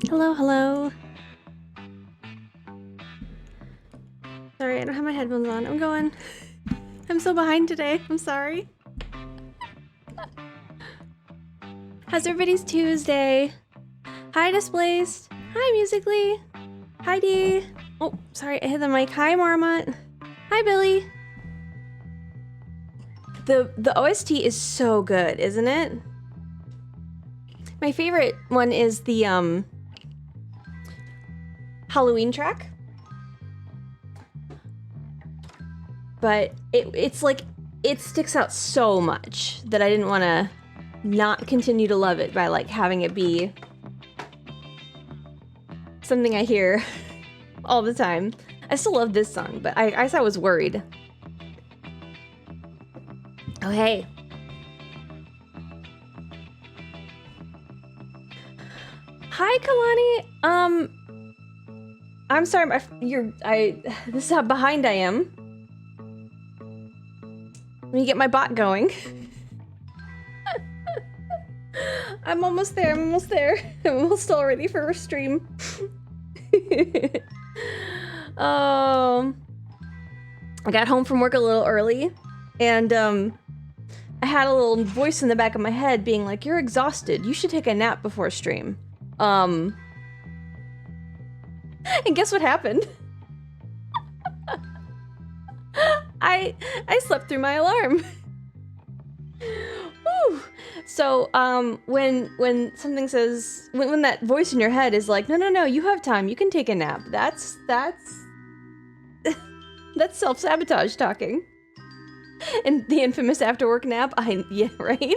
Hello, hello. Sorry, I don't have my headphones on. I'm going. I'm so behind today. I'm sorry. How's everybody's Tuesday? Hi, Displaced. Hi, Musically. Hi, Dee. Oh, sorry, I hit the mic. Hi, Marmot. Hi, Billy. The OST is so good, isn't it? My favorite one is the Halloween track. But it's like, it sticks out so much that I didn't want to not continue to love it by like having it be something I hear all the time. I still love this song, but I guess I was worried. Oh, hey. Hi, Kalani. I'm sorry, this is how behind I am. Let me get my bot going. I'm almost there, I'm almost all ready for a stream. I got home from work a little early, and I had a little voice in the back of my head being like, "You're exhausted, you should take a nap before stream." And guess what happened? I slept through my alarm. Woo. So, when something says, when that voice in your head is like, no, you have time, you can take a nap. That's self-sabotage talking. And the infamous after-work nap, yeah, right?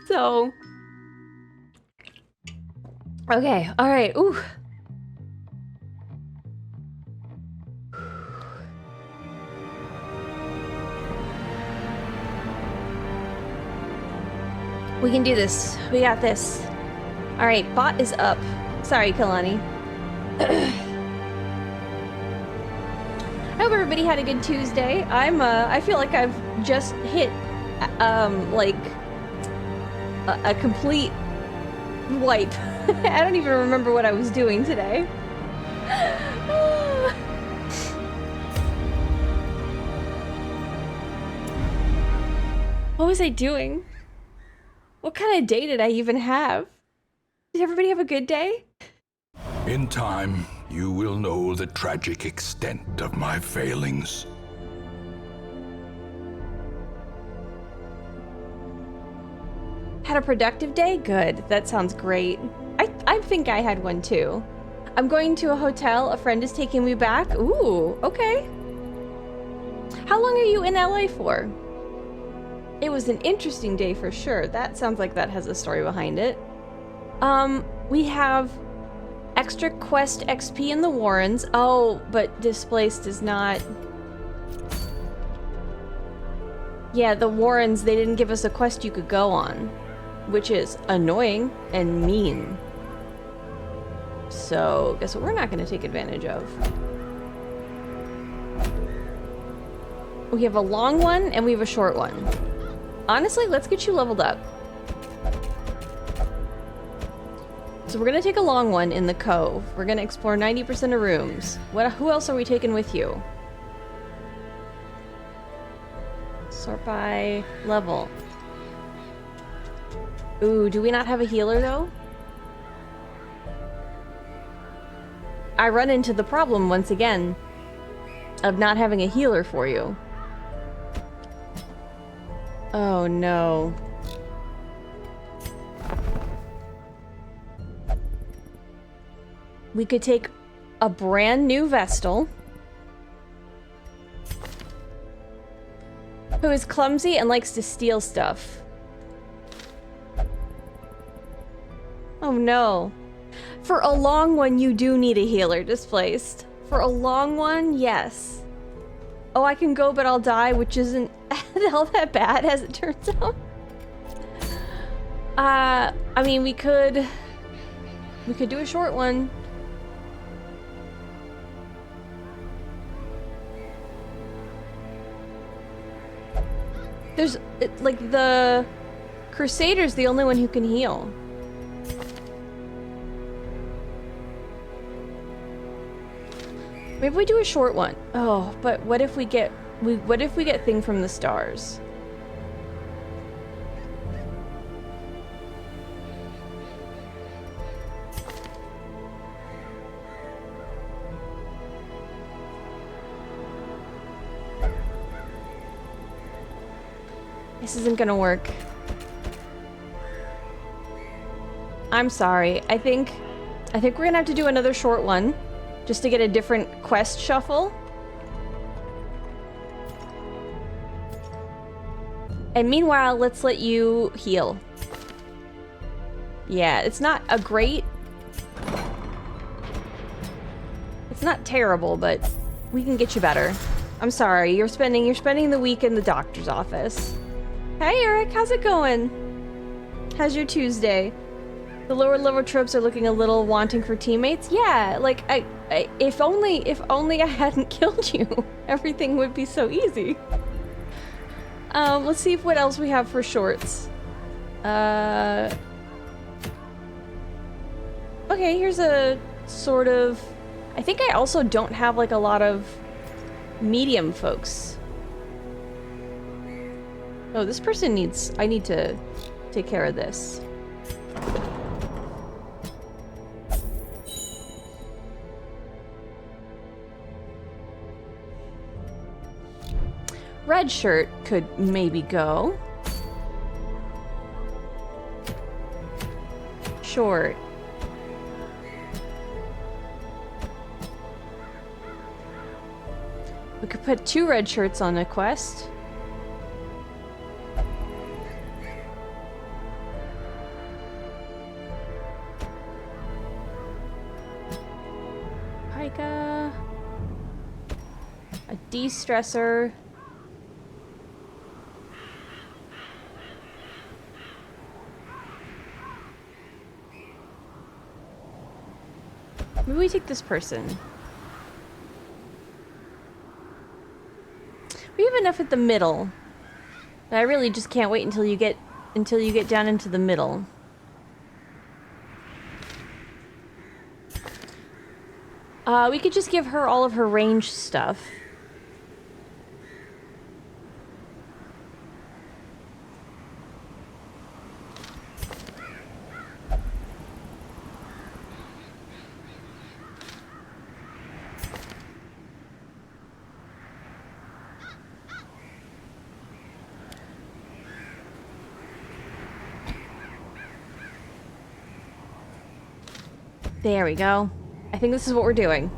So, okay, all right, ooh. We can do this. We got this. All right, bot is up. Sorry, Kalani. I hope everybody had a good Tuesday. I feel like I've just hit, like, a complete wipe. I don't even remember what I was doing today. What was I doing? What kind of day did I even have? Did everybody have a good day? In time, you will know the tragic extent of my failings. Had a productive day? Good. That sounds great. I think I had one too. I'm going to a hotel. A friend is taking me back. Ooh, okay. How long are you in LA for? It was an interesting day for sure. That sounds like that has a story behind it. We have extra quest XP in the Warrens. Oh, but Displaced is not... Yeah, the Warrens, they didn't give us a quest you could go on, which is annoying and mean. So, guess what we're not going to take advantage of? We have a long one and we have a short one. Honestly, let's get you leveled up. So we're gonna take a long one in the Cove. We're gonna explore 90% of rooms. Who else are we taking with you? Sort by level. Ooh, do we not have a healer though? I run into the problem once again of not having a healer for you. Oh no. We could take a brand new Vestal who is clumsy and likes to steal stuff. Oh no. For a long one, you do need a healer, Displaced. For a long one, yes. Oh, I can go, but I'll die, which isn't all that bad, as it turns out. I mean, we could do a short one. There's, like, the Crusader's the only one who can heal. Maybe we do a short one. Oh, but what if we get Thing from the Stars? This isn't gonna work. I'm sorry. I think we're gonna have to do another short one just to get a different quest shuffle. And meanwhile, let's let you heal. Yeah, it's not a great... It's not terrible, but we can get you better. I'm sorry, you're spending the week in the doctor's office. Hey Eric, how's it going? How's your Tuesday? The lower level tropes are looking a little wanting for teammates. Yeah, like if only I hadn't killed you, everything would be so easy. Let's see what else we have for shorts. Okay, here's a sort of... I think I also don't have like a lot of medium folks. Oh, this person needs... I need to take care of this. Red shirt could maybe go. Short. We could put 2 red shirts on a quest. Pika. A de-stressor. Maybe we take this person. We have enough at the middle. But I really just can't wait until you get down into the middle. We could just give her all of her range stuff. There we go. I think this is what we're doing.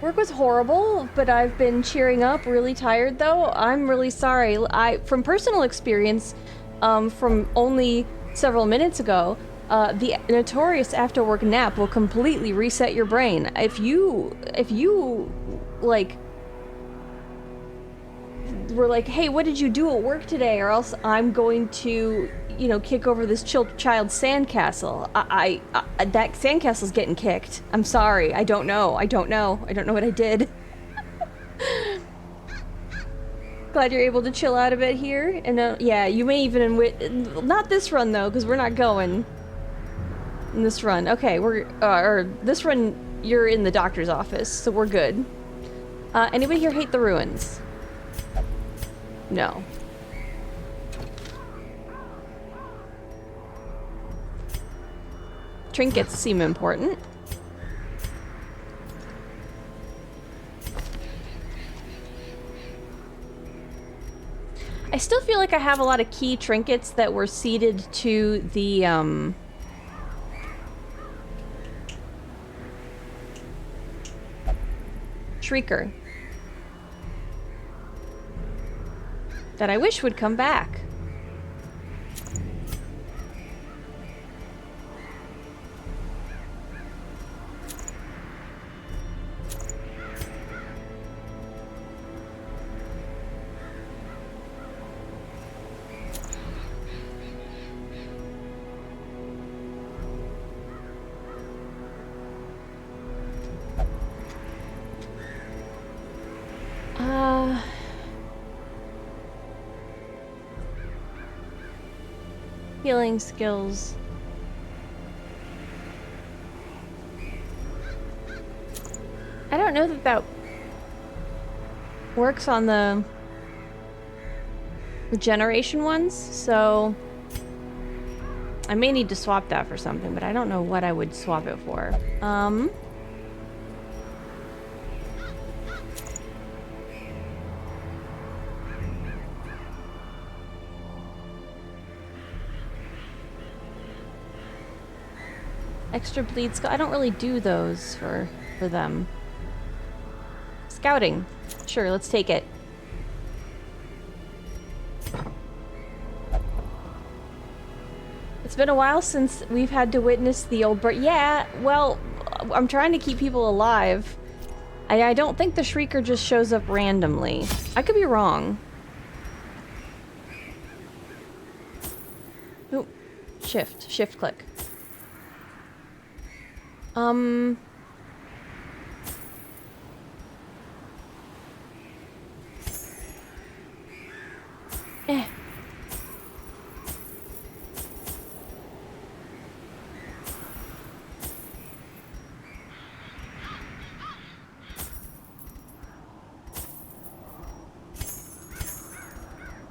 Work was horrible, but I've been cheering up. Really tired though. I'm really sorry. From personal experience, from only several minutes ago, the notorious after-work nap will completely reset your brain. If you like were like, hey, what did you do at work today? Or else I'm going to, you know, kick over this child's sandcastle. That sandcastle's getting kicked. I'm sorry. I don't know what I did. Glad you're able to chill out a bit here. And yeah, you may even not this run though, because we're not going in this run. Okay, or this run you're in the doctor's office, so we're good. Anybody here hate the ruins? No. Trinkets seem important. I still feel like I have a lot of key trinkets that were seeded to the, Shrieker. That I wish would come back. Healing skills. I don't know that that works on the regeneration ones, so I may need to swap that for something, but I don't know what I would swap it for. Extra bleed skull. I don't really do those for them. Scouting. Sure, let's take it. It's been a while since we've had to witness the old bird. Yeah, well, I'm trying to keep people alive. I don't think the Shrieker just shows up randomly. I could be wrong. Oop. Shift click.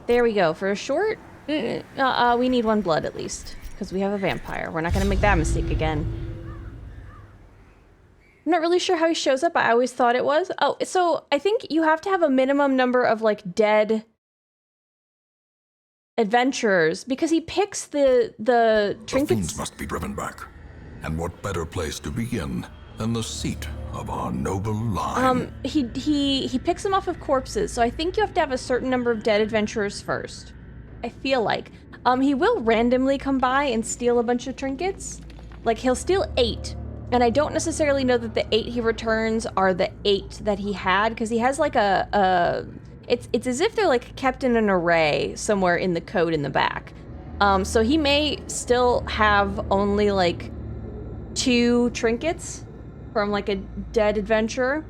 There we go. For a short, we need 1 blood at least, because we have a vampire. We're not going to make that mistake again. I'm not really sure how he shows up. I always thought it was. Oh, so I think you have to have a minimum number of, like, dead adventurers, because he picks the trinkets. The fiends must be driven back. And what better place to begin than the seat of our noble line? He picks them off of corpses, so I think you have to have a certain number of dead adventurers first. I feel like. He will randomly come by and steal a bunch of trinkets. Like, he'll steal 8. And I don't necessarily know that the 8 he returns are the 8 that he had, because he has like it's as if they're like kept in an array somewhere in the code in the back. So he may still have only like 2 trinkets from like a dead adventurer,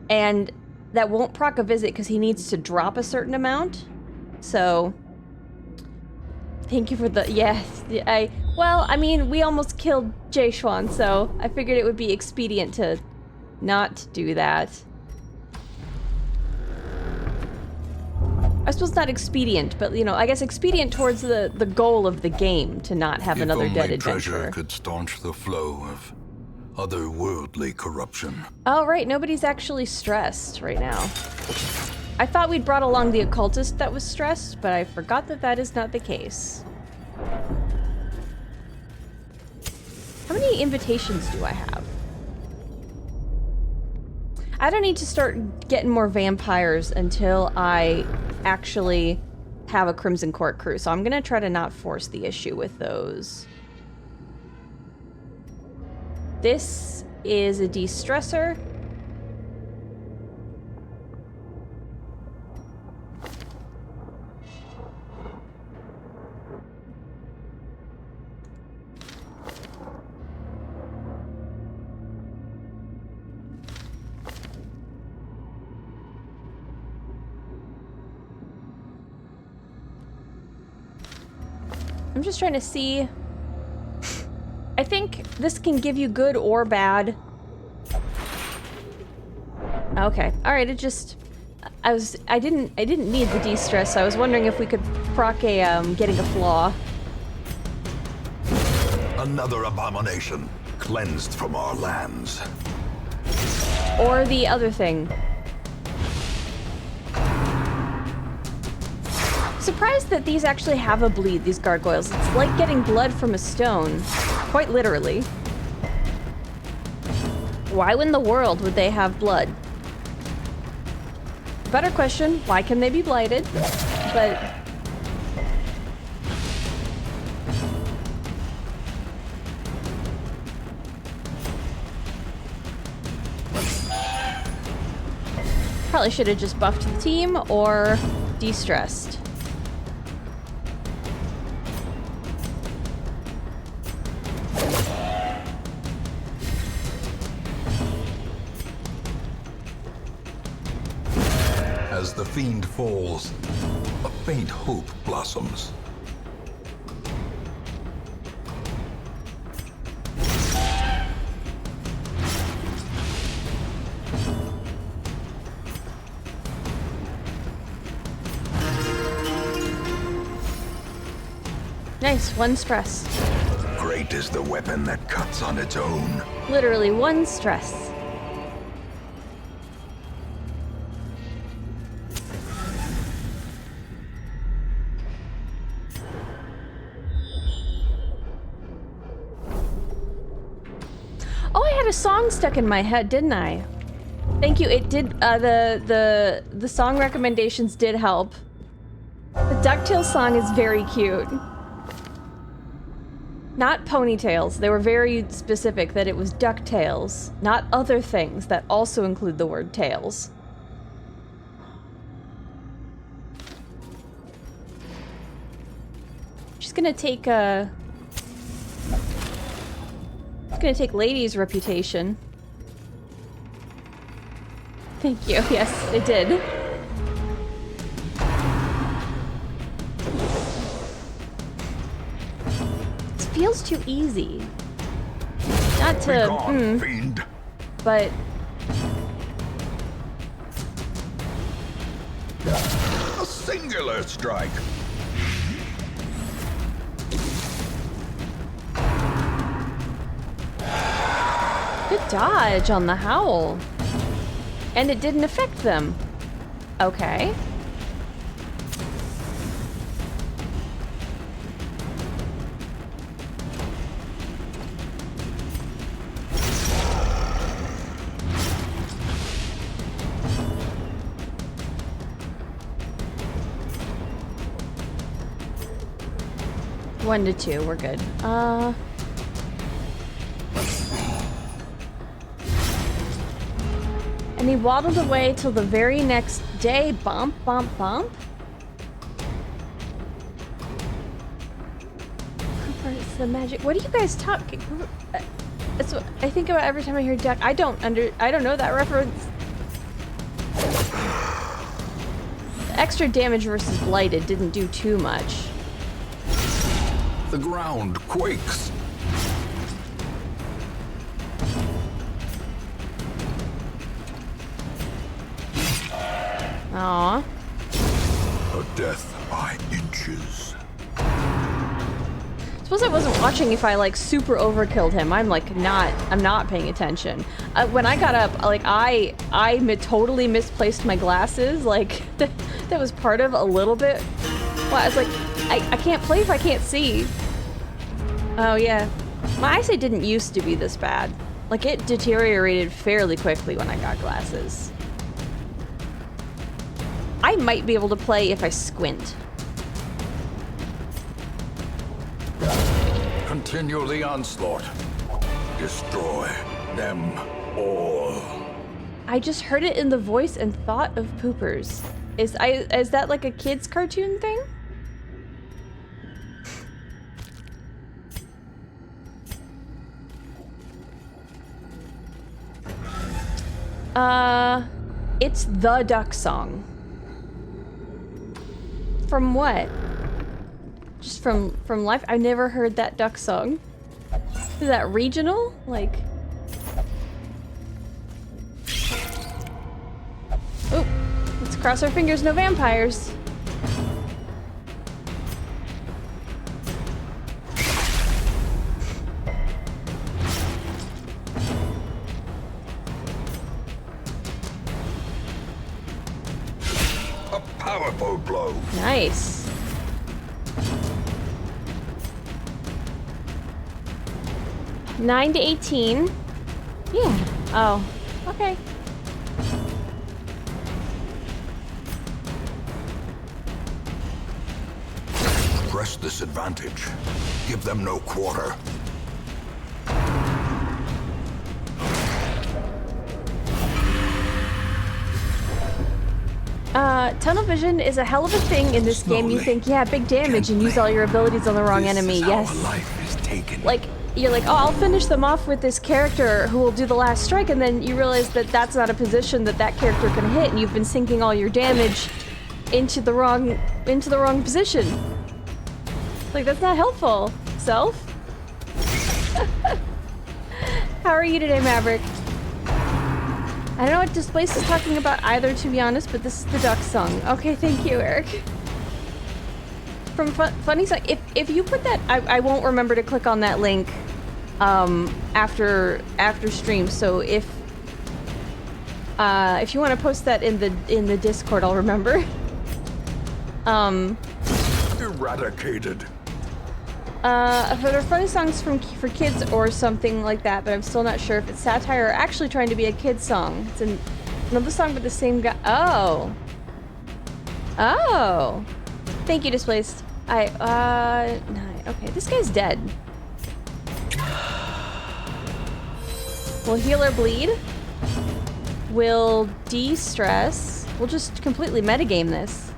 and that won't proc a visit because he needs to drop a certain amount. So thank you for the yes. Well, I mean, we almost killed Jay Schwan, so I figured it would be expedient to not do that. I suppose not expedient, but, you know, I guess expedient towards the goal of the game, to not have another dead adventurer. Treasure could staunch the flow of otherworldly corruption. Oh, right, nobody's actually stressed right now. I thought we'd brought along the occultist that was stressed, but I forgot that that is not the case. How many invitations do I have? I don't need to start getting more vampires until I actually have a Crimson Court crew, so I'm gonna try to not force the issue with those. This is a de-stressor. I'm just trying to see. I think this can give you good or bad. Okay. All right, it just I didn't need the de-stress. So I was wondering if we could proc a getting a flaw. Another abomination cleansed from our lands. Or the other thing. Surprised that these actually have a bleed, these gargoyles. It's like getting blood from a stone. Quite literally. Why in the world would they have blood? Better question, why can they be blighted? But probably should have just buffed the team or de-stressed. As the fiend falls, a faint hope blossoms. Nice, 1 stress. Great is the weapon that cuts on its own. Literally 1 stress. Oh, I had a song stuck in my head, didn't I? Thank you. It did. The song recommendations did help. The DuckTales song is very cute. Not ponytails. They were very specific that it was DuckTales, not other things that also include the word tails. She's gonna take It's gonna take Lady's reputation. Thank you. Yes, it did. This feels too easy. Not to, fiend. But A singular strike. good dodge on the howl. And it didn't affect them. Okay. One to 2, we're good. And he waddled away till the very next day. Bump, bump, bump. It's the magic. What are you guys talking? That's what I think about every time I hear Duck. I don't know that reference. Extra damage versus blighted didn't do too much. The ground quakes. Aww. A death by inches. Suppose I wasn't watching if I like super overkilled him. I'm not paying attention. When I got up, like I totally misplaced my glasses. Like that was part of a little bit. Well, I was like, I can't play if I can't see. Oh yeah, my eyesight didn't used to be this bad. Like it deteriorated fairly quickly when I got glasses. I might be able to play if I squint. Continue the onslaught. Destroy them all. I just heard it in the voice and thought of poopers. Is that like a kid's cartoon thing? It's the duck song. From what? Just from life? I never heard that duck song. Is that regional? Like... Oh, let's cross our fingers, no vampires. A powerful blow. Nice. $9 to 18. Yeah. Oh. Okay. Press this advantage. Give them no quarter. Tunnel vision is a hell of a thing in this game. You think, yeah, big damage and use all your abilities on the wrong enemy. Yes. Our life is taken. Like, you're like, oh, I'll finish them off with this character who will do the last strike, and then you realize that that's not a position that that character can hit, and you've been sinking all your damage into the wrong position. Like, that's not helpful, self. How are you today, Maverick? I don't know what Displace is talking about either, to be honest, but this is the duck song. Okay, thank you, Eric. from Funny Song. If you put that, I won't remember to click on that link after stream. So if you want to post that in the Discord, I'll remember. Eradicated. If they're funny songs for kids or something like that, but I'm still not sure if it's satire or actually trying to be a kid's song. It's another song with the same guy. Oh. Oh. Thank you, Displaced. Okay, this guy's dead. We'll heal or bleed. We'll de-stress. We'll just completely metagame this.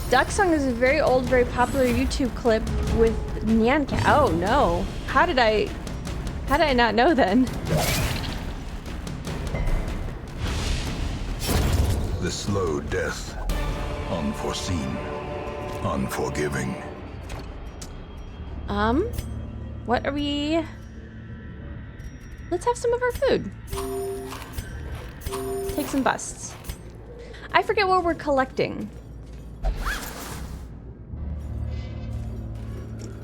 Duck Song is a very old, very popular YouTube clip with Nyan Cat. Oh no. How did I not know then? The slow death. Unforeseen. Unforgiving. What are we... Let's have some of our food. Take some busts. I forget what we're collecting.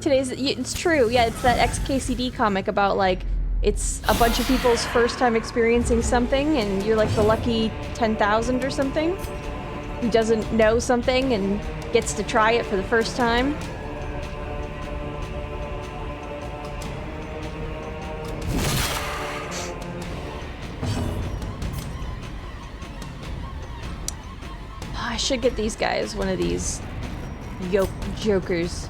It's true, yeah, it's that XKCD comic about, like, it's a bunch of people's first time experiencing something, and you're like the lucky 10,000 or something, who doesn't know something and gets to try it for the first time. I should get these guys one of these jokers.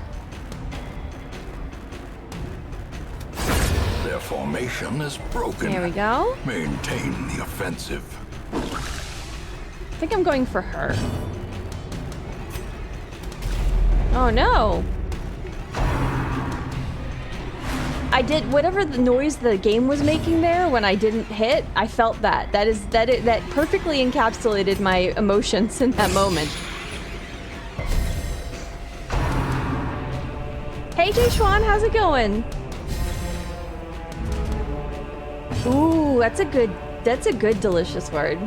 Their formation is broken. There we go. Maintain the offensive. I think I'm going for her. Oh no! I did whatever the noise the game was making there when I didn't hit. I felt that. That perfectly encapsulated my emotions in that moment. Hey Jay Schwan, how's it going? Ooh, that's a good delicious word.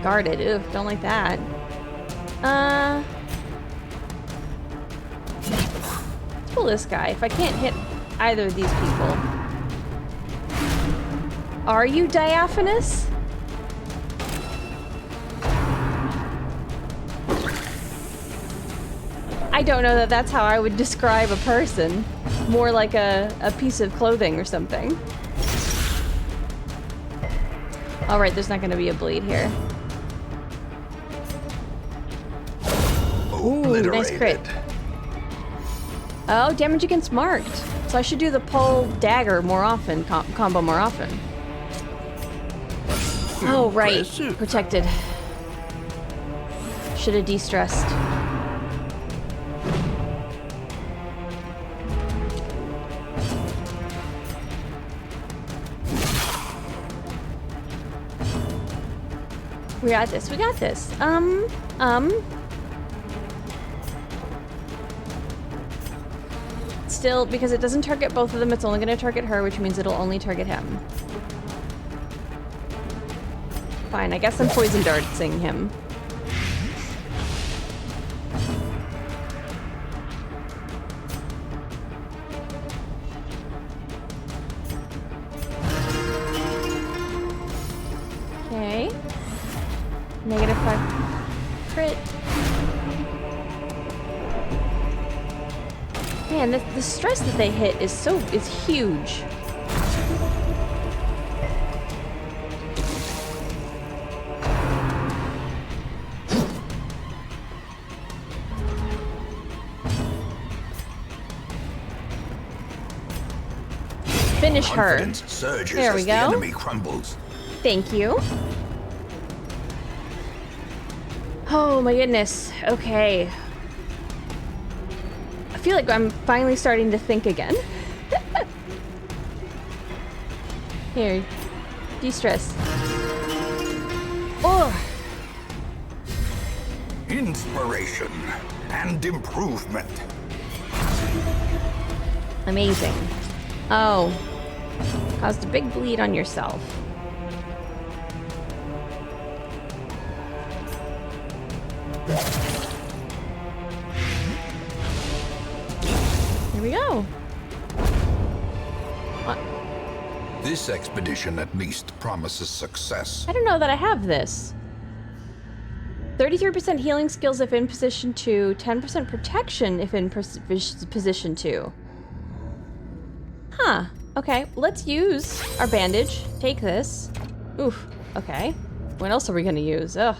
Guarded. Ooh, don't like that. Let's pull this guy. If I can't hit either of these people. Are you diaphanous? I don't know that that's how I would describe a person. More like a piece of clothing or something. Alright, there's not gonna be a bleed here. Ooh, nice crit. Oh, damage against marked. So I should do the pole dagger more often, combo more often. Oh, right. Protected. Should have de-stressed. We got this, we got this. Still, because it doesn't target both of them, it's only gonna target her, which means it'll only target him. Fine, I guess I'm poison dartsing him. Okay. -5 crit. Man, the stress that they hit is huge. Finish her. There we go. The enemy crumbles. Thank you. Oh my goodness. Okay. I feel like I'm finally starting to think again. Here. De-stress. Oh! Inspiration and improvement. Amazing. Oh. Caused a big bleed on yourself. This expedition at least promises success. I don't know that I have this. 33% healing skills if in position 2, 10% protection if in position 2. Huh. Okay, let's use our bandage. Take this. Oof. Okay. What else are we gonna use? Ugh.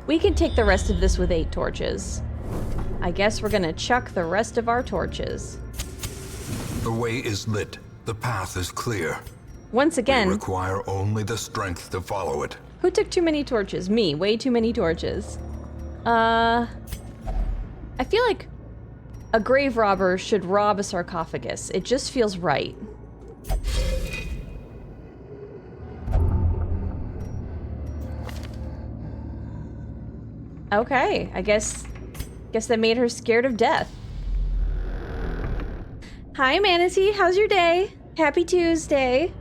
We can take the rest of this with 8 torches. I guess we're gonna chuck the rest of our torches. The way is lit. The path is clear. Once again, We require only the strength to follow it. who took too many torches? Me. Way too many torches. I feel like a grave robber should rob a sarcophagus. It just feels right. Okay, I guess that made her scared of death. Hi, Manatee. How's your day? Happy Tuesday.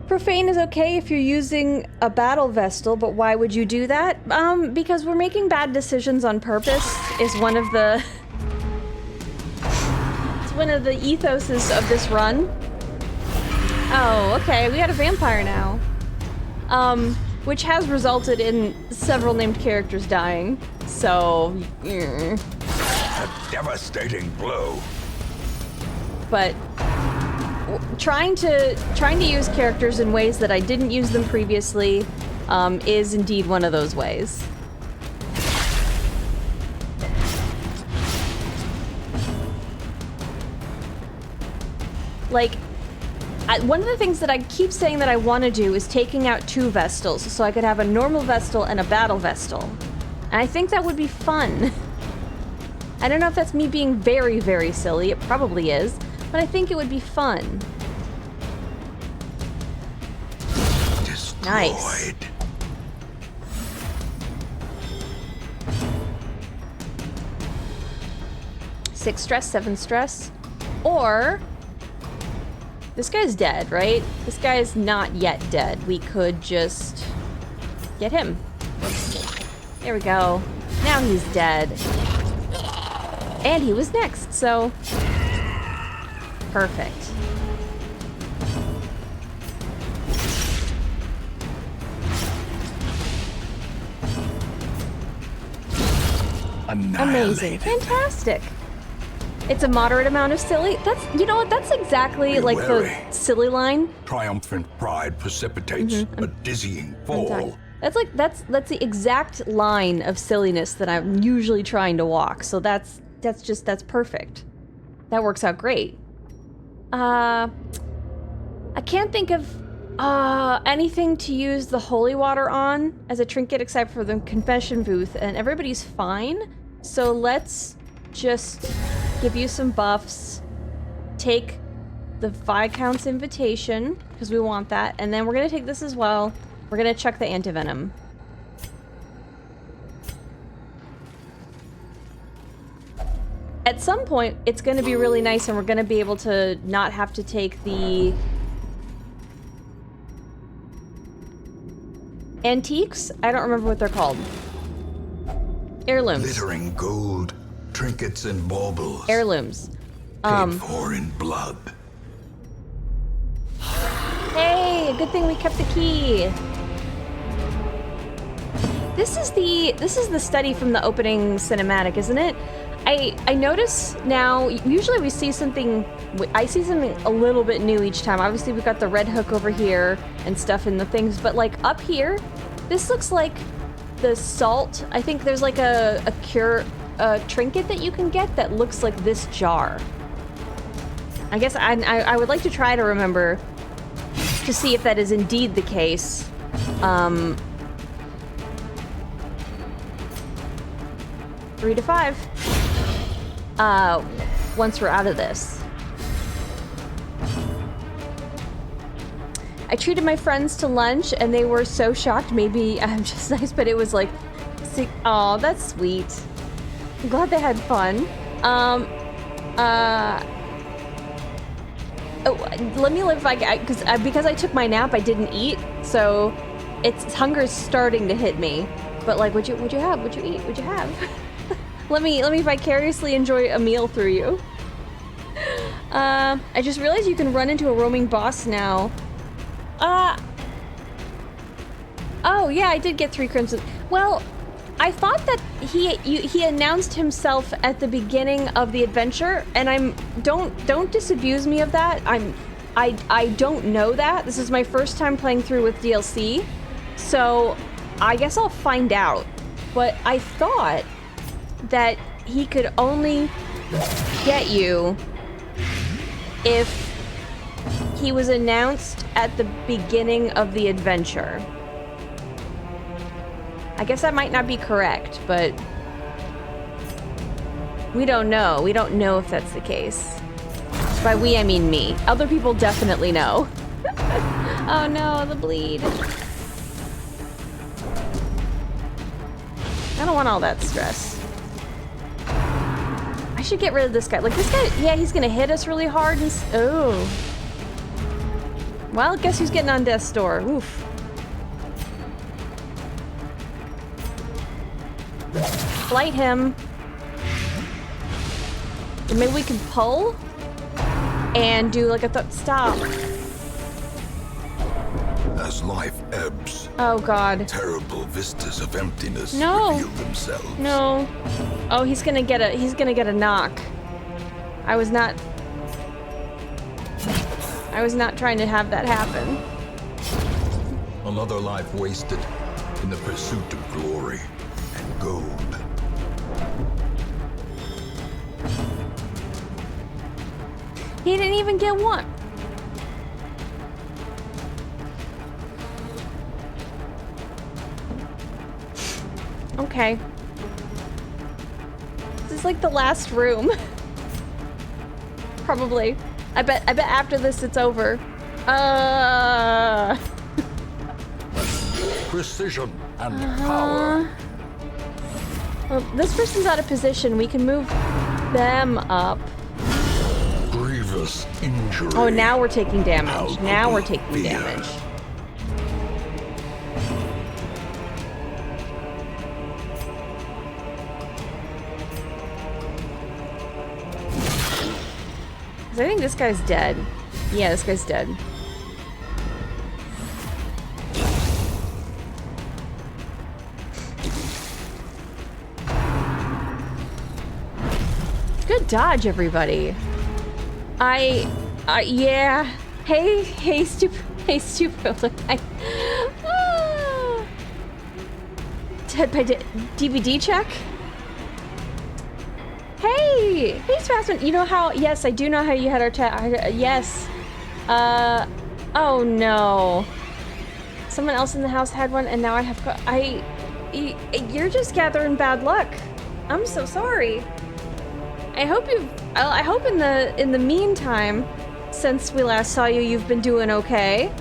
Profane is okay if you're using a battle vestal, but why would you do that? Because we're making bad decisions on purpose is one of the... it's one of the ethoses of this run. Oh, okay, we got a vampire now. Which has resulted in several named characters dying, so... A devastating blow. But... Trying to use characters in ways that I didn't use them previously is indeed one of those ways. Like, one of the things that I keep saying that I want to do is taking out 2 Vestals, so I could have a normal Vestal and a battle Vestal. And I think that would be fun. I don't know if that's me being very, very silly. It probably is. But I think it would be fun. Destroyed. Nice. Six stress, 7 stress. Or... this guy's dead, right? This guy is not yet dead. We could just... get him. There we go. Now he's dead. And he was next, so... perfect. Amazing. Fantastic. It's a moderate amount of silly. That's, you know what, that's exactly like the silly line. Triumphant pride precipitates a dizzying fall. That's like, that's the exact line of silliness that I'm usually trying to walk. So that's perfect. That works out great. I can't think of anything to use the holy water on as a trinket except for the confession booth, and everybody's fine. So let's just give you some buffs. Take the Viscount's invitation, because we want that, and then we're gonna take this as well. We're gonna chuck the antivenom. At some point, it's going to be really nice and we're going to be able to not have to take the... antiques? I don't remember what they're called. Heirlooms. Glittering gold, trinkets and baubles. Heirlooms. Paid for in blood. Hey, good thing we kept the key. This is the study from the opening cinematic, isn't it? I notice now, usually we see something, I see something a little bit new each time. Obviously we've got the red hook over here and stuff in the things, but like up here, this looks like the salt. I think there's like a trinket that you can get that looks like this jar. I guess I would like to try to remember to see if that is indeed the case. 3 to 5. Once we're out of this. I treated my friends to lunch and they were so shocked. Maybe I'm just nice, but it was like, oh, that's sweet. I'm glad they had fun. Oh, let me live because I took my nap, I didn't eat, so hunger's starting to hit me. But like, what'd you have? What'd you eat? What'd you have? Let me vicariously enjoy a meal through you. I just realized you can run into a roaming boss now. Oh yeah, I did get 3 crimson. Well, I thought that he announced himself at the beginning of the adventure, and don't disabuse me of that. I don't know that. This is my first time playing through with DLC, so I guess I'll find out. But I thought that he could only get you if he was announced at the beginning of the adventure. I guess that might not be correct, but we don't know. We don't know if that's the case. By we, I mean me. Other people definitely know. Oh no, the bleed. I don't want all that stress. I should get rid of this guy. Like, this guy, yeah, he's gonna hit us really hard and oh. Well, guess who's getting on death's door? Oof. Flight him. And maybe we can pull and do like a stop. As life ebbs, Oh god. terrible vistas of emptiness No. reveal themselves. No. Oh, he's gonna get a knock. I was not trying to have that happen. Another life wasted in the pursuit of glory and gold. He didn't even get one. Okay. This is like the last room. Probably. I bet after this it's over. Precision and power. Well, this person's out of position. We can move them up. Grievous injury. Oh, now we're taking damage. Palpable Now we're taking fear. damage. I think this guy's dead. Yeah, this guy's dead. Good dodge, everybody. Yeah. Hey, stupid. Hey, stupid. DVD check? Hey, Fastman. You know how? Yes, I do know how you had our chat. Yes. Oh no. Someone else in the house had one, and now I have. You're just gathering bad luck. I'm so sorry. I hope in the meantime, since we last saw you, you've been doing okay.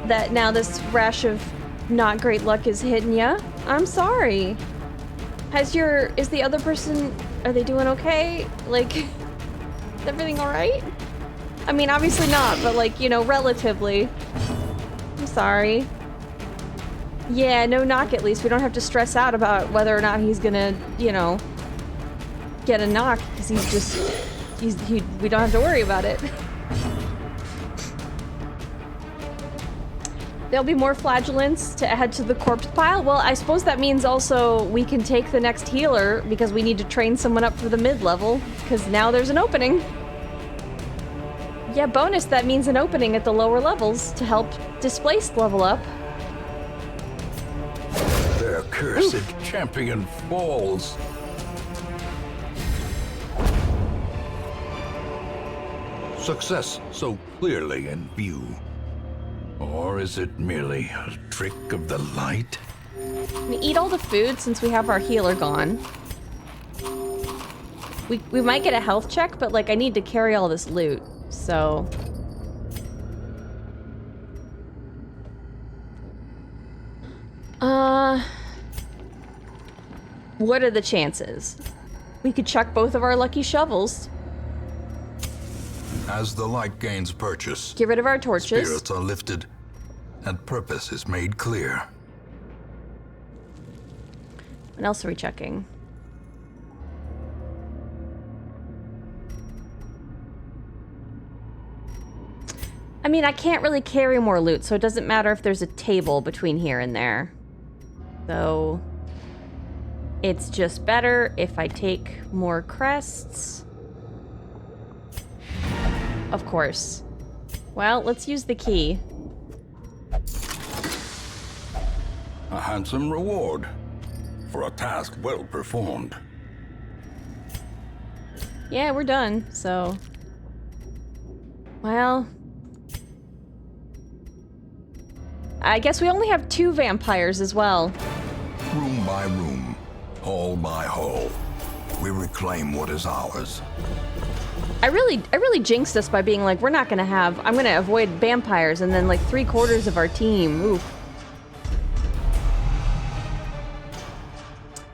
That now this rash of not great luck is hitting you. I'm sorry. Is the other person? Are they doing okay? Like, is everything all right? I mean, obviously not, but like, you know, relatively. I'm sorry. Yeah, no knock at least. We don't have to stress out about whether or not he's gonna, you know, get a knock, because we don't have to worry about it. There'll be more flagellants to add to the corpse pile. Well, I suppose that means also we can take the next healer, because we need to train someone up for the mid-level, because now there's an opening. Yeah, bonus, that means an opening at the lower levels to help displaced level up. Their cursed champion falls. Success so clearly in view. Or is it merely a trick of the light? We eat all the food since we have our healer gone. We might get a health check, but like I need to carry all this loot, so. What are the chances? We could chuck both of our lucky shovels. As the light gains purchase, Get rid of our torches. spirits are lifted, and purpose is made clear. What else are we checking? I mean, I can't really carry more loot, so it doesn't matter if there's a table between here and there. So it's just better if I take more crests. Of course. Well, let's use the key. A handsome reward for a task well performed. Yeah, we're done, so... Well... I guess we only have 2 vampires as well. Room by room, hall by hall, we reclaim what is ours. I really jinxed us by being like, we're not gonna have... I'm gonna avoid vampires, and then like 3/4 of our team. Oof.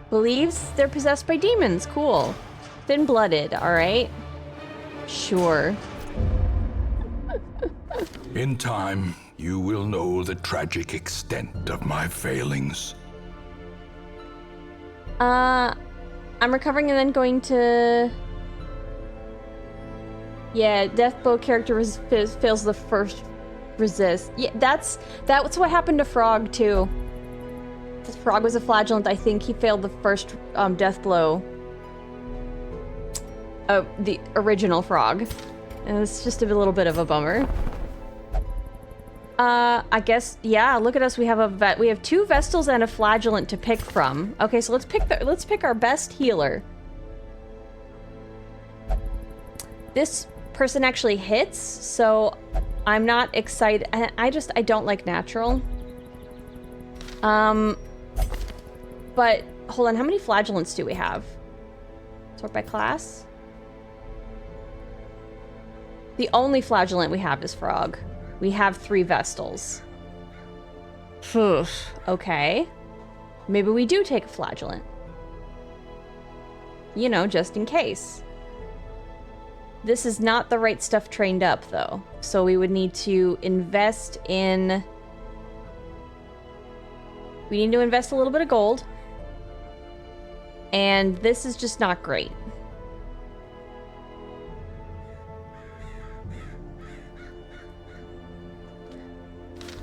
Believes they're possessed by demons. Cool. Thin-blooded, alright? Sure. In time, you will know the tragic extent of my failings. I'm recovering and then going to... Yeah, Deathbow character fails the first resist. Yeah, that's what happened to Frog, too. Because Frog was a flagellant, I think he failed the first death blow. The original Frog. And it's just a little bit of a bummer. I guess, yeah, look at us, we have 2 Vestals and a Flagellant to pick from. Okay, so let's pick our best healer. This person actually hits, so I'm not excited. I don't like natural. But, hold on, how many Flagellants do we have? Sort by class? The only Flagellant we have is Frog. We have 3 Vestals. Phew. Okay. Maybe we do take a Flagellant. You know, just in case. This is not the right stuff trained up, though. So we would need to invest in... We need to invest a little bit of gold. And this is just not great.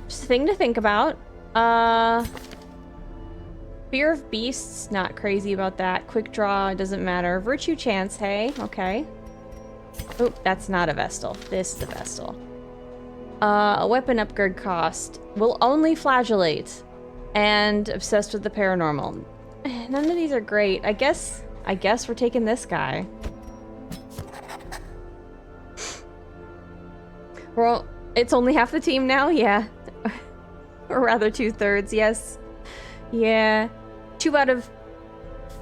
Just a thing to think about. Fear of Beasts, not crazy about that. Quick Draw, doesn't matter. Virtue Chance, hey, okay. Oh, that's not a Vestal. This is a Vestal. A weapon upgrade cost will only flagellate. And obsessed with the paranormal. None of these are great. I guess we're taking this guy. Well, it's only half the team now? Yeah. Or rather 2/3, yes. Yeah. 2 out of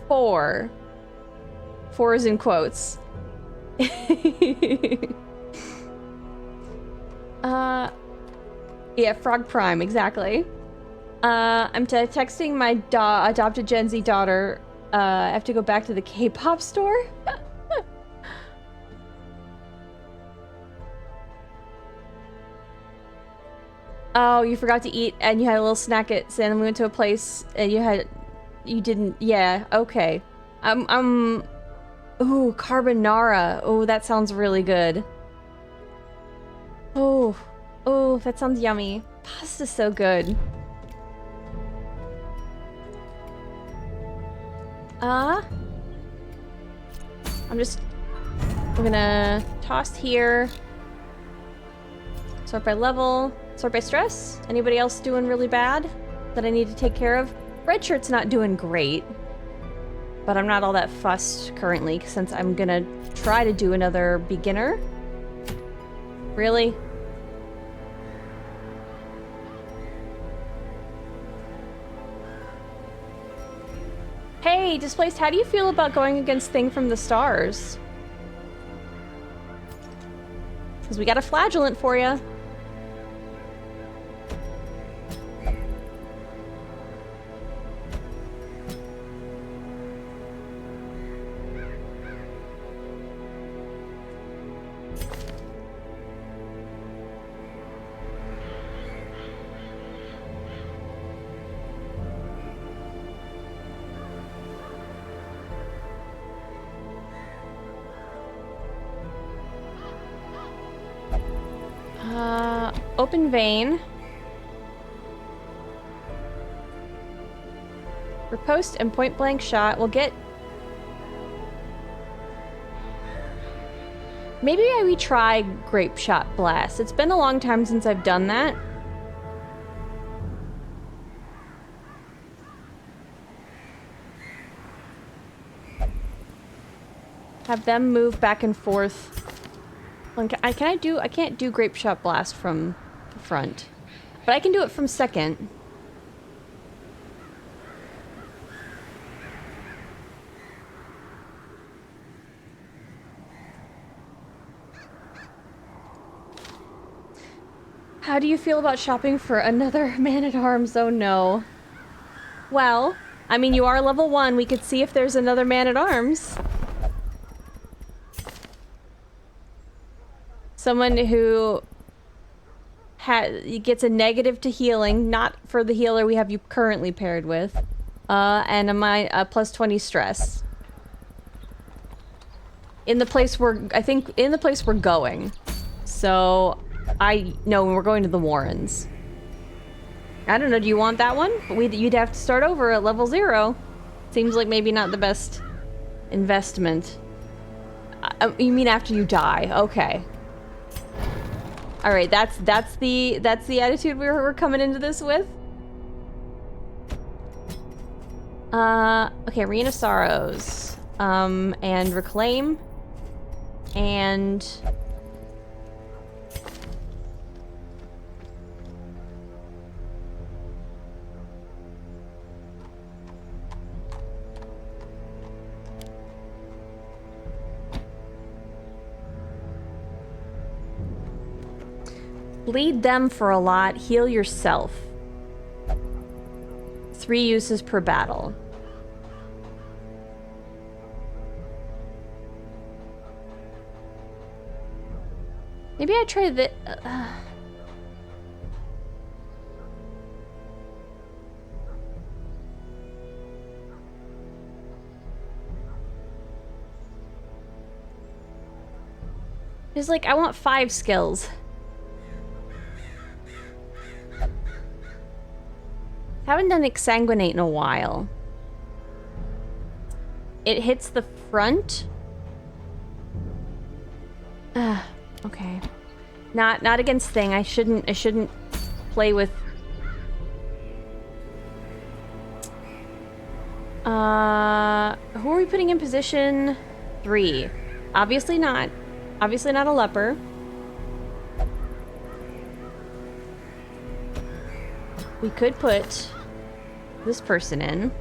4. 4 is in quotes. Yeah, Frog Prime, exactly. I'm texting my adopted Gen Z daughter. I have to go back to the K-pop store. Oh, you forgot to eat and you had a little snack at and then we went to a place and you didn't, yeah, okay. Ooh, carbonara. Oh, that sounds really good. Oh, that sounds yummy. Pasta's so good. I'm gonna toss here. Sort by level, sort by stress. Anybody else doing really bad that I need to take care of? Red Shirt's not doing great, but I'm not all that fussed currently since I'm gonna try to do another beginner. Really? Hey, Displaced, how do you feel about going against Thing from the Stars? Because we got a flagellant for you. Open vein. Riposte and point blank shot. We'll get... Maybe I retry grape shot blast. It's been a long time since I've done that. Have them move back and forth. I can't do grape shot blast from the front, but I can do it from second. How do you feel about shopping for another man-at-arms? Oh no. Well, I mean, you are level 1. We could see if there's another man-at-arms. Someone who gets a negative to healing, not for the healer we have you currently paired with, and a plus 20 stress. In the place we're going. So, no, we're going to the Warrens. I don't know, do you want that one? You'd have to start over at level 0. Seems like maybe not the best investment. You mean after you die? Okay. All right, that's the attitude we're coming into this with. Okay, Arena of Sorrows, and Reclaim, and bleed them for a lot, heal yourself. 3 uses per battle. Maybe I try the... It's like, I want 5 skills. Haven't done Exsanguinate in a while. It hits the front. Okay. Not against Thing. I shouldn't play with... Who are we putting in position 3? Obviously not. Obviously not a leper. We could put this person in.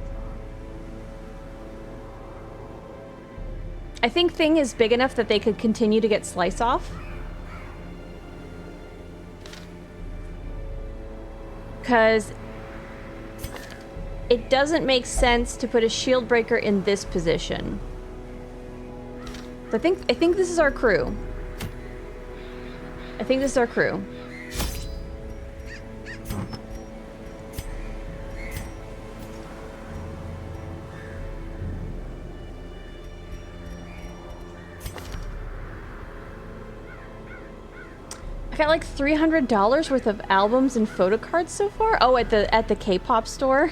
I think Thing is big enough that they could continue to get slice off. Because it doesn't make sense to put a shield breaker in this position. So I think this is our crew. I think this is our crew. I got like $300 worth of albums and photo cards so far. Oh, at the K-pop store.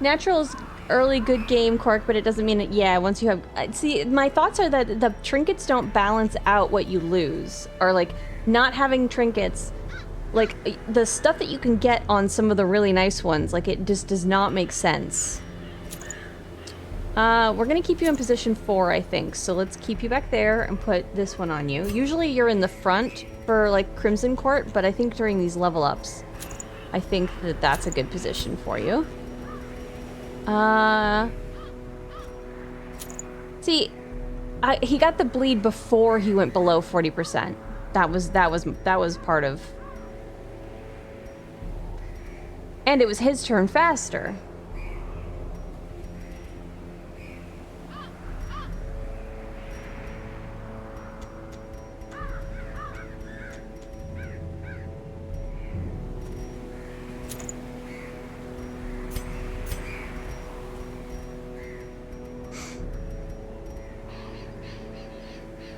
Natural's early good game, Quark, but it doesn't mean it. Yeah, once you have... See, my thoughts are that the trinkets don't balance out what you lose. Or, like, not having trinkets... Like, the stuff that you can get on some of the really nice ones, like, it just does not make sense. We're gonna keep you in position 4, I think. So let's keep you back there and put this one on you. Usually you're in the front for, like, Crimson Court, but I think during these level ups, I think that that's a good position for you. See, he got the bleed before he went below 40%. That was part of... And it was his turn faster.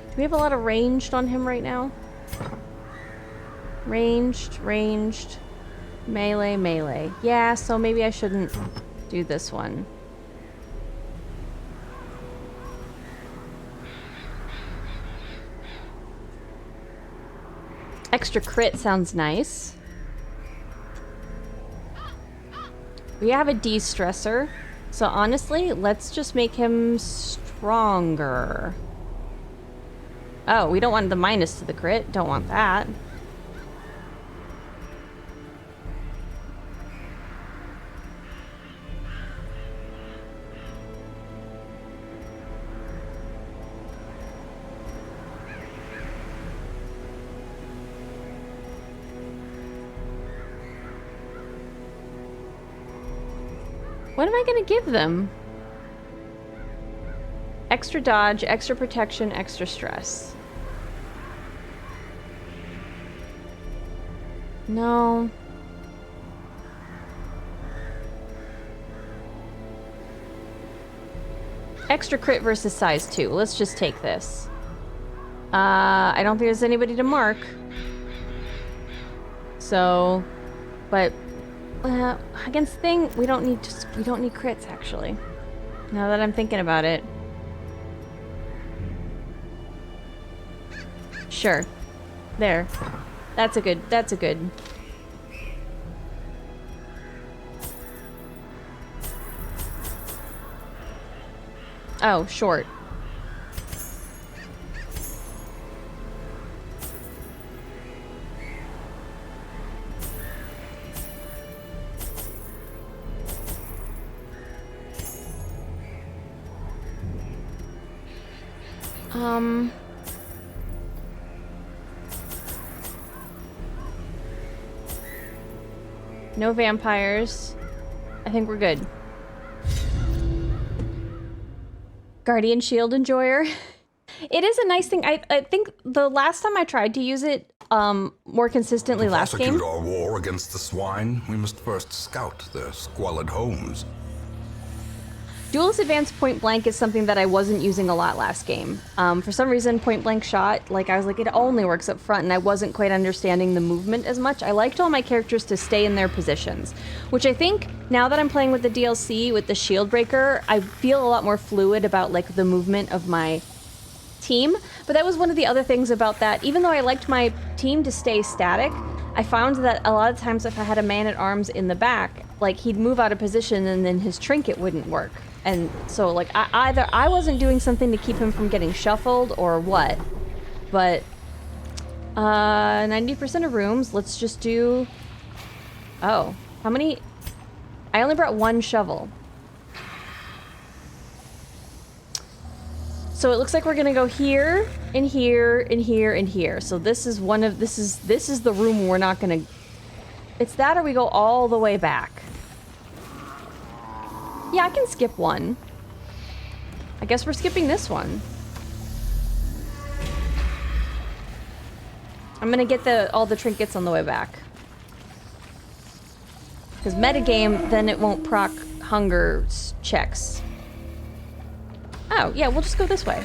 Do we have a lot of ranged on him right now? Ranged, ranged, melee, melee. Yeah, so maybe I shouldn't do this one. Extra crit sounds nice. We have a de-stressor, so honestly, let's just make him stronger. Oh, we don't want the minus to the crit. Don't want that. What am I gonna give them? Extra dodge, extra protection, extra stress. No. Extra crit versus size 2. Let's just take this. I don't think there's anybody to mark. So, but against Thing, we don't need crits actually. Now that I'm thinking about it. Sure. There. That's a good. Oh, short. No vampires. I think we're good. Guardian Shield Enjoyer. It is a nice thing. I think the last time I tried to use it more consistently last game. To prosecute our war against the swine, we must first scout their squalid homes. Duelist Advanced Point Blank is something that I wasn't using a lot last game. For some reason, Point Blank Shot, like I was like, it only works up front, and I wasn't quite understanding the movement as much. I liked all my characters to stay in their positions, which I think now that I'm playing with the DLC with the Shield Breaker, I feel a lot more fluid about like the movement of my team. But that was one of the other things about that. Even though I liked my team to stay static, I found that a lot of times if I had a man-at-arms in the back, like he'd move out of position and then his trinket wouldn't work. And so, like, either I wasn't doing something to keep him from getting shuffled or what. But, 90% of rooms, let's just do... Oh, how many? I only brought one shovel. So it looks like we're gonna go here, and here, and here, and here. So this is one of, this is the room we're not gonna... It's that or we go all the way back. Yeah, I can skip one. I guess we're skipping this one. I'm gonna get all the trinkets on the way back. Because metagame, then it won't proc hunger checks. Oh, yeah, we'll just go this way.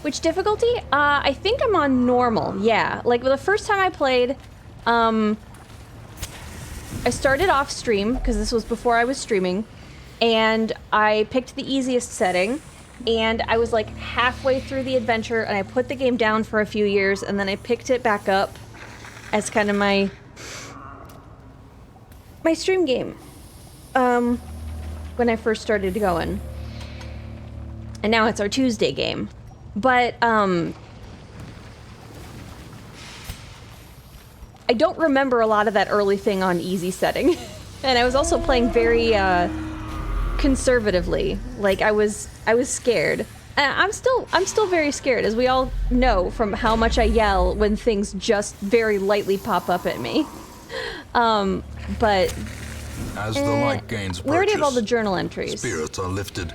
Which difficulty? I think I'm on normal, yeah. Like, the first time I played, I started off stream, because this was before I was streaming, and I picked the easiest setting, and I was like halfway through the adventure, and I put the game down for a few years, and then I picked it back up as kind of my stream game, when I first started going. And now it's our Tuesday game. But, I don't remember a lot of that early thing on easy setting. And I was also playing very, conservatively. Like, I was scared. I'm still very scared, as we all know from how much I yell when things just very lightly pop up at me. But... As the light gains purchase, we already have all the journal entries. Spirits are lifted.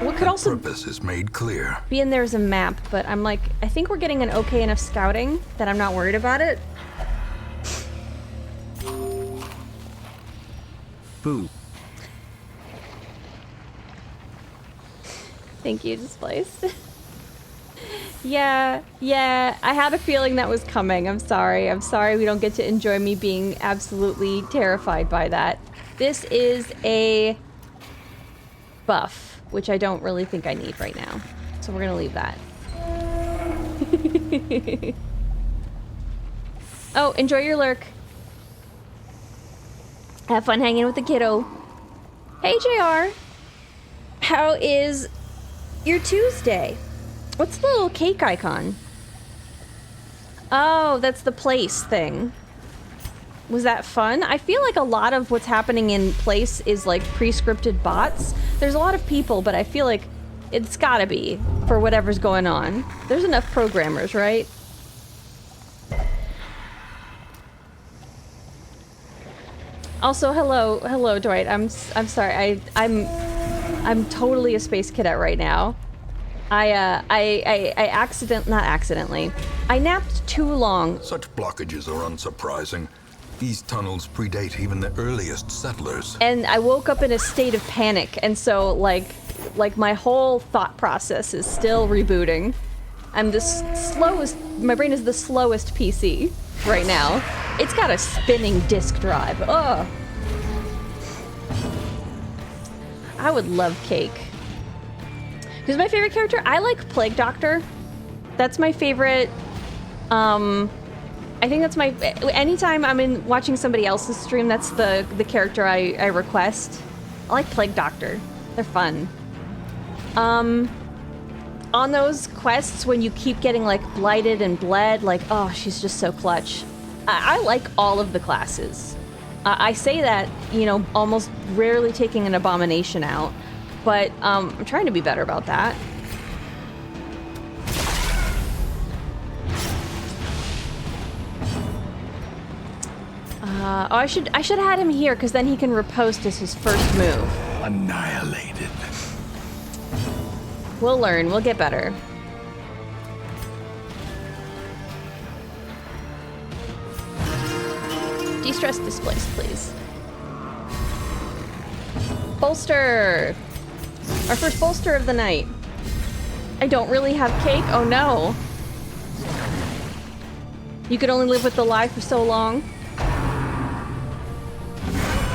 What could also purpose is made clear. be in there as a map, but I'm like, I think we're getting an okay enough scouting that I'm not worried about it. Boo. Thank you, Displaced. Yeah, I had a feeling that was coming. I'm sorry we don't get to enjoy me being absolutely terrified by that. This is a buff, which I don't really think I need right now. So we're gonna leave that. Oh, enjoy your lurk. Have fun hanging with the kiddo. Hey, JR. How is your Tuesday? What's the little cake icon? Oh, that's the place thing. Was that fun? I feel like a lot of what's happening in place is like pre-scripted bots. There's a lot of people, but I feel like it's gotta be for whatever's going on. There's enough programmers, right? Also, hello, Dwight. I'm sorry. I'm totally a space cadet right now. I not accidentally. I napped too long. Such blockages are unsurprising. These tunnels predate even the earliest settlers. And I woke up in a state of panic, and so like my whole thought process is still rebooting. I'm the slowest. My brain is the slowest PC right now. It's got a spinning disk drive. Ugh. I would love cake. Who's my favorite character? I like Plague Doctor. That's my favorite. I think that's my. Anytime I'm watching somebody else's stream, that's the character I request. I like Plague Doctor. They're fun. On those quests when you keep getting like blighted and bled, like, oh, she's just so clutch. I like all of the classes. I say that, you know, almost rarely taking an abomination out, but I'm trying to be better about that. Oh, I should have had him here, because then he can riposte as his first move. Annihilated. We'll learn. We'll get better. De-stress displaced, please. Bolster! Our first bolster of the night. I don't really have cake? Oh no. You could only live with the lie for so long.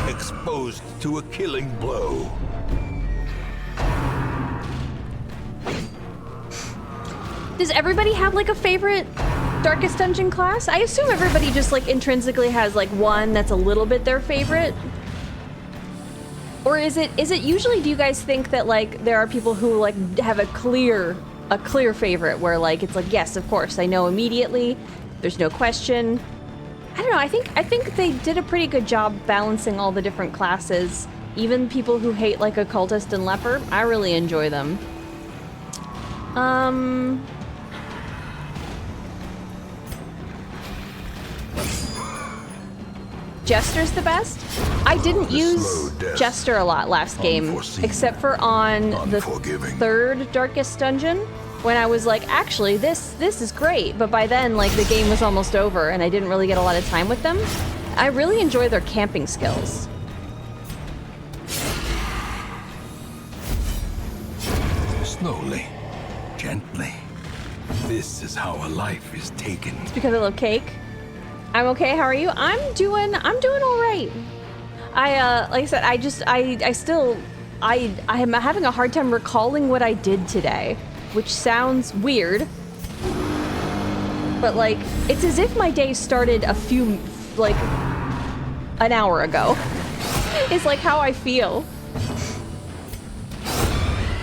Exposed to a killing blow. Does everybody have like a favorite Darkest Dungeon class? I assume everybody just like intrinsically has like one that's a little bit their favorite. Or is it usually, do you guys think that like there are people who like have a clear favorite where like it's like, yes, of course, I know immediately, there's no question. I don't know, I think they did a pretty good job balancing all the different classes. Even people who hate like Occultist and Leper, I really enjoy them. Jester's the best? I didn't use Jester a lot last game, except for on the third Darkest Dungeon, when I was like, actually, this is great, but by then, like, the game was almost over, and I didn't really get a lot of time with them. I really enjoy their camping skills. Slowly, gently. This is how a life is taken. It's because I love cake. I'm okay, how are you? I'm doing all right. Like I said, I am having a hard time recalling what I did today, which sounds weird, but like, it's as if my day started like, an hour ago. It's like how I feel.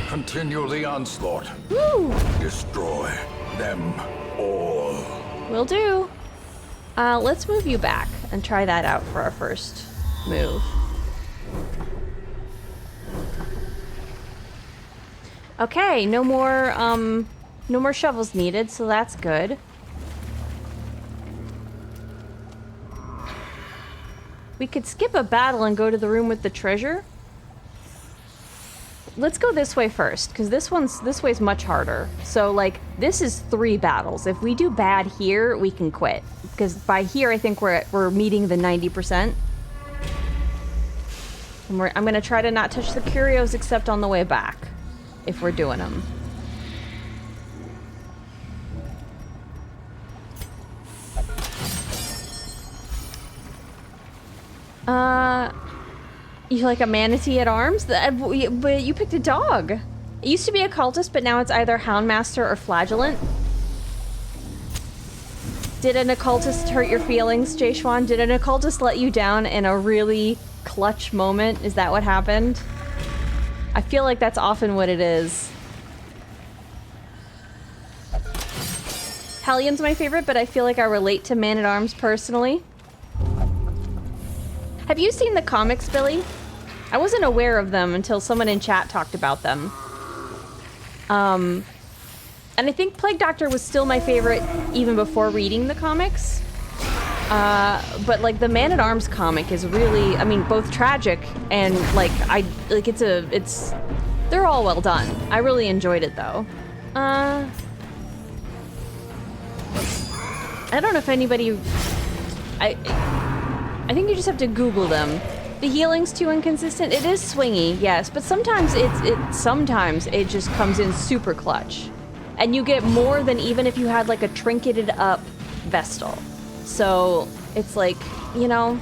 Continue the onslaught. Woo! Destroy them all. Will do. Let's move you back and try that out for our first move. Okay, no more shovels needed, so that's good. We could skip a battle and go to the room with the treasure. Let's go this way first, because this way's much harder. So, like, this is 3 battles. If we do bad here, we can quit. Because by here, I think we're meeting the 90%. And I'm gonna try to not touch the curios except on the way back. if we're doing them. You like a manatee at arms? But you picked a dog. It used to be a cultist, but now it's either Houndmaster or Flagellant. Did an occultist hurt your feelings, Jay Schwan? Did an occultist let you down in a really clutch moment? Is that what happened? I feel like that's often what it is. Hellion's my favorite, but I feel like I relate to Man-at-Arms personally. Have you seen the comics, Billy? I wasn't aware of them until someone in chat talked about them. And I think Plague Doctor was still my favorite even before reading the comics. But like the Man-at-Arms comic is really, I mean, both tragic and like they're all well done. I really enjoyed it though. I don't know if anybody, I think you just have to Google them. The healing's too inconsistent. It is swingy, yes, but sometimes it just comes in super clutch. And you get more than even if you had like a trinketed up Vestal. So it's like, you know.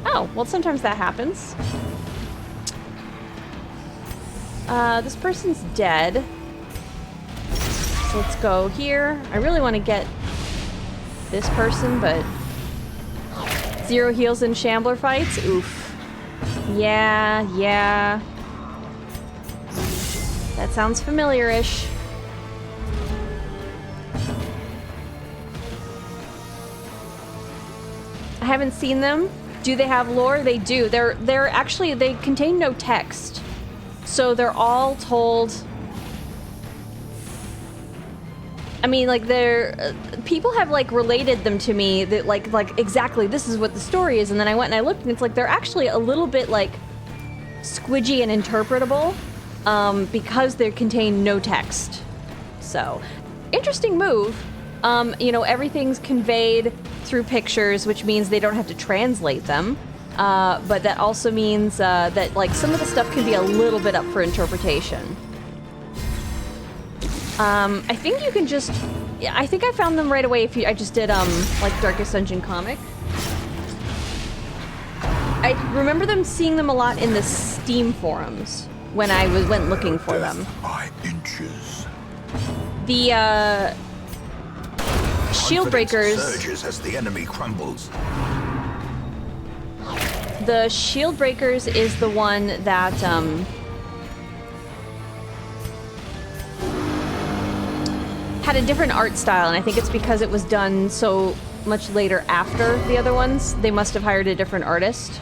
Oh, well sometimes that happens. This person's dead. So let's go here. I really want to get this person, but 0 heals in Shambler fights? Oof. Yeah. That sounds familiar-ish. I haven't seen them. Do they have lore? They do. They're actually, they contain no text. So they're all told... I mean, like, people have, like, related them to me that, like, exactly, this is what the story is, and then I went and I looked, and it's like, they're actually a little bit, like, squidgy and interpretable, because they contain no text. So, interesting move. You know, everything's conveyed through pictures, which means they don't have to translate them, but that also means, that, like, some of the stuff can be a little bit up for interpretation. I think you can just... Yeah, I think I found them right away if I just did, like, Darkest Dungeon comic. I remember seeing them a lot in the Steam forums when I went looking for them. By inches. The, Shield Breakers... surges as the enemy crumbles. The Shield Breakers is the one that, had a different art style, and I think it's because it was done so much later after the other ones. They must have hired a different artist,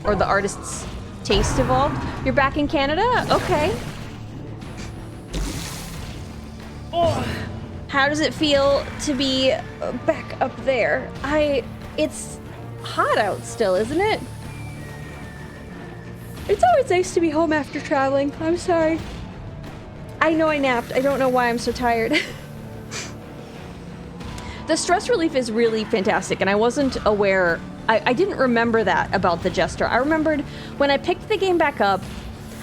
or the artist's taste evolved. You're back in Canada? Okay. Oh, how does it feel to be back up there? It's hot out still, isn't it? It's always nice to be home after traveling. I'm sorry. I know I napped. I don't know why I'm so tired. The stress relief is really fantastic, and I wasn't aware... I didn't remember that about the Jester. I remembered when I picked the game back up,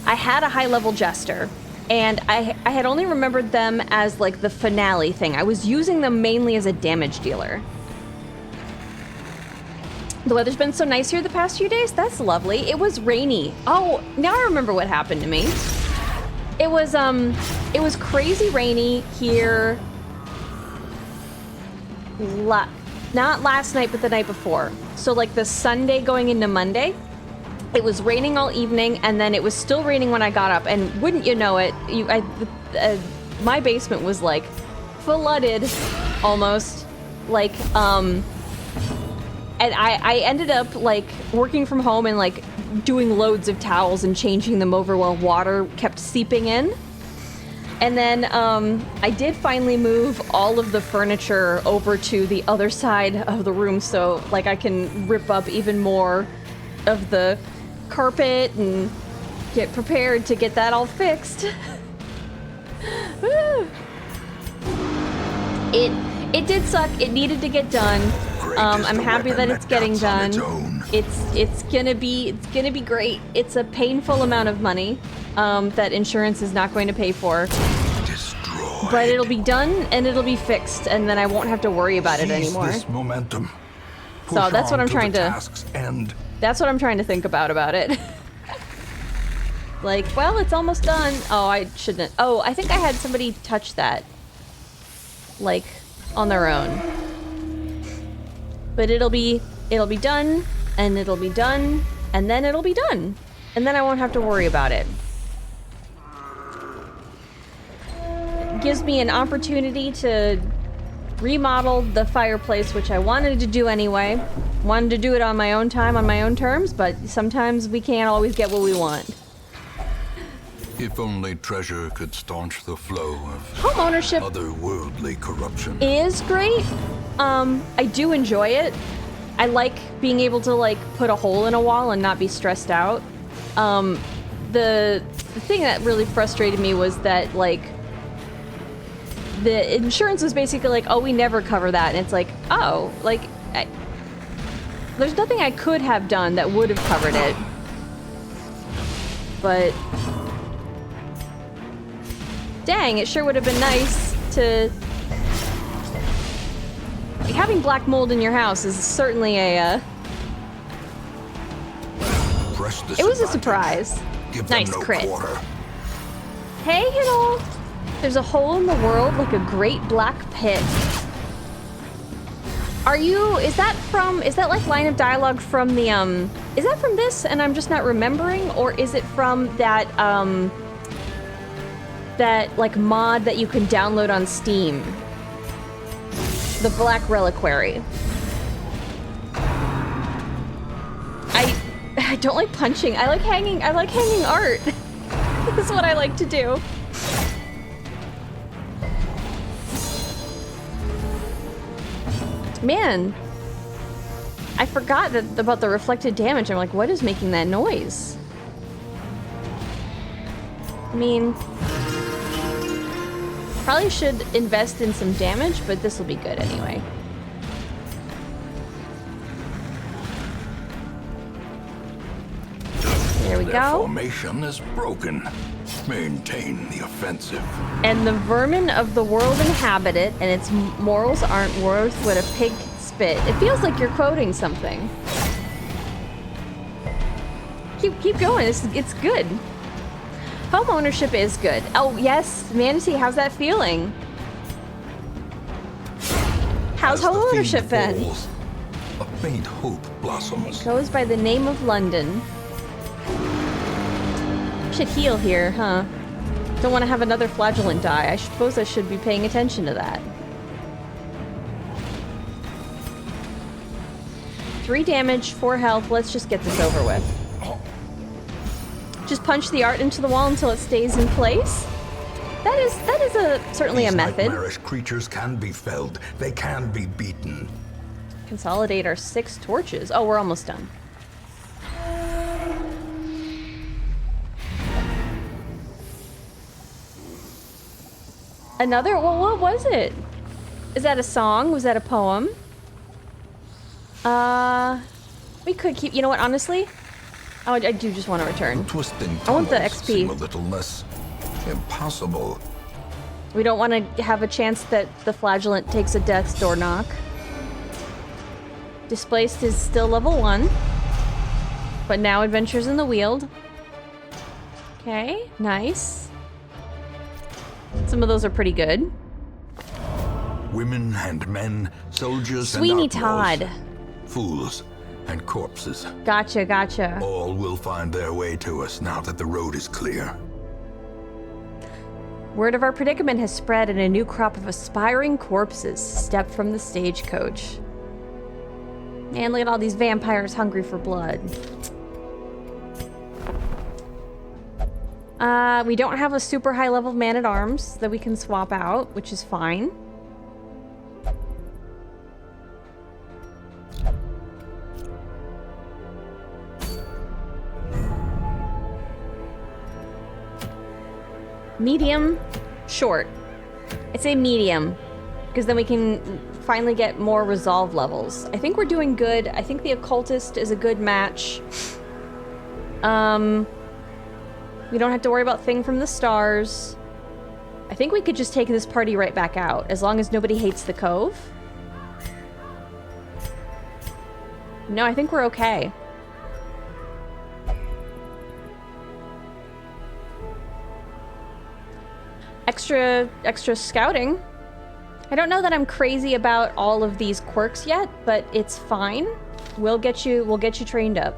I had a high-level Jester, and I had only remembered them as, like, the finale thing. I was using them mainly as a damage dealer. The weather's been so nice here the past few days. That's lovely. It was rainy. Oh, now I remember what happened to me. It was crazy rainy here... not last night, but the night before. So like the Sunday going into Monday, it was raining all evening, and then it was still raining when I got up. And wouldn't you know it, my basement was like flooded, almost. Like, and I ended up like working from home and like doing loads of towels and changing them over while water kept seeping in. And then I did finally move all of the furniture over to the other side of the room, so like I can rip up even more of the carpet and get prepared to get that all fixed. It did suck. It needed to get done. I'm happy that it's getting done. It's gonna be great. It's a painful amount of money that insurance is not going to pay for. Destroyed. But it'll be done and it'll be fixed, and then I won't have to worry about it anymore. This momentum. So that's what I'm trying to. Task's end. That's what I'm trying to think about it. Like, well, it's almost done. Oh, I shouldn't. Oh, I think I had somebody touch that, like, on their own. But it'll be done, and it'll be done, and then it'll be done, and then I won't have to worry about it. It gives me an opportunity to remodel the fireplace, which I wanted to do anyway. Wanted to do it on my own time, on my own terms, but sometimes we can't always get what we want. If only treasure could staunch the flow of Homeownership otherworldly corruption. is great. I do enjoy it. I like being able to, like, put a hole in a wall and not be stressed out. The thing that really frustrated me was that, like, the insurance was basically like, oh, we never cover that. And it's like, oh, like, there's nothing I could have done that would have covered it. But dang, it sure would have been nice to... Like, having black mold in your house is certainly a, It was a surprise. Nice crit. Hey, you know, there's a hole in the world like a great black pit. Is that like line of dialogue from the, is that from this and I'm just not remembering? Or is it from that, that, like, mod that you can download on Steam? The Black Reliquary. I don't like punching. I like hanging art. That's what I like to do. Man, I forgot about the reflected damage. I'm like, what is making that noise? I mean, probably should invest in some damage, but this will be good anyway. There we Their go. formation is broken. Maintain the offensive. And the vermin of the world inhabit it, and its morals aren't worth what a pig can spit. It feels like you're quoting something. Keep going. It's good. Home ownership is good. Oh yes, Manatee, how's that feeling? How's home ownership been? Falls, a faint hope blossoms. It goes by the name of London. Should heal here, huh? Don't want to have another flagellant die. I suppose I should be paying attention to that. 3 damage, 4 health. Let's just get this over with. Just punch the art into the wall until it stays in place. That is certainly a method. These nightmarish creatures can be felled. They can be beaten. Consolidate our 6 torches. Oh, we're almost done. Another? Well, what was it? Is that a song? Was that a poem? We could keep... You know what, honestly? Oh, I do just want to return. Twisting I want the tunnels XP. seem a little less impossible. We don't want to have a chance that the flagellant takes a death's door knock. Displaced is still level 1. But now adventures in the Weald. Okay, nice. Some of those are pretty good. Women and men, soldiers Sweeney and outlaws, Todd. fools and corpses. Gotcha. All will find their way to us now that the road is clear. Word of our predicament has spread, and a new crop of aspiring corpses step from the stagecoach. Man, look at all these vampires hungry for blood. We don't have a super high level man-at-arms that we can swap out, which is fine. Medium, short. I'd say medium, because then we can finally get more resolve levels. I think we're doing good. I think the occultist is a good match. We don't have to worry about Thing from the Stars. I think we could just take this party right back out, as long as nobody hates the Cove. No, I think we're okay. Extra scouting. I don't know that I'm crazy about all of these quirks yet, but it's fine. We'll get you trained up.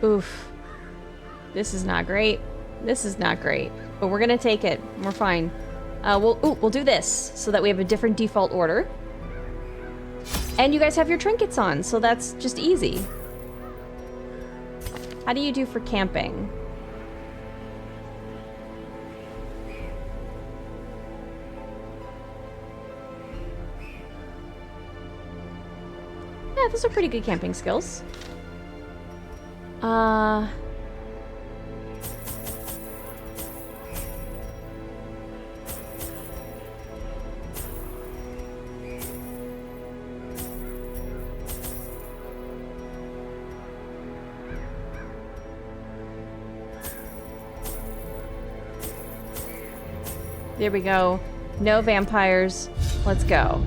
Oof. This is not great. This is not great. But we're gonna take it. We're fine. We'll do this so that we have a different default order. And you guys have your trinkets on, so that's just easy. How do you do for camping? Yeah, those are pretty good camping skills. There we go. No vampires. Let's go.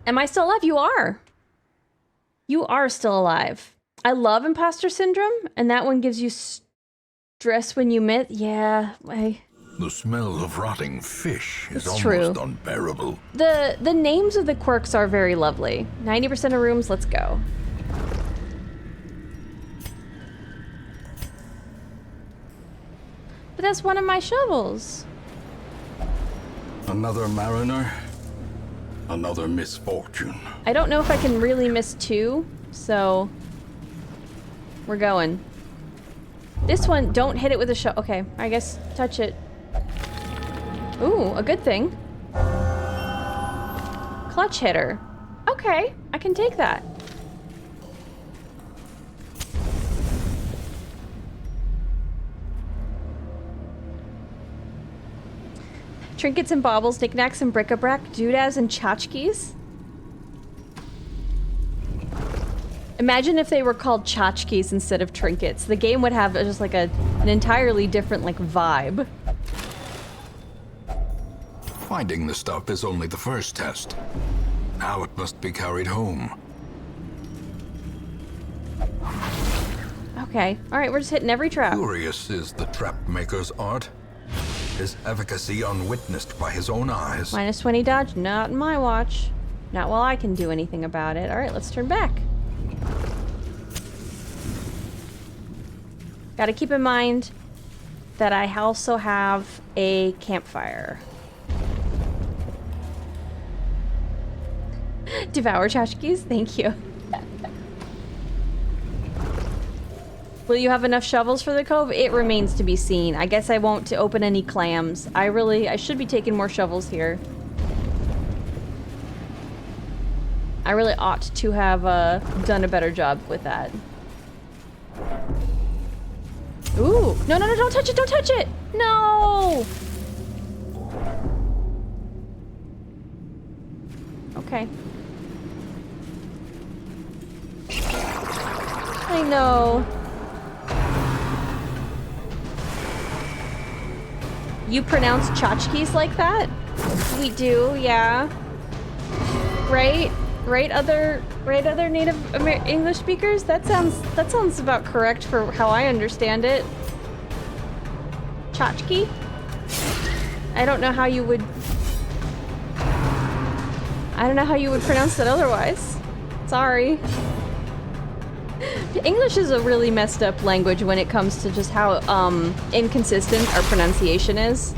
Am I still alive? You are. You are still alive. I love imposter syndrome, and that one gives you stress when you miss. Yeah, The smell of rotting fish is almost true. unbearable. The names of the quirks are very lovely. 90% of rooms, let's go. But that's one of my shovels. Another mariner, another misfortune. I don't know if I can really miss two, so we're going. This one, don't hit it with a shovel. Okay, I guess touch it. Ooh, a good thing. Clutch hitter. Okay, I can take that. Trinkets and baubles, knickknacks and bric-a-brac, doodads and tchotchkes. Imagine if they were called tchotchkes instead of trinkets. The game would have just like an entirely different like vibe. Finding the stuff is only the first test. Now it must be carried home. Okay, alright, we're just hitting every trap. Curious is the trap maker's art. His efficacy unwitnessed by his own eyes. Minus 20 dodge, not in my watch. Not while I can do anything about it. Alright, let's turn back. Gotta keep in mind that I also have a campfire. Devour tchotchkes? Thank you. Will you have enough shovels for the cove? It remains to be seen. I guess I won't to open any clams. I should be taking more shovels here. I really ought to have done a better job with that. Ooh, no, don't touch it, don't touch it! No! Okay. I know. You pronounce tchotchkes like that? We do, yeah. Right? Right, other native English speakers? That sounds about correct for how I understand it. Tchotchke? I don't know how you would pronounce it otherwise. Sorry. English is a really messed up language when it comes to just how inconsistent our pronunciation is.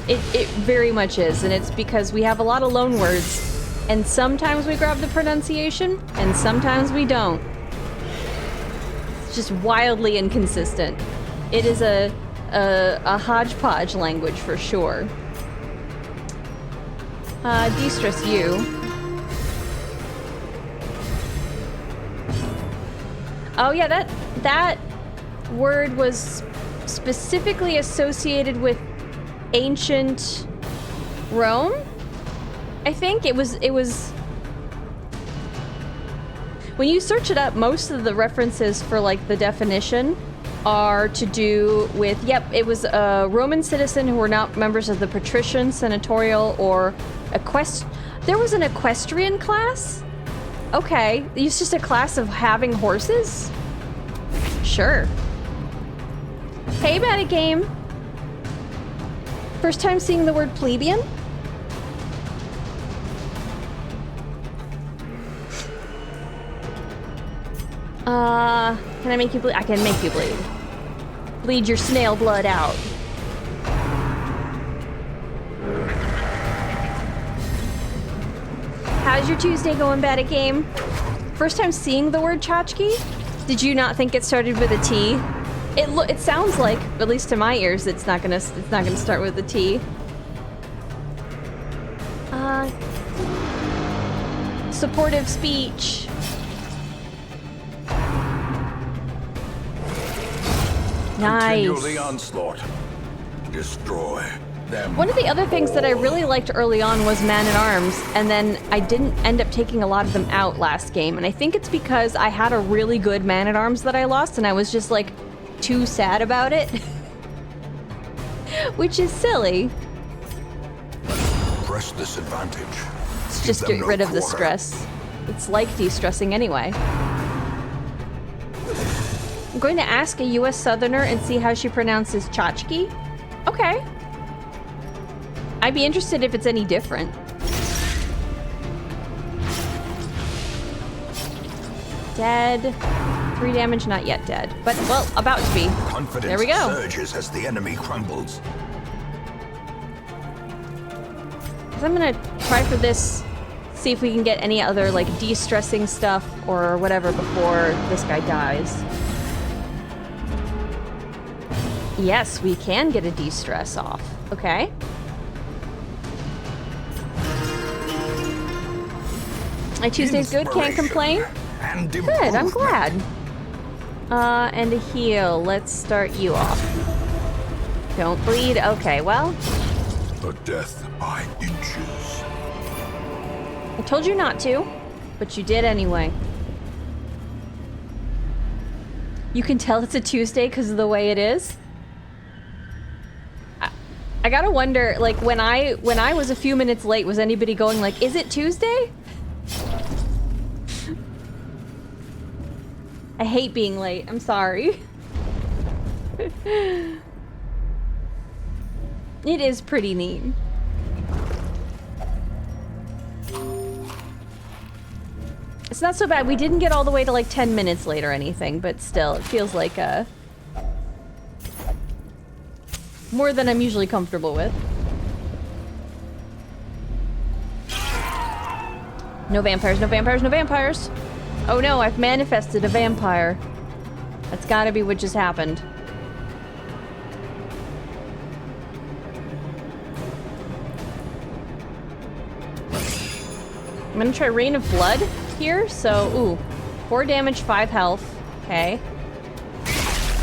It very much is, and it's because we have a lot of loan words, and sometimes we grab the pronunciation, and sometimes we don't. It's just wildly inconsistent. It is a hodgepodge language for sure. De-stress you. Oh yeah, that word was specifically associated with ancient Rome. I think it was when you search it up, most of the references for like the definition are to do with, yep, it was a Roman citizen who were not members of the patrician, senatorial, or there was an equestrian class? Okay, it's just a class of having horses? Sure. Hey, Batty Game. First time seeing the word plebeian? Can I make you bleed? I can make you bleed. Bleed your snail blood out. How's your Tuesday going, Batty Game? First time seeing the word tchotchke? Did you not think it started with a T? It sounds like, at least to my ears, it's not gonna start with a T. Supportive speech. Nice. Continue the onslaught. Destroy them. One of the other things that I really liked early on was Man-at-Arms, and then I didn't end up taking a lot of them out last game, and I think it's because I had a really good Man-at-Arms that I lost, and I was just, like, too sad about it. Which is silly. Press this advantage. Let's just get rid of the stress. It's like de-stressing anyway. I'm going to ask a US Southerner and see how she pronounces tchotchke. Okay. I'd be interested if it's any different. Dead. 3 damage, not yet dead. But, well, about to be. Confidence there we go. surges as the enemy crumbles. I'm gonna try for this, see if we can get any other, like, de-stressing stuff or whatever before this guy dies. Yes, we can get a de-stress off. Okay. My Tuesday's good, can't complain. And Good, I'm glad. And a heal. Let's start you off. Don't bleed. Okay, well. A death by inches. I told you not to, but you did anyway. You can tell it's a Tuesday because of the way it is. I gotta wonder, like, when I was a few minutes late, was anybody going like, is it Tuesday? I hate being late. I'm sorry. It is pretty neat. It's not so bad. We didn't get all the way to like 10 minutes late or anything, but still, it feels like more than I'm usually comfortable with. No vampires, no vampires, no vampires! Oh no, I've manifested a vampire. That's gotta be what just happened. I'm gonna try Rain of Blood here, so, ooh. 4 damage, 5 health. Okay.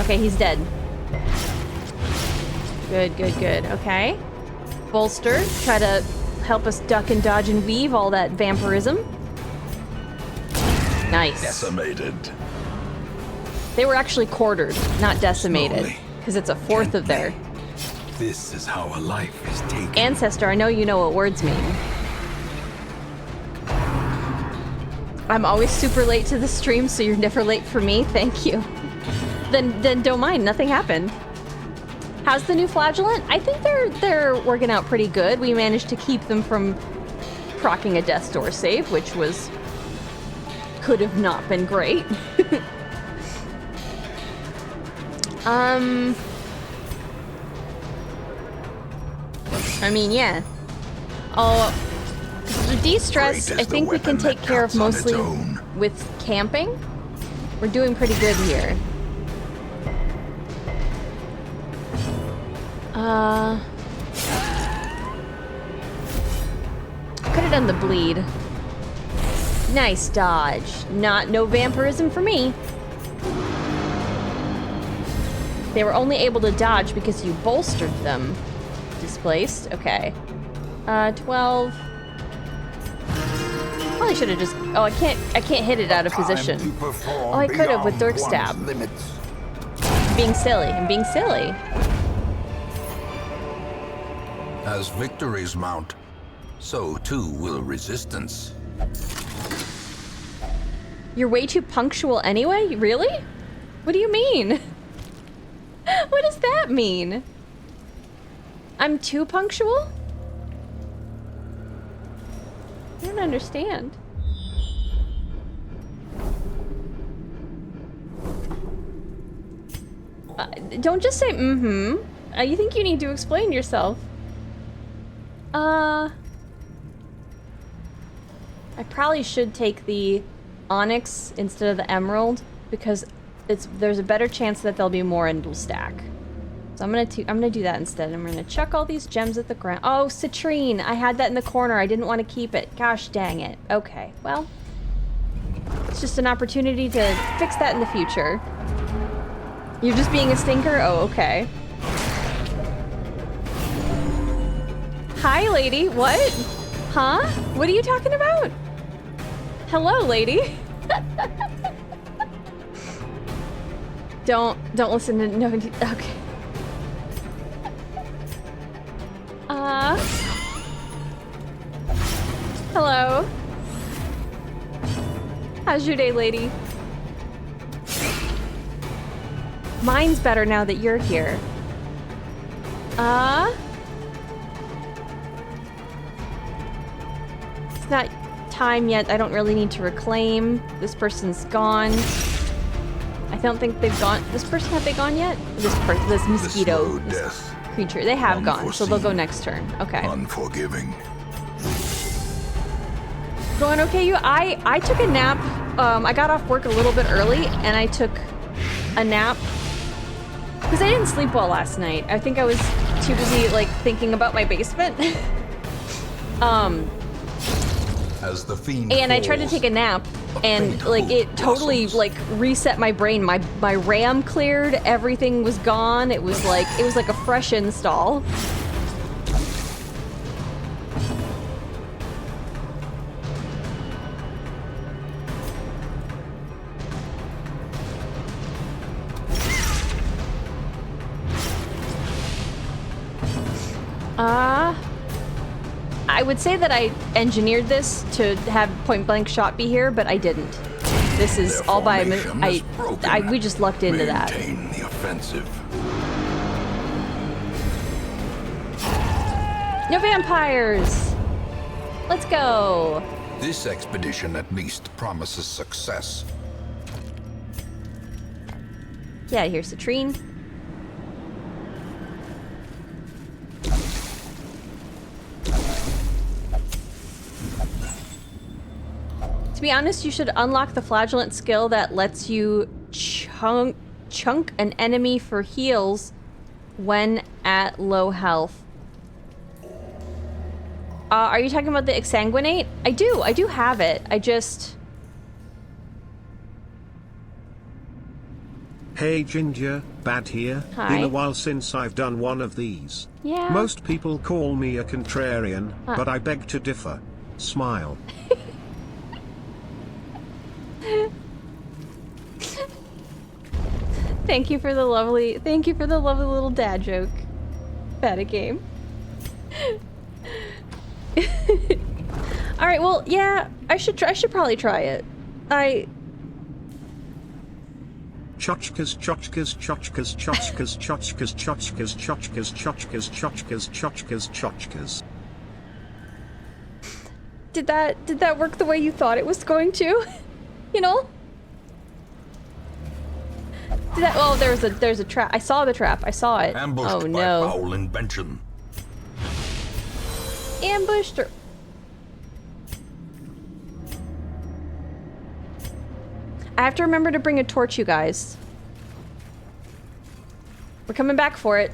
Okay, he's dead. Good, good, good. Okay. Bolster, try to help us duck and dodge and weave all that vampirism. Nice. Decimated. They were actually quartered, not decimated, because it's a fourth of their. This is how a life is taken. Ancestor, I know you know what words mean. I'm always super late to the stream, so you're never late for me. Thank you. Then don't mind. Nothing happened. How's the new flagellant? I think they're working out pretty good. We managed to keep them from proccing a death's door save, which could have not been great. I mean, yeah. Oh, the de-stress, I think we can take care of mostly with camping. We're doing pretty good here. Could have done the bleed. Nice dodge. No vampirism for me. They were only able to dodge because you bolstered them. Displaced? Okay. 12. Probably should have just... Oh, I can't hit it out of position. Oh, I could have with Dirk Stab. Being silly. I'm being silly. As victories mount, so too will resistance. You're way too punctual anyway? Really? What do you mean? What does that mean? I'm too punctual? I don't understand. Don't just say mm-hmm. You think you need to explain yourself. I probably should take the onyx instead of the emerald because there's a better chance that there'll be more and it'll stack. So I'm gonna do that instead. I'm gonna chuck all these gems at the ground. Oh, citrine! I had that in the corner. I didn't want to keep it. Gosh dang it. Okay, well, it's just an opportunity to fix that in the future. You're just being a stinker? Oh, okay. Hi, lady. What? Huh? What are you talking about? Hello, lady. Don't listen to no. Okay. Hello. How's your day, lady? Mine's better now that you're here. It's not time yet. I don't really need to reclaim. This person's gone. I don't think they've gone. This person, have they gone yet? This mosquito, this creature. They have gone, so they'll go next turn. Okay. Unforgiving. Going okay, you? I took a nap. I got off work a little bit early, and I took a nap because I didn't sleep well last night. I think I was too busy like thinking about my basement. As the fiend and I tried to take a nap, and like it totally like reset my brain. My RAM cleared. Everything was gone. It was like a fresh install. I would say that I engineered this to have point blank shot be here, but I didn't. This is all by we just lucked into that. Maintain the offensive. No vampires. Let's go. This expedition at least promises success. Yeah, here's Citrine. To be honest, you should unlock the flagellant skill that lets you chunk an enemy for heals when at low health. Are you talking about the exsanguinate? I do have it. I just... Hey Ginger, Bad here. Hi. Been a while since I've done one of these. Yeah. Most people call me a contrarian, but I beg to differ. Smile. Thank you for the lovely little dad joke. Bad at game. All right, well, yeah, I should probably try it. Chotchkas, chotchkas, chotchkas, chotchkas, chotchkas, chotchkas, chotchkas, chotchkas, chotchkas, chotchkas, chotchkas. Did that work the way you thought it was going to? You know? Oh, there's a trap. I saw the trap. I saw it. Ambushed oh by no. foul invention. Ambushed or... I have to remember to bring a torch, you guys. We're coming back for it.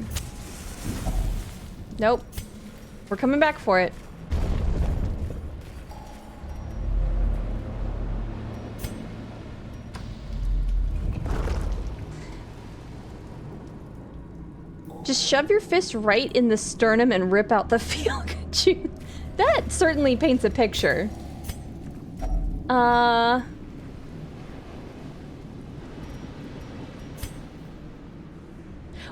Nope. We're coming back for it. Just shove your fist right in the sternum and rip out the feel. Could you? That certainly paints a picture.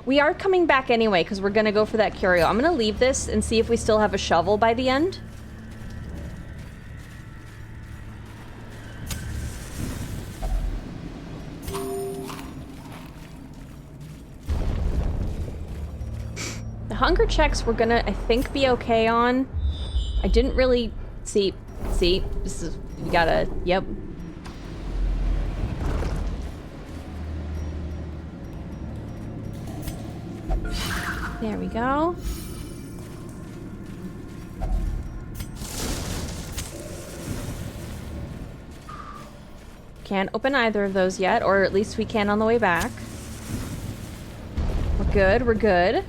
We are coming back anyway, because we're gonna go for that curio. I'm gonna leave this and see if we still have a shovel by the end. The hunger checks we're gonna, I think, be okay on. I didn't really see, this is, we gotta, yep. There we go. Can't open either of those yet, or at least we can on the way back. We're good, we're good.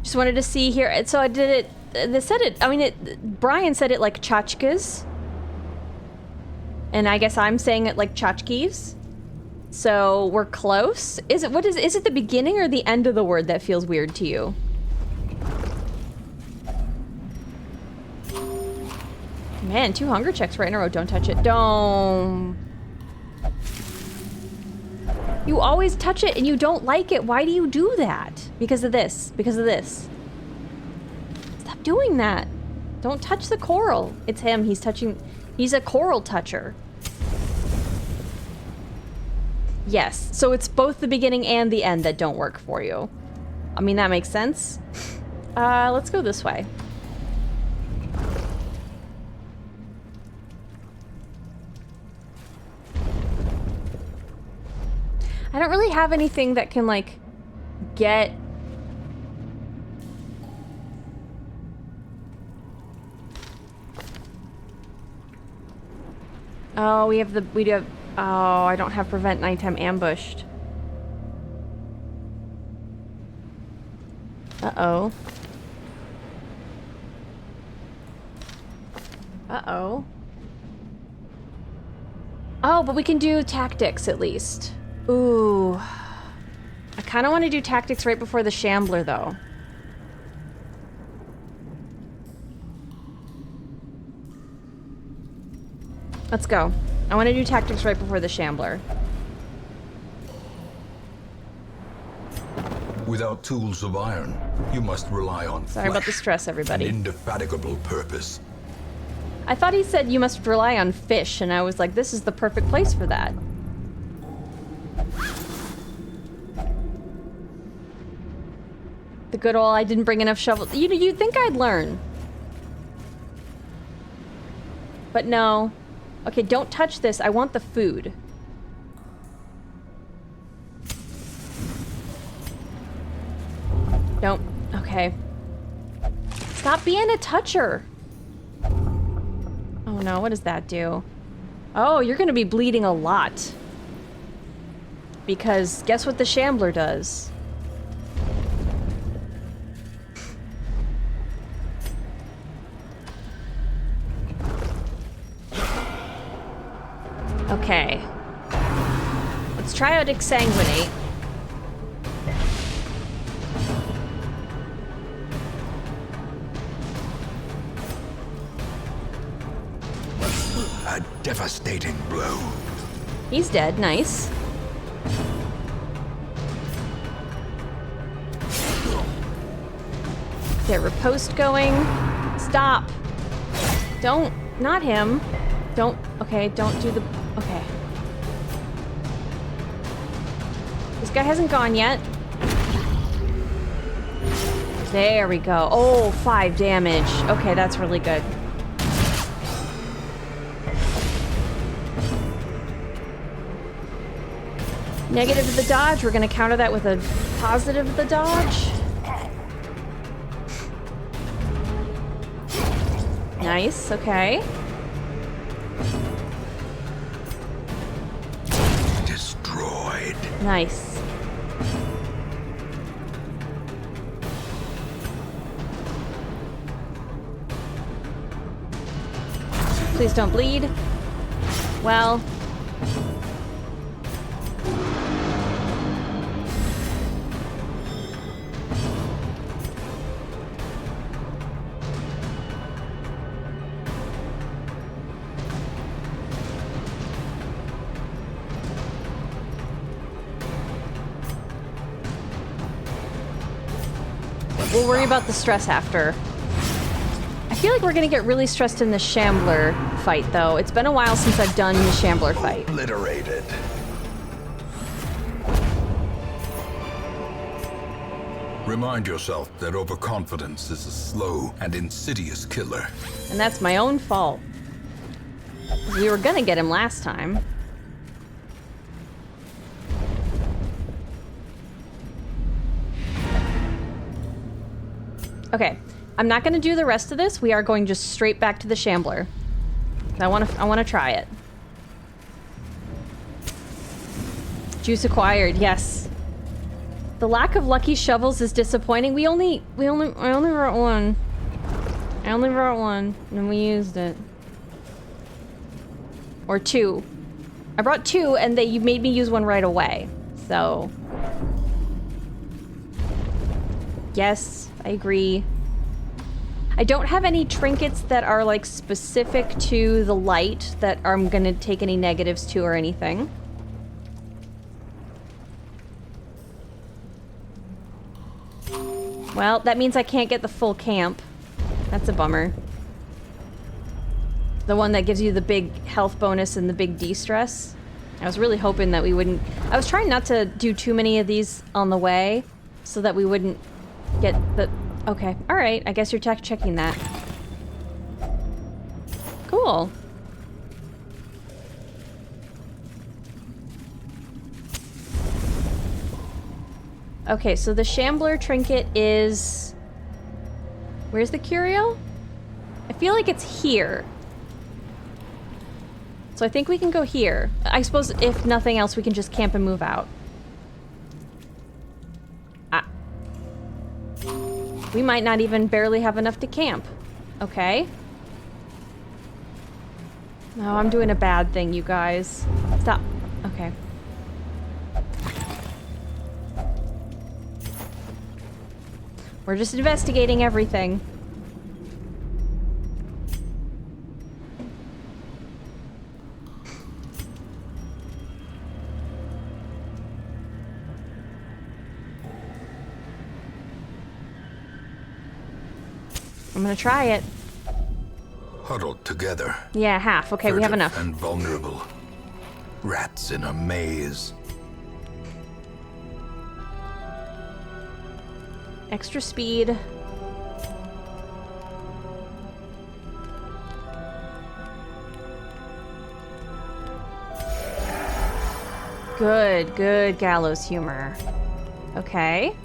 Just wanted to see here, so I did it, they said it, I mean, Brian said it like tchotchkes. And I guess I'm saying it like tchotchkes. So we're close. Is it the beginning or the end of the word that feels weird to you? Man, 2 hunger checks right in a row. Don't touch it. Don't. You always touch it and you don't like it. Why do you do that? Because of this. Because of this. Stop doing that. Don't touch the coral. It's him. He's touching. He's a coral toucher. Yes, so it's both the beginning and the end that don't work for you. I mean, that makes sense. Let's go this way. I don't really have anything that can, like, get... Oh, we do have... Oh, I don't have prevent nighttime ambushed. Uh-oh. Uh-oh. Oh, but we can do tactics at least. Ooh. I kind of want to do tactics right before the Shambler, though. Let's go. I want to do tactics right before the Shambler. Without tools of iron, you must rely on Sorry about the stress, everybody. An indefatigable purpose. I thought he said you must rely on fish, and I was like, this is the perfect place for that. The good old I didn't bring enough shovels. You'd think I'd learn. But no. Okay, don't touch this. I want the food. Don't. Okay. Stop being a toucher. Oh no, what does that do? Oh, you're gonna be bleeding a lot. Because guess what the Shambler does? Okay. Let's try out Exsanguinate. A devastating blow. He's dead, nice. Get riposte going. Stop. Don't, not him. Don't, okay, don't do the, okay. This guy hasn't gone yet. There we go. Oh, 5 damage. Okay, that's really good. Negative of the dodge. We're gonna counter that with a positive of the dodge. Nice, okay. Destroyed. Nice. Please don't bleed. Well. We'll worry about the stress after. I feel like we're gonna get really stressed in the Shambler fight, though. It's been a while since I've done the Shambler fight. Obliterated. Remind yourself that overconfidence is a slow and insidious killer. And that's my own fault. We were gonna get him last time. Okay, I'm not gonna do the rest of this. We are going just straight back to the Shambler. I wanna try it. Juice acquired, yes. The lack of lucky shovels is disappointing. I only brought one. I only brought one, and we used it. Or two. I brought two, and you made me use one right away. So... yes, I agree. I don't have any trinkets that are, like, specific to the light that I'm gonna take any negatives to or anything. Well, that means I can't get the full camp. That's a bummer. The one that gives you the big health bonus and the big de-stress. I was really hoping that we wouldn't... I was trying not to do too many of these on the way, so that we wouldn't get the... Okay, alright, I guess you're checking that. Cool. Okay, so the Shambler trinket is... where's the curio? I feel like it's here. So I think we can go here. I suppose if nothing else, we can just camp and move out. Ah. We might not even barely have enough to camp. Okay. No, I'm doing a bad thing, you guys. Stop. Okay. We're just investigating everything. I'm gonna try it. Huddled together. Yeah, half. Okay, we have enough. And vulnerable. Rats in a maze. Extra speed. Good gallows humor. Okay.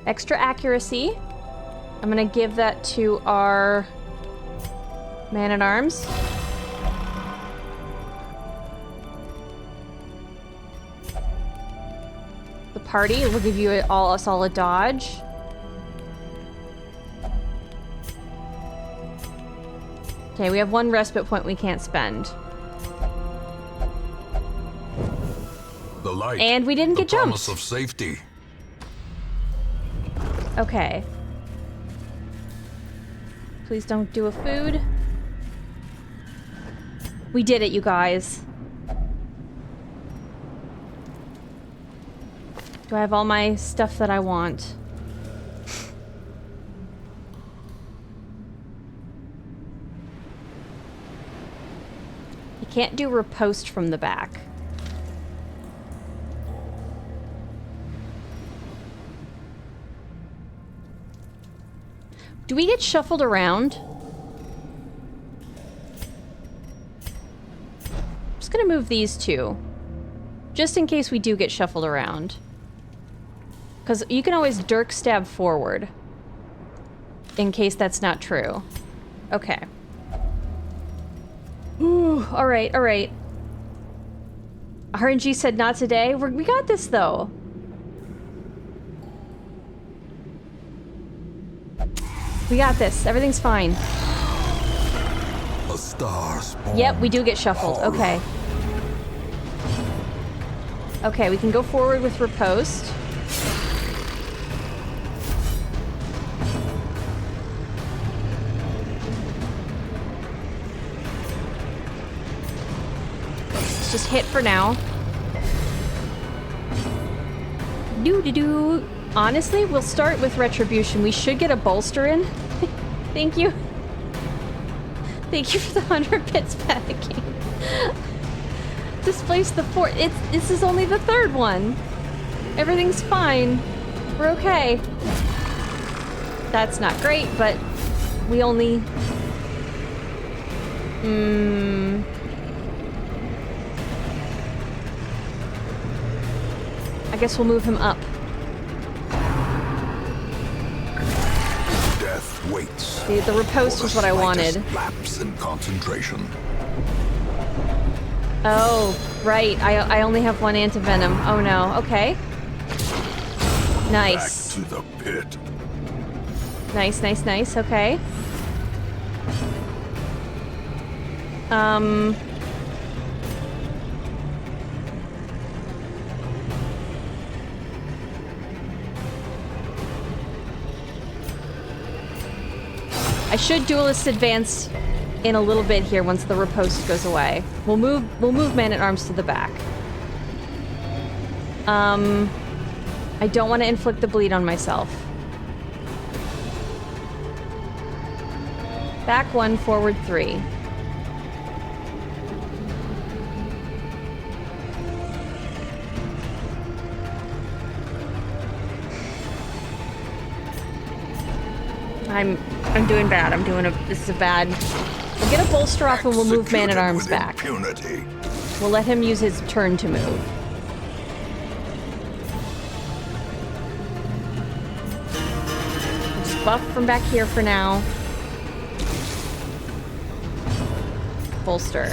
Extra accuracy. I'm gonna give that to our man-at-arms. The party will give you a solid dodge. Okay, we have one respite point we can't spend. The light. And we didn't get jumped. Promise of safety. Okay. Please don't do a food. We did it, you guys. Do I have all my stuff that I want? You can't do riposte from the back. Do we get shuffled around? I'm just gonna move these two. Just in case we do get shuffled around. Because you can always dirk stab forward. In case that's not true. Okay. Ooh, alright, alright. RNG said not today. We got this, though. We got this. Everything's fine. A star spawn. Yep, we do get shuffled. Okay. Okay, we can go forward with riposte. Let's just hit for now. Do-do-do-do-do. Honestly, we'll start with Retribution. We should get a bolster in. Thank you. Thank you for the 100 bits packing. Displace the fourth. This is only the third one. Everything's fine. We're okay. That's not great, but we only... I guess we'll move him up. Death waits. The riposte was what I wanted. Lapse in concentration. Oh, right. I only have one antivenom. Oh no. Okay. Nice. Back to the pit. Nice, nice, nice. Okay. I should duelist advance in a little bit here once the riposte goes away. We'll move Man-at-Arms to the back. I don't want to inflict the bleed on myself. Back 1, forward 3. I'm doing bad. This is a bad... We'll get a bolster off and we'll move Man-at-Arms back. Impunity. We'll let him use his turn to move. Just buff from back here for now. Bolster.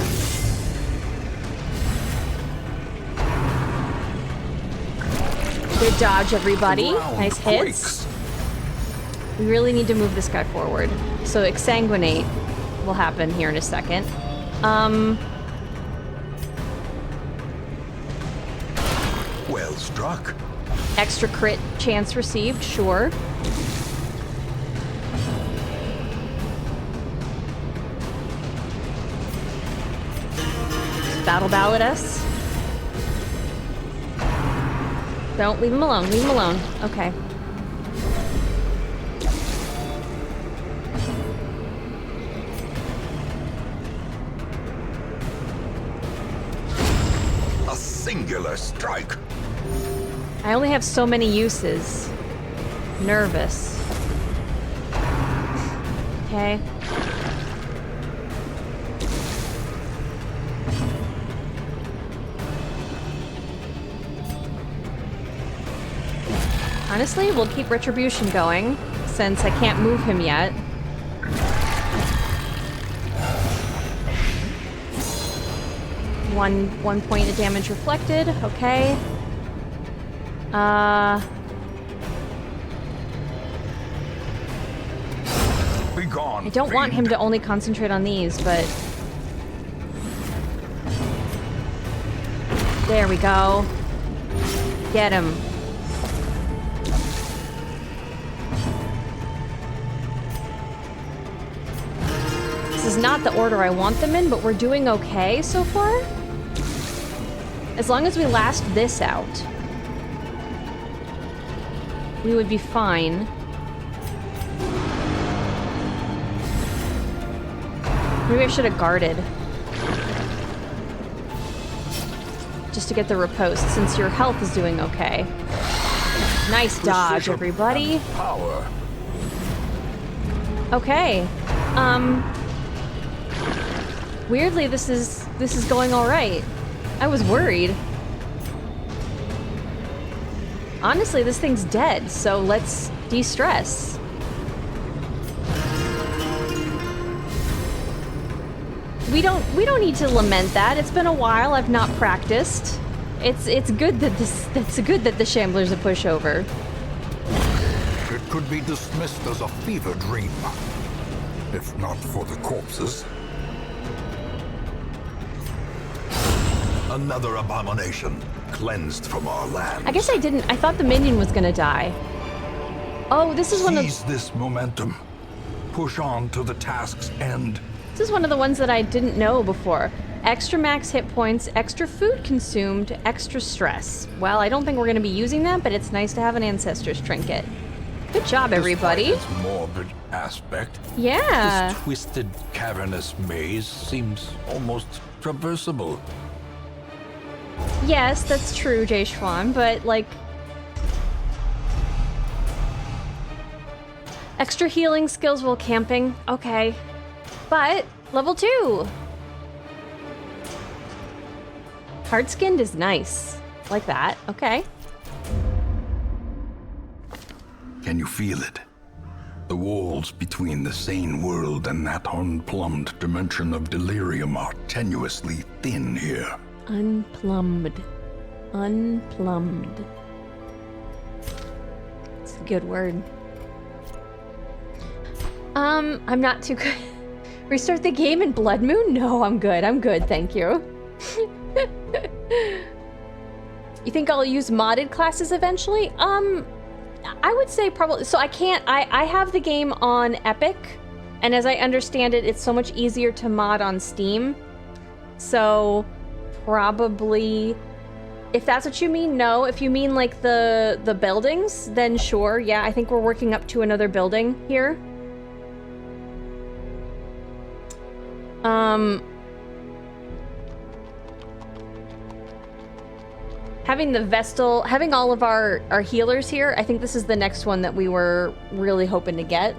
Good dodge, everybody. Nice hits. We really need to move this guy forward. So Exsanguinate will happen here in a second. Well struck. Extra crit chance received, sure. Just battle ballad us. Don't leave him alone, leave him alone. Okay. Singular strike. I only have so many uses. Nervous. Okay. Honestly, we'll keep Retribution going, since I can't move him yet. One point of damage reflected. Okay. Be gone, I don't fiend. want him to only concentrate on these, but... There we go. Get him. This is not the order I want them in, but we're doing okay so far. As long as we last this out, we would be fine. Maybe I should have guarded. Just to get the riposte, since your health is doing okay. Nice dodge, everybody. Power. Okay. Weirdly, this is going all right. I was worried. Honestly, this thing's dead, so let's de-stress. We don't need to lament that. It's been a while. I've not practiced. It's good that the Shambler's a pushover. It could be dismissed as a fever dream, if not for the corpses. Another abomination cleansed from our land. I guess I didn't. I thought the minion was gonna die. Oh, this is one of... Seize this momentum. Push on to the task's end. This is one of the ones that I didn't know before. Extra max hit points, extra food consumed, extra stress. Well, I don't think we're going to be using that, but it's nice to have an Ancestor's trinket. Good job, everybody. Despite its morbid aspect, Yeah. this twisted, cavernous maze seems almost traversable. Yes, that's true, Jay Schwan, but like... Extra healing skills while camping. Okay. But, level 2! Hard-skinned is nice. Like that. Okay. Can you feel it? The walls between the sane world and that unplumbed dimension of delirium are tenuously thin here. Unplumbed. Unplumbed. It's a good word. I'm not too good. Restart the game in Blood Moon? No, I'm good. I'm good, thank you. You think I'll use modded classes eventually? I would say probably. So I have the game on Epic, and as I understand it, it's so much easier to mod on Steam. So probably, if that's what you mean, no. If you mean like the buildings, then sure. Yeah, I think we're working up to another building here. Having the Vestal, having all of our healers here, I think this is the next one that we were really hoping to get.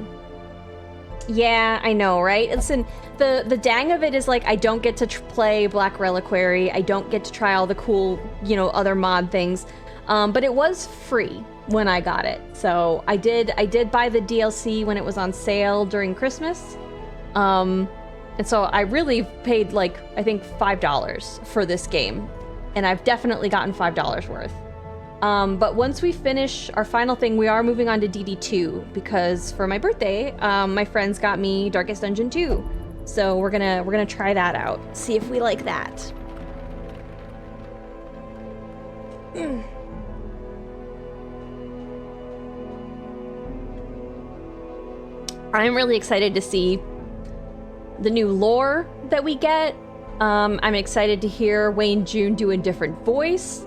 Yeah, I know, right? Listen, the dang of it is like I don't get to play Black Reliquary. I don't get to try all the cool, you know, other mod things. But it was free when I got it. So I did buy the DLC when it was on sale during Christmas. And so I really paid like, I think $5 for this game. And I've definitely gotten $5 worth. But once we finish our final thing, we are moving on to DD2 because for my birthday, my friends got me Darkest Dungeon 2. So we're gonna try that out. See if we like that. I'm really excited to see the new lore that we get. I'm excited to hear Wayne June do a different voice.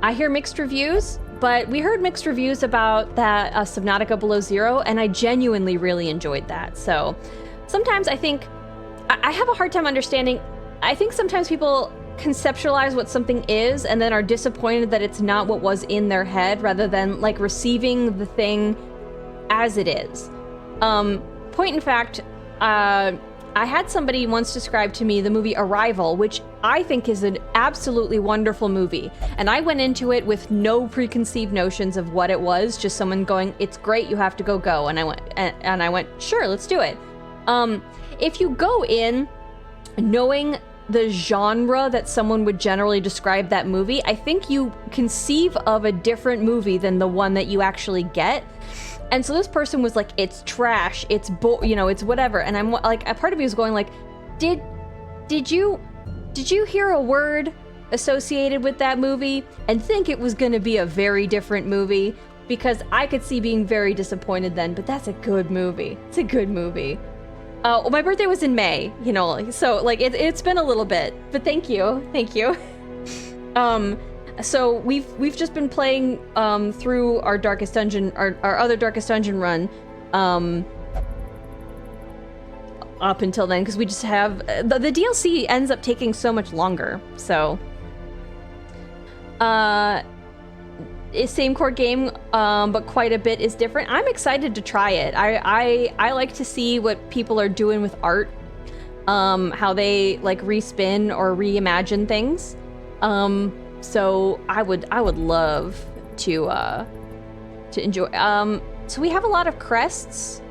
I hear mixed reviews, but we heard mixed reviews about that Subnautica Below Zero, and I genuinely really enjoyed that. So sometimes I think I have a hard time understanding. I think sometimes people conceptualize what something is and then are disappointed that it's not what was in their head rather than like receiving the thing as it is. Point in fact, I had somebody once describe to me the movie Arrival, which I think is an absolutely wonderful movie. And I went into it with no preconceived notions of what it was, just someone going, "It's great, you have to go." And I went, "Sure, let's do it." If you go in knowing the genre that someone would generally describe that movie, I think you conceive of a different movie than the one that you actually get. And so this person was like, "It's trash, it's it's whatever." And I'm like, a part of me was going like, did you hear a word associated with that movie and think it was going to be a very different movie? Because I could see being very disappointed then, but that's a good movie. It's a good movie. Well, my birthday was in May, so like it's been a little bit, but thank you. So we've just been playing through our Darkest Dungeon, our other Darkest Dungeon run, up until then, because we just have the DLC ends up taking so much longer. So, same core game, but quite a bit is different. I'm excited to try it. I like to see what people are doing with art, how they like respin or reimagine things. So I would love to enjoy. So we have a lot of crests,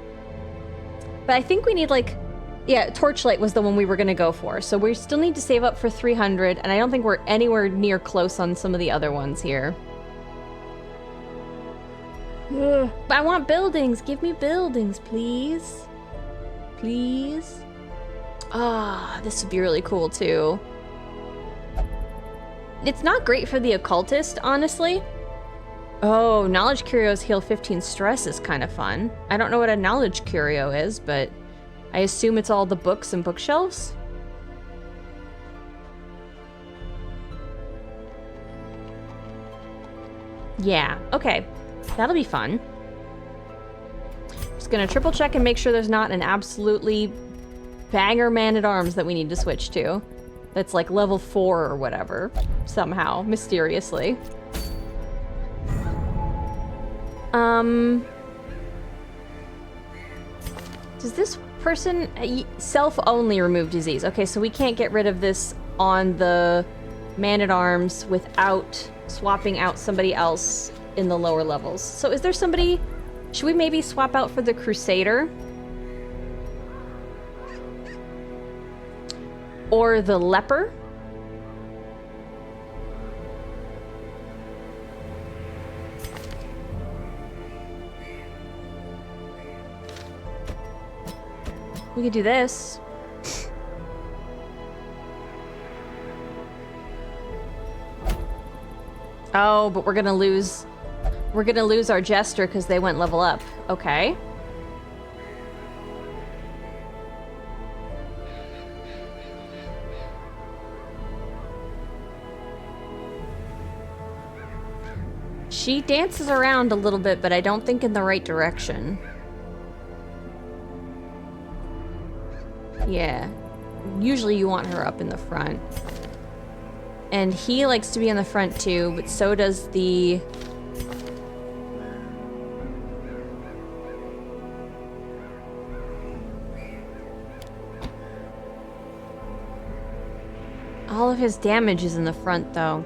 but I think we need Torchlight was the one we were gonna go for. So we still need to save up for 300, and I don't think we're anywhere near close on some of the other ones here. Ugh. But I want buildings. Give me buildings, please. Please. This would be really cool too. It's not great for the occultist, honestly. Oh, knowledge curios heal 15 stress is kind of fun. I don't know what a knowledge curio is, but I assume it's all the books and bookshelves. Yeah, okay. That'll be fun. Just gonna triple check and make sure there's not an absolutely banger man-at-arms that we need to switch to. That's like level 4 or whatever. Somehow, mysteriously. Does this person... self-only remove disease. Okay, so we can't get rid of this on the man-at-arms without swapping out somebody else in the lower levels. So is there somebody... Should we maybe swap out for the Crusader? Or the Leper? We could do this. Oh, but we're gonna lose our Jester because they went level up. Okay. She dances around a little bit, but I don't think in the right direction. Yeah. Usually you want her up in the front. And he likes to be in the front too, but so does the... All of his damage is in the front though.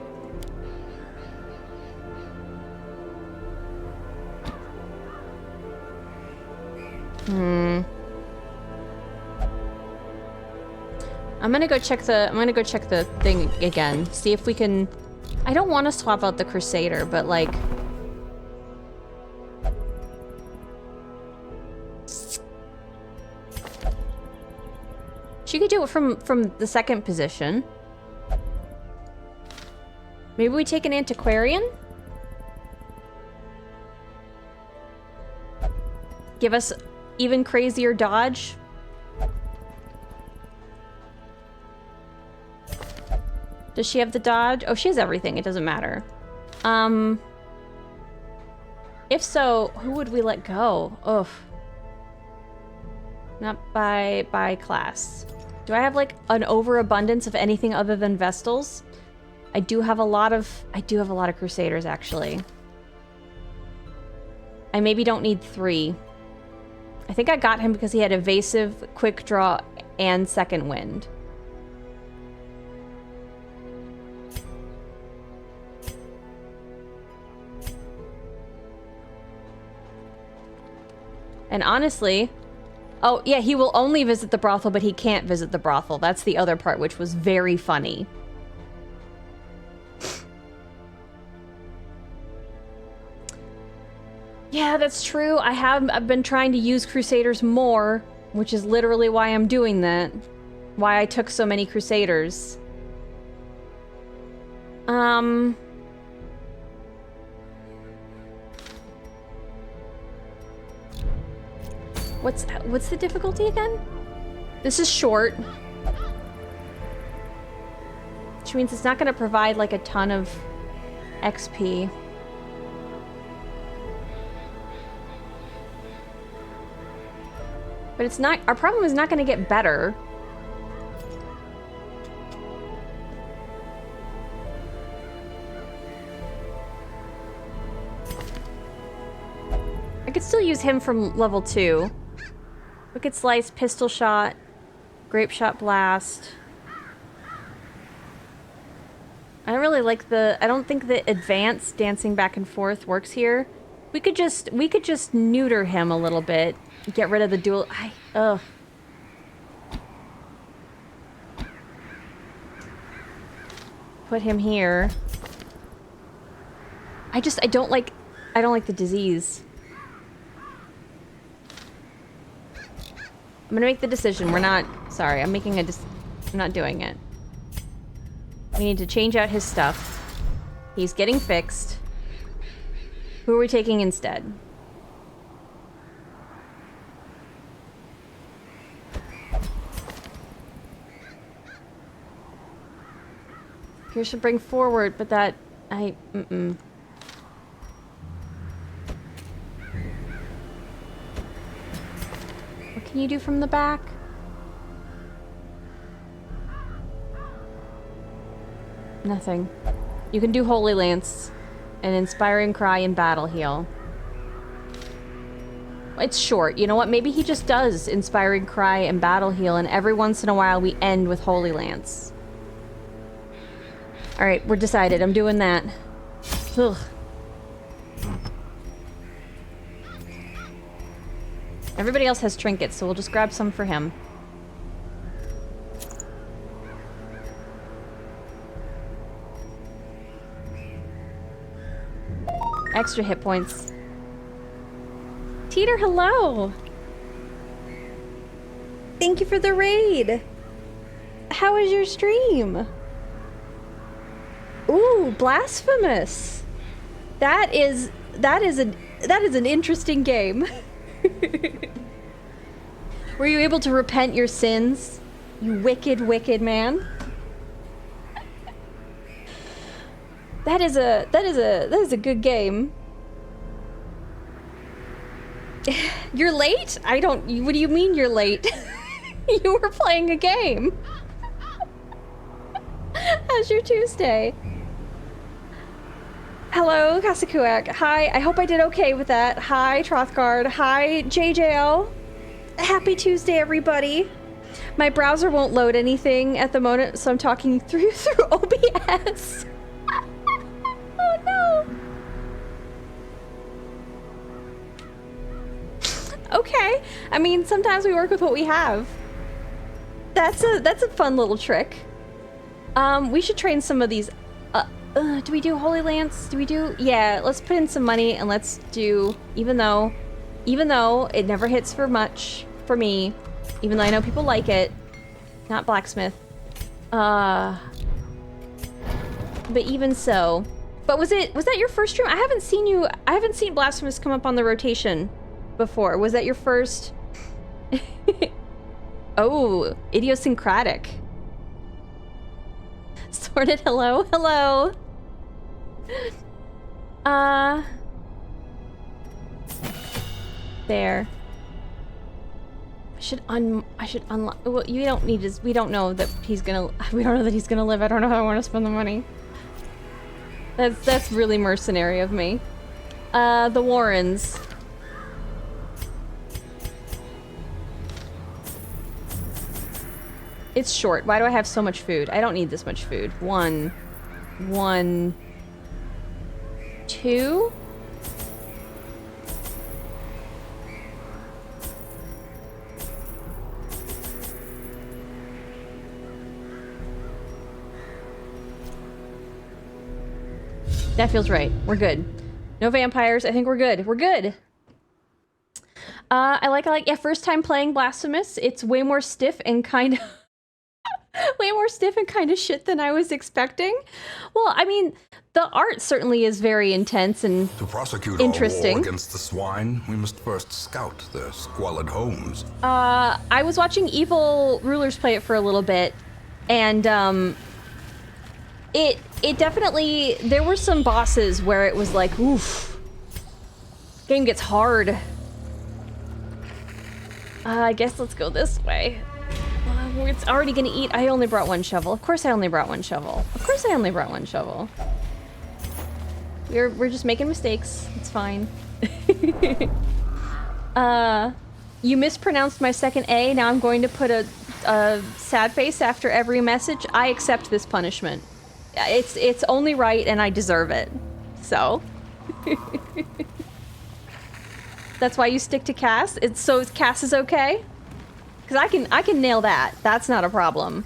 I'm gonna go check the thing again. See if we can... I don't want to swap out the Crusader, but like... She could do it from the second position. Maybe we take an Antiquarian? Give us even crazier dodge? Does she have the dodge? Oh, she has everything. It doesn't matter. If so, who would we let go? Ugh. Not by class. Do I have like an overabundance of anything other than Vestals? I do have a lot of Crusaders actually. I maybe don't need 3. I think I got him because he had evasive, quick draw, and second wind. And honestly... Oh, yeah, he will only visit the brothel, but he can't visit the brothel. That's the other part, which was very funny. Yeah, that's true. I've been trying to use Crusaders more, which is literally why I'm doing that. Why I took so many Crusaders. What's the difficulty again? This is short. Which means it's not going to provide like a ton of XP. But it's not, our problem is not going to get better. I could still use him from level 2. Wicked Slice, Pistol Shot, Grape Shot Blast. I don't really like the... I don't think the advanced dancing back and forth works here. We could just neuter him a little bit. Get rid of the dual... Ugh. Put him here. I don't like the disease. I'm gonna make the decision. We're not... Sorry, I'm making a I'm not doing it. We need to change out his stuff. He's getting fixed. Who are we taking instead? Pierce should bring forward, but that... can you do from the back? Nothing. You can do Holy Lance and Inspiring Cry and Battle Heal. It's short. You know what? Maybe he just does Inspiring Cry and Battle Heal, and every once in a while we end with Holy Lance. Alright, we're decided. I'm doing that. Ugh. Everybody else has trinkets, so we'll just grab some for him. Extra hit points. Teeter, hello! Thank you for the raid! How was your stream? Ooh, Blasphemous! That is an interesting game. Were you able to repent your sins? You wicked, wicked man. That is a good game. You're late? What do you mean you're late? You were playing a game. How's your Tuesday? Hello, Kasakuak. Hi, I hope I did okay with that. Hi, Trothguard. Hi, JJL. Happy Tuesday, everybody. My browser won't load anything at the moment, so I'm talking through OBS. Oh no. Okay. I mean, sometimes we work with what we have. That's a fun little trick. We should train some of these. Do we do Holy Lance? Yeah, let's put in some money and let's do, even though it never hits for much for me, even though I know people like it, not Blacksmith. But even so. But was that your first stream? I haven't seen Blasphemous come up on the rotation before. Was that your first? Oh, idiosyncratic. Sorted, hello. There. I should unlock. Well, you don't need his. We don't know that he's gonna live. I don't know how I want to spend the money. That's really mercenary of me. The Warrens. It's short. Why do I have so much food? I don't need this much food. 1, 2. That feels right. We're good. No vampires. I think we're good. We're good. I like, yeah, first time playing Blasphemous. It's way more stiff and kind of... way more stiff and kind of shit than I was expecting. Well, I mean, the art certainly is very intense and to prosecute interesting. Our war against the swine, we must first scout their squalid homes. I was watching Evil Rulers play it for a little bit, and it definitely, there were some bosses where it was like, oof, game gets hard. I guess let's go this way. It's already gonna eat. I only brought one shovel. Of course I only brought one shovel. We're just making mistakes. It's fine. You mispronounced my second A. Now I'm going to put a sad face after every message. I accept this punishment. It's only right and I deserve it. So. That's why you stick to Cass? So Cass is okay? Because I can nail that. That's not a problem.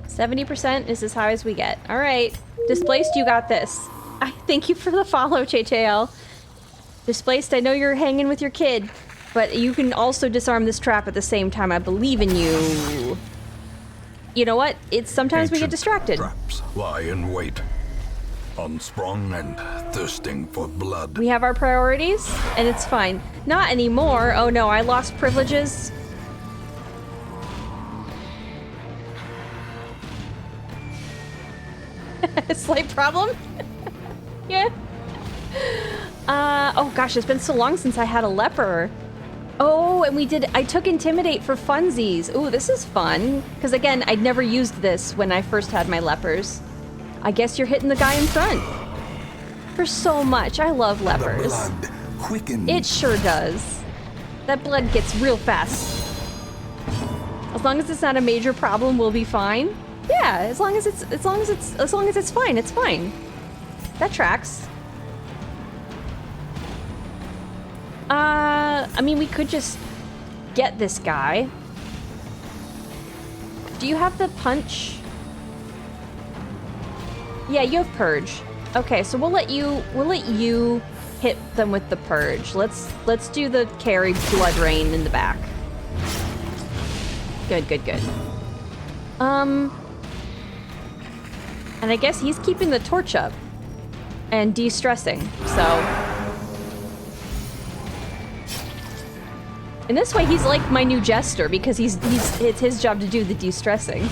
70% is as high as we get. All right. Displaced, you got this. I thank you for the follow, JJL. Displaced, I know you're hanging with your kid, but you can also disarm this trap at the same time. I believe in you. You know what? It's sometimes we get distracted. Traps lie in wait, unsprung and thirsting for blood. We have our priorities, and it's fine. Not anymore. Oh no, I lost privileges. Slight problem? Yeah. Oh gosh, it's been so long since I had a leper. Oh, and I took Intimidate for funsies. Ooh, this is fun. Because again, I'd never used this when I first had my lepers. I guess you're hitting the guy in front. For so much. I love lepers. The blood quickens. It sure does. That blood gets real fast. As long as it's not a major problem, we'll be fine. Yeah, as long as it's fine, it's fine. That tracks. I mean, we could just get this guy. Do you have the punch? Yeah, you have purge. Okay, so we'll let you hit them with the purge. Let's do the carry blood rain in the back. Good. And I guess he's keeping the torch up and de-stressing, so. In this way, he's like my new jester because it's his job to do the de-stressing.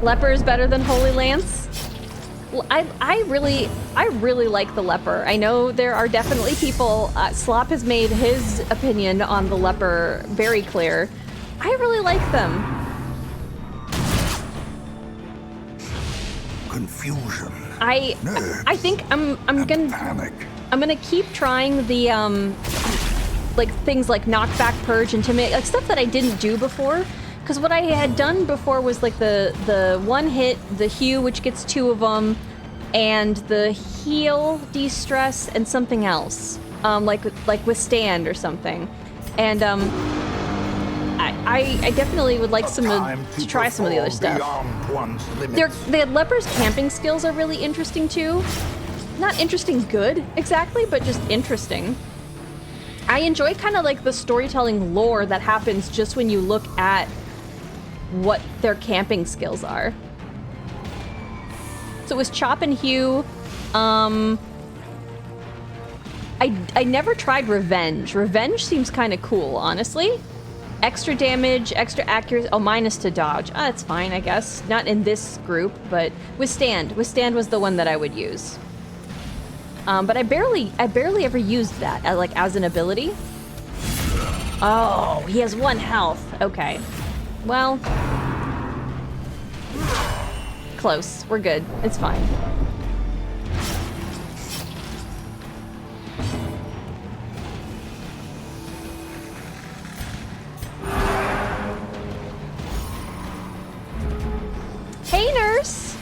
Leper is better than Holy Lance? Well, I really like the leper. I know there are definitely people. Slop has made his opinion on the leper very clear. I really like them. Confusion. I think I'm gonna panic. I'm gonna keep trying the like things like knockback, purge, intimidate, like stuff that I didn't do before. Because what I had done before was like the one hit, the heal, which gets 2 of them, and the heal, de-stress, and something else, like withstand or something. And I definitely would like to try some of the other stuff. The leper's camping skills are really interesting too. Not interesting good exactly, but just interesting. I enjoy kind of like the storytelling lore that happens just when you look at what their camping skills are. So it was Chop and Hew. I never tried Revenge. Revenge seems kind of cool, honestly. Extra damage, extra accuracy. Oh, minus to dodge. That's fine, I guess. Not in this group, but Withstand. Withstand was the one that I would use. But I barely ever used that like as an ability. Oh, he has 1 health. Okay. Well, close. We're good. It's fine. Hey, nurse!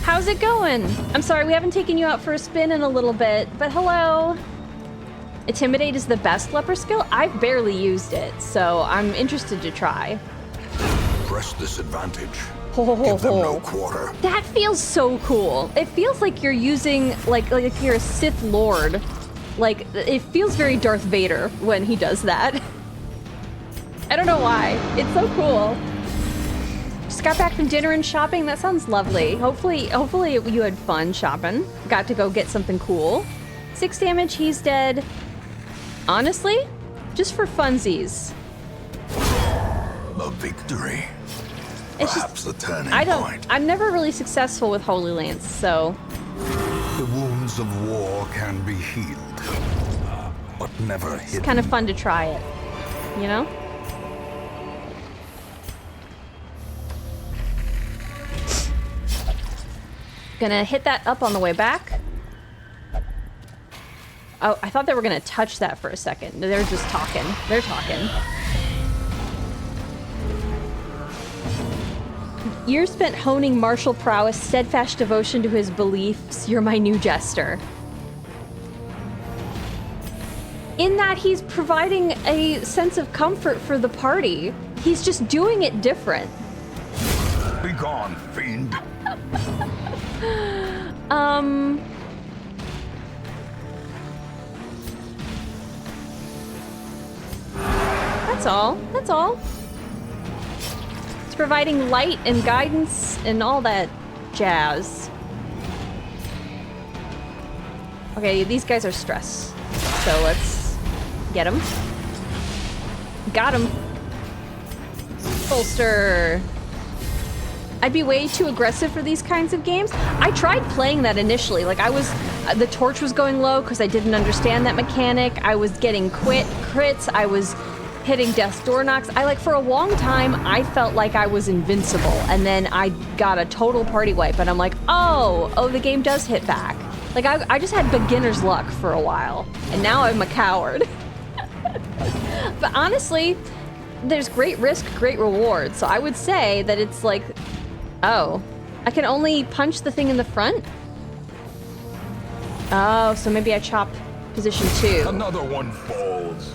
How's it going? I'm sorry, we haven't taken you out for a spin in a little bit, but hello! Intimidate is the best leper skill? I've barely used it, so I'm interested to try. Press this advantage. Ho, Give them no quarter. That feels so cool. It feels like you're using, like you're a Sith Lord. Like, it feels very Darth Vader when he does that. I don't know why. It's so cool. Just got back from dinner and shopping. That sounds lovely. Hopefully you had fun shopping. Got to go get something cool. 6 damage, he's dead. Honestly, just for funsies. A victory. It's Perhaps the turning point. I'm never really successful with Holy Lance, so. The wounds of war can be healed, but never hidden. It's kind of fun to try it, you know? Gonna hit that up on the way back. Oh, I thought they were gonna touch that for a second. They're just talking. They're talking. Years spent honing martial prowess, steadfast devotion to his beliefs. You're my new jester. In that he's providing a sense of comfort for the party. He's just doing it different. Begone, fiend. That's all. That's all. It's providing light and guidance and all that jazz. Okay, these guys are stressed. So let's get them. Got him. Bolster. I'd be way too aggressive for these kinds of games. I tried playing that initially. Like the torch was going low because I didn't understand that mechanic. I was getting crits. I was hitting death's door knocks. For a long time, I felt like I was invincible. And then I got a total party wipe and I'm like, oh, the game does hit back. Like I just had beginner's luck for a while. And now I'm a coward. But honestly, there's great risk, great reward. So I would say that it's like, oh, I can only punch the thing in the front? Oh, so maybe I chop position 2. Another one falls.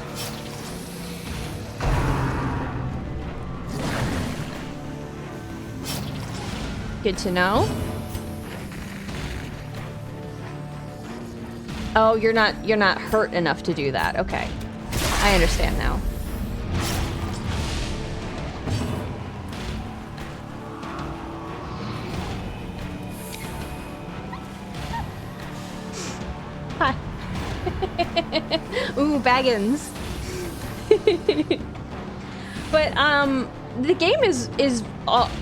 Good to know. Oh, you're not hurt enough to do that. Okay. I understand now. Hi. Ooh, Baggins. But the game is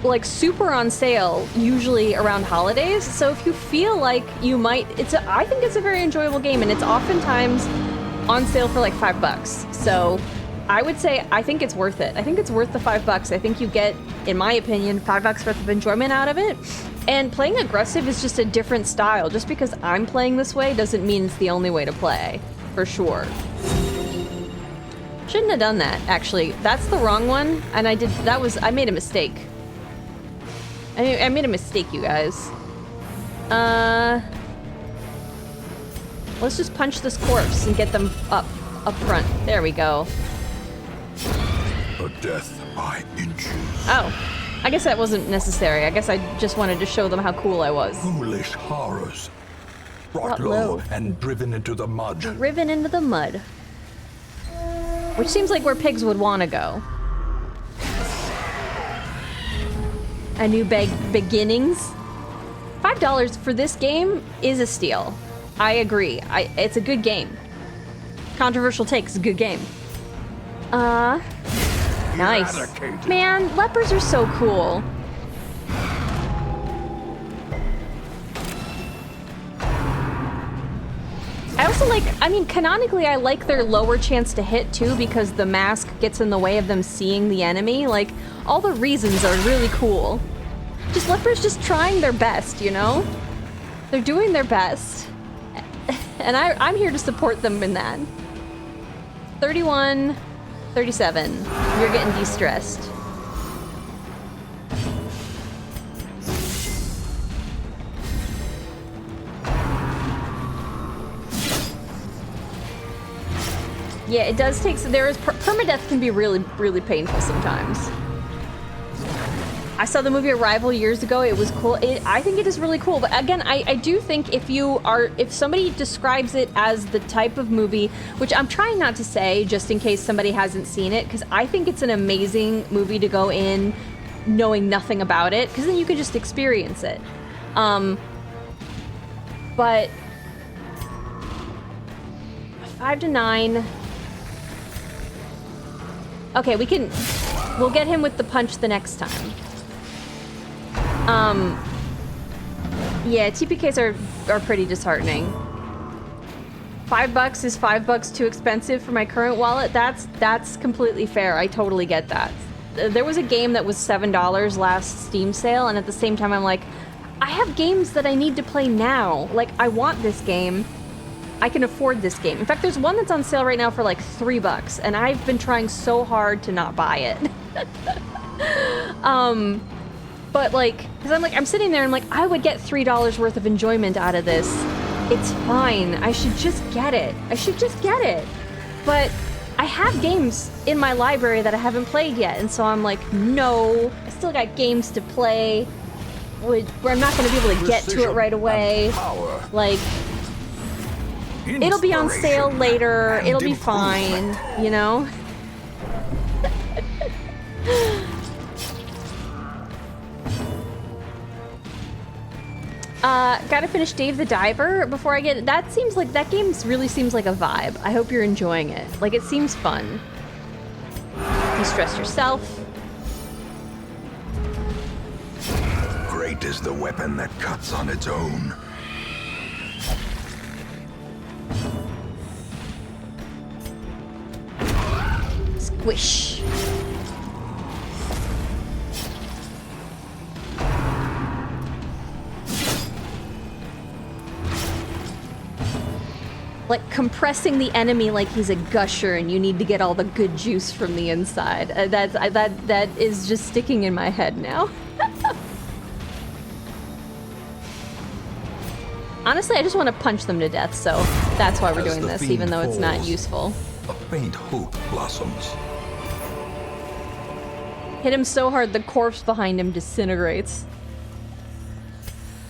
like super on sale usually around holidays. So if you feel like you might, I think it's a very enjoyable game, and it's oftentimes on sale for like $5. So I would say I think it's worth it. I think it's worth the $5. I think you get, in my opinion, $5 worth of enjoyment out of it. And playing aggressive is just a different style. Just because I'm playing this way doesn't mean it's the only way to play, for sure. Shouldn't have done that, actually. That's the wrong one, and I made a mistake. I made a mistake, you guys. Let's just punch this corpse and get them up front. There we go. A death by inches. Oh, I guess that wasn't necessary. I guess I just wanted to show them how cool I was. Foolish horrors. Brought Brought low low. and driven into the mud. Driven into the mud. Which seems like where pigs would want to go. A new beginnings. $5 for this game is a steal. I agree. It's a good game. Controversial take, it's a good game. Nice. Eradicated. Man, lepers are so cool. I also canonically I like their lower chance to hit too, because the mask gets in the way of them seeing the enemy. Like, all the reasons are really cool. Just lepers just trying their best, you know? They're doing their best. And I'm here to support them in that. 31, 37. You're getting de-stressed. Yeah, it does take, permadeath can be really, really painful sometimes. I saw the movie Arrival years ago. It was cool. I think it is really cool. But again, I do think if somebody describes it as the type of movie, which I'm trying not to say just in case somebody hasn't seen it, because I think it's an amazing movie to go in knowing nothing about it, because then you can just experience it. But 5 to 9. Okay, we'll get him with the punch the next time. Yeah, TPKs are pretty disheartening. $5 is $5 too expensive for my current wallet. That's completely fair. I totally get that. There was a game that was $7 last Steam sale, and at the same time I'm like, I have games that I need to play now. Like, I want this game. I can afford this game. In fact, there's one that's on sale right now for like $3, and I've been trying so hard to not buy it. But like, because I'm sitting there and I'm like, I would get $3 worth of enjoyment out of this. It's fine. I should just get it. But I have games in my library that I haven't played yet, and so I'm like, no, I still got games to play where I'm not going to be able to get to it right away. Like, it'll be on sale later. It'll be fine, you know? Gotta finish Dave the Diver before I get it. That game really seems like a vibe. I hope you're enjoying it. Like, it seems fun. De-stress yourself. Fate is the weapon that cuts on its own. Squish. Like compressing the enemy like he's a gusher and you need to get all the good juice from the inside. That is just sticking in my head now. Honestly, I just want to punch them to death, so that's why we're doing this, even though it's not useful. A faint hope blossoms. Hit him so hard the corpse behind him disintegrates.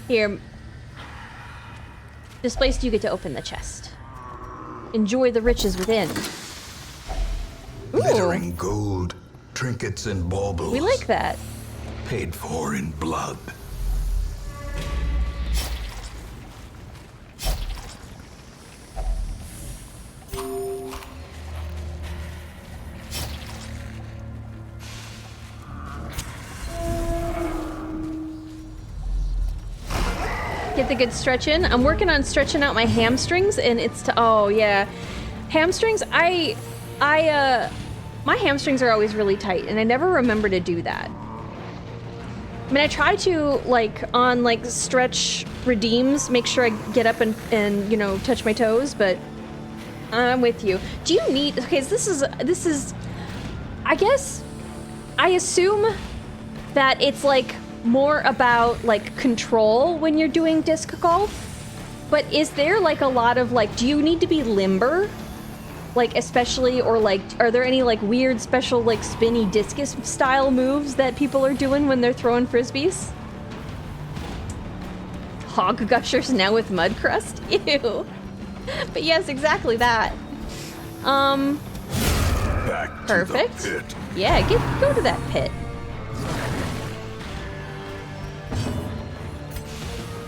Here. Displaced, you get to open the chest. Enjoy the riches within. Ooh. Glittering gold, trinkets and baubles. We like that. Paid for in blood. Get the good stretch in. I'm working on stretching out my hamstrings, and it's oh yeah, hamstrings. My hamstrings are always really tight, and I never remember to do that. I mean, I try to like on like stretch redeems, make sure I get up and you know touch my toes, but I'm with you. Do you need? Okay, so this is. I guess I assume that it's like more about like control when you're doing disc golf, but is there like a lot of like, do you need to be limber, like especially, or like are there any like weird special like spinny discus style moves that people are doing when they're throwing frisbees? Hog gushers now with mud crust? Ew. But yes, exactly that. Back Perfect. to the pit. Yeah, go to that pit.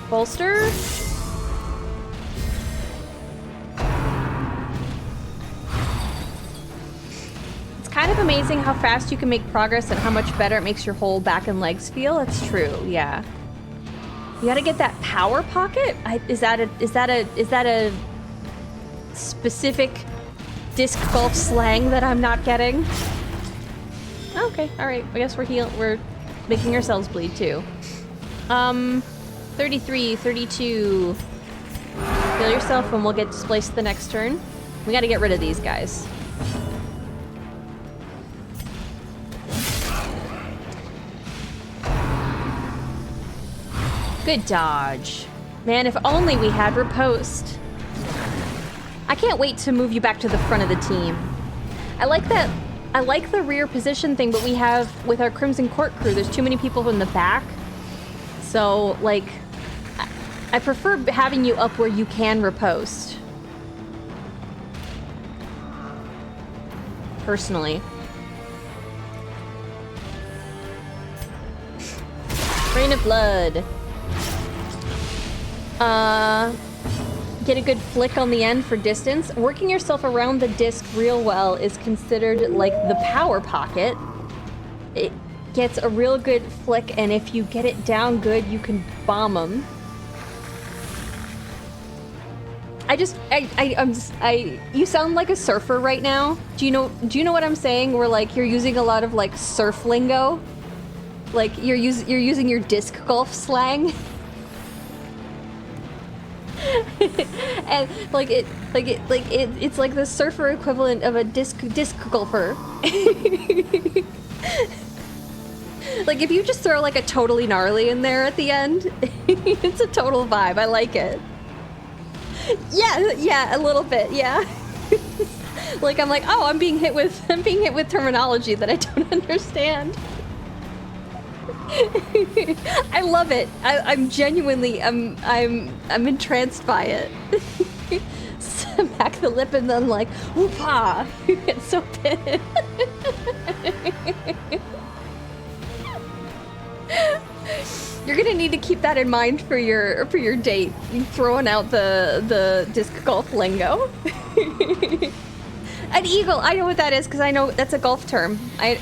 Bolster. It's kind of amazing how fast you can make progress and how much better it makes your whole back and legs feel. That's true, yeah. You gotta get that power pocket? Is that a specific disc golf slang that I'm not getting? Okay, alright. I guess we're making ourselves bleed too. 33, 32. Heal yourself and we'll get displaced the next turn. We gotta get rid of these guys. Good dodge. Man, if only we had riposte. I can't wait to move you back to the front of the team. I like that. I like the rear position thing, but we have, with our Crimson Court crew, there's too many people in the back. So, like, I prefer having you up where you can riposte. Personally. Rain of Blood. Get a good flick on the end for distance. Working yourself around the disc real well is considered like the power pocket. It gets a real good flick, and if you get it down good, you can bomb them. You sound like a surfer right now. Do you know what I'm saying? Where like you're using a lot of like surf lingo, like you're using your disc golf slang. And it's like the surfer equivalent of a disc golfer. Like if you just throw like a totally gnarly in there at the end, it's a total vibe. I like it. Yeah, a little bit, yeah. Like I'm like, oh, I'm being hit with terminology that I don't understand. I love it. I'm genuinely, I'm entranced by it. Smack the lip and then like, whoop-ah! It's so pissed. You're gonna need to keep that in mind for your date. Throwing out the disc golf lingo. An eagle. I know what that is because I know that's a golf term. I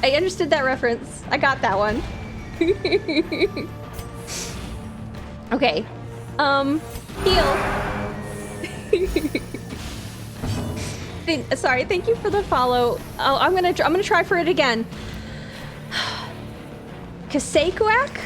understood that reference. I got that one. Okay. Heal. Sorry, thank you for the follow. Oh, I'm gonna try for it again. Kasekuak?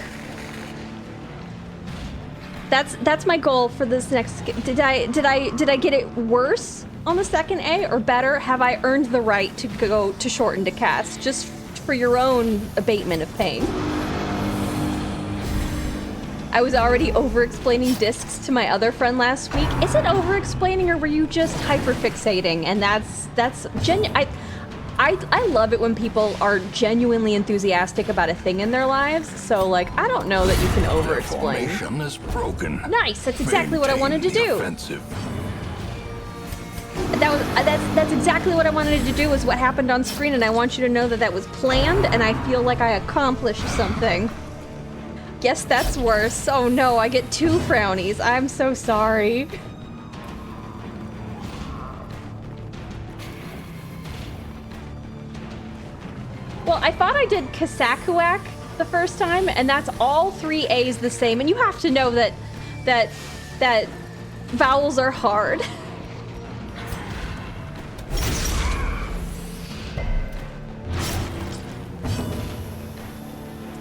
That's my goal for this next. Did I get it worse on the second A or better? Have I earned the right to go to shorten to cast just for your own abatement of pain? I was already over-explaining discs to my other friend last week. Is it over-explaining or were you just hyper-fixating? And that's I love it when people are genuinely enthusiastic about a thing in their lives. So, like, I don't know that you can over-explain. Formation is broken. Nice, that's exactly what I wanted to do. Offensive. That's exactly what I wanted to do, is what happened on screen, and I want you to know that that was planned, and I feel like I accomplished something. Guess that's worse. Oh no, I get 2 frownies. I'm so sorry. Well, I thought I did Kasekuak the first time, and that's all 3 A's the same, and you have to know that vowels are hard.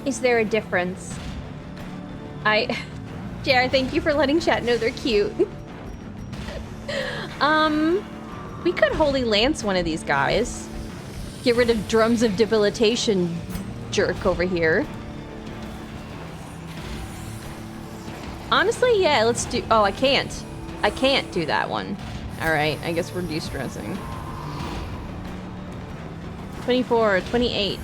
Is there a difference? Jared, thank you for letting chat know they're cute. We could Holy Lance one of these guys. Get rid of Drums of Debilitation jerk over here. Honestly, yeah, let's do... Oh, I can't. I can't do that one. Alright, I guess we're de-stressing. 24, 28.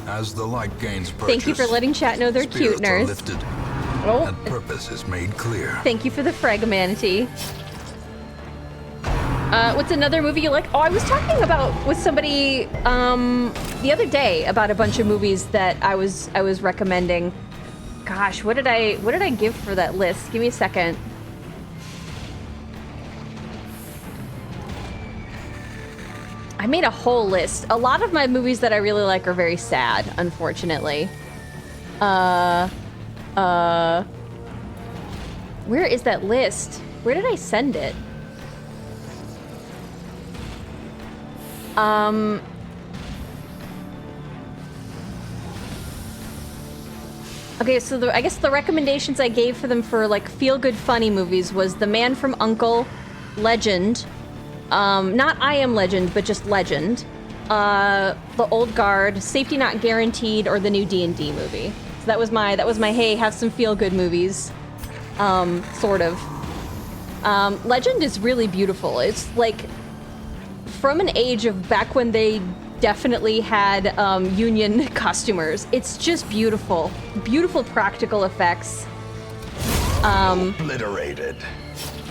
As the light gains purchase, thank you for letting chat know they're cute, nurse. Lifted, oh. and purpose is made clear. Thank you for the fragmanity. What's another movie you like? Oh, I was talking with somebody the other day about a bunch of movies that I was recommending. Gosh, what did I give for that list? Give me a second. I made a whole list. A lot of my movies that I really like are very sad, unfortunately. Where is that list? Where did I send it? Okay, so I guess the recommendations I gave for them for, like, feel-good funny movies was The Man from U.N.C.L.E., Legend, not I Am Legend, but just Legend, The Old Guard, Safety Not Guaranteed, or the new D&D movie. So that was my hey, have some feel-good movies, sort of. Legend is really beautiful. It's like from an age of back when they definitely had union costumers. It's just beautiful. Beautiful practical effects. Obliterated.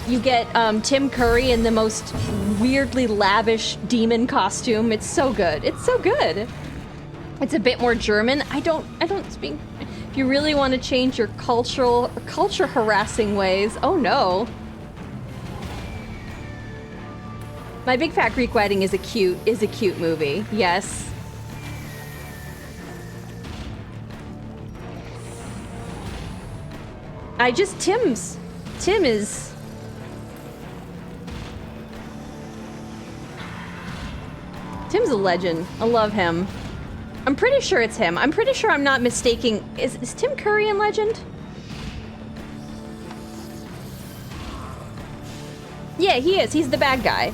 You get Tim Curry in the most weirdly lavish demon costume. It's so good. It's so good. It's a bit more German. I don't speak. If you really want to change your culture harassing ways, oh no. My Big Fat Greek Wedding is a cute movie. Yes. Tim is Tim's a legend. I love him. I'm pretty sure it's him. I'm pretty sure I'm not mistaking. Is Tim Curry in Legend? Yeah, he is. He's the bad guy.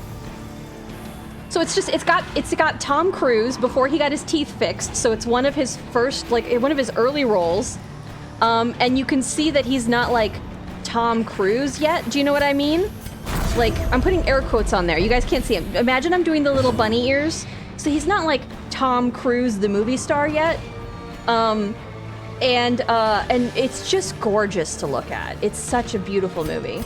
So it's got Tom Cruise before he got his teeth fixed. So it's one of his first, like, one of his early roles. And you can see that he's not like Tom Cruise yet. Do you know what I mean? Like, I'm putting air quotes on there. You guys can't see him. Imagine I'm doing the little bunny ears. So he's not like Tom Cruise, the movie star yet. And it's just gorgeous to look at. It's such a beautiful movie.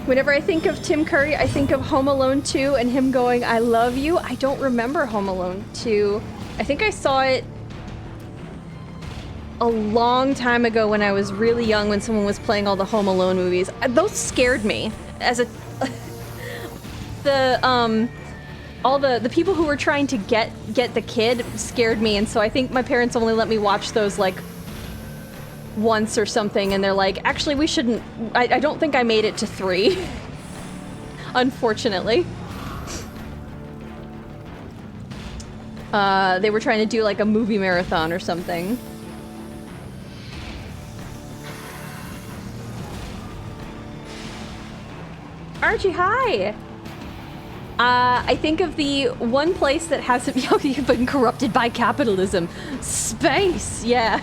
Whenever I think of Tim Curry, I think of Home Alone 2 and him going, "I love you." I don't remember Home Alone 2. I think I saw it a long time ago when I was really young, when someone was playing all the Home Alone movies. Those scared me as a all the people who were trying to get the kid scared me, and so I think my parents only let me watch those like once or something, and they're like, actually we shouldn't. I don't think I made it to 3. Unfortunately. They were trying to do like a movie marathon or something. Archie, hi! I think of the one place that hasn't been corrupted by capitalism. Space, yeah.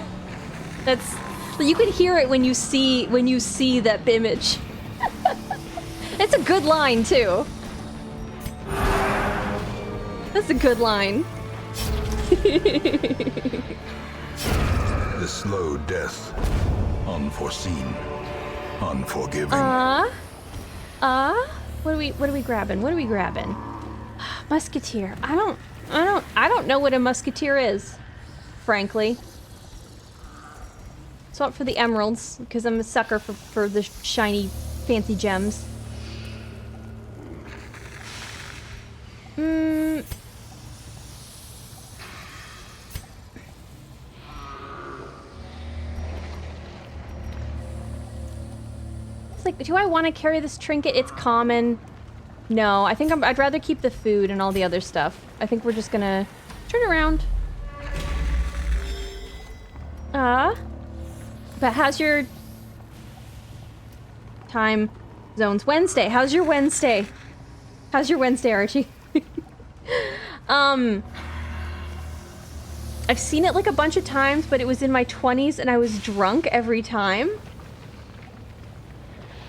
That's, you can hear it when you see that image. It's a good line too. That's a good line. The slow death, unforeseen, unforgiving. What are we grabbing? What are we grabbing? Musketeer. I don't know what a musketeer is, frankly. Swap for the emeralds, because I'm a sucker for the shiny, fancy gems. It's like, do I want to carry this trinket? It's common. No, I think I'd rather keep the food and all the other stuff. I think we're just gonna turn around. But how's your time zones? Wednesday. How's your Wednesday? How's your Wednesday, Archie? I've seen it like a bunch of times, but it was in my 20s and I was drunk every time.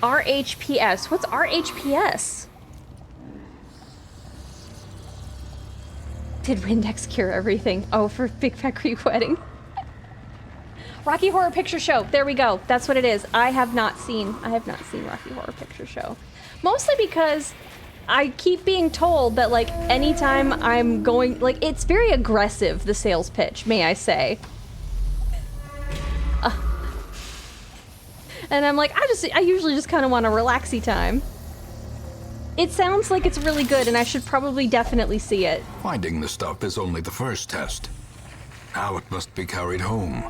RHPS. What's RHPS? Did Windex cure everything? Oh, for Big Fat Greek Wedding. Rocky Horror Picture Show. There we go. That's what it is. I have not seen Rocky Horror Picture Show. Mostly because I keep being told that, like, anytime I'm going, like, it's very aggressive, the sales pitch, may I say. And I'm like, I usually just kind of want a relaxy time. It sounds like it's really good, and I should probably definitely see it. Finding the stuff is only the first test. Now it must be carried home.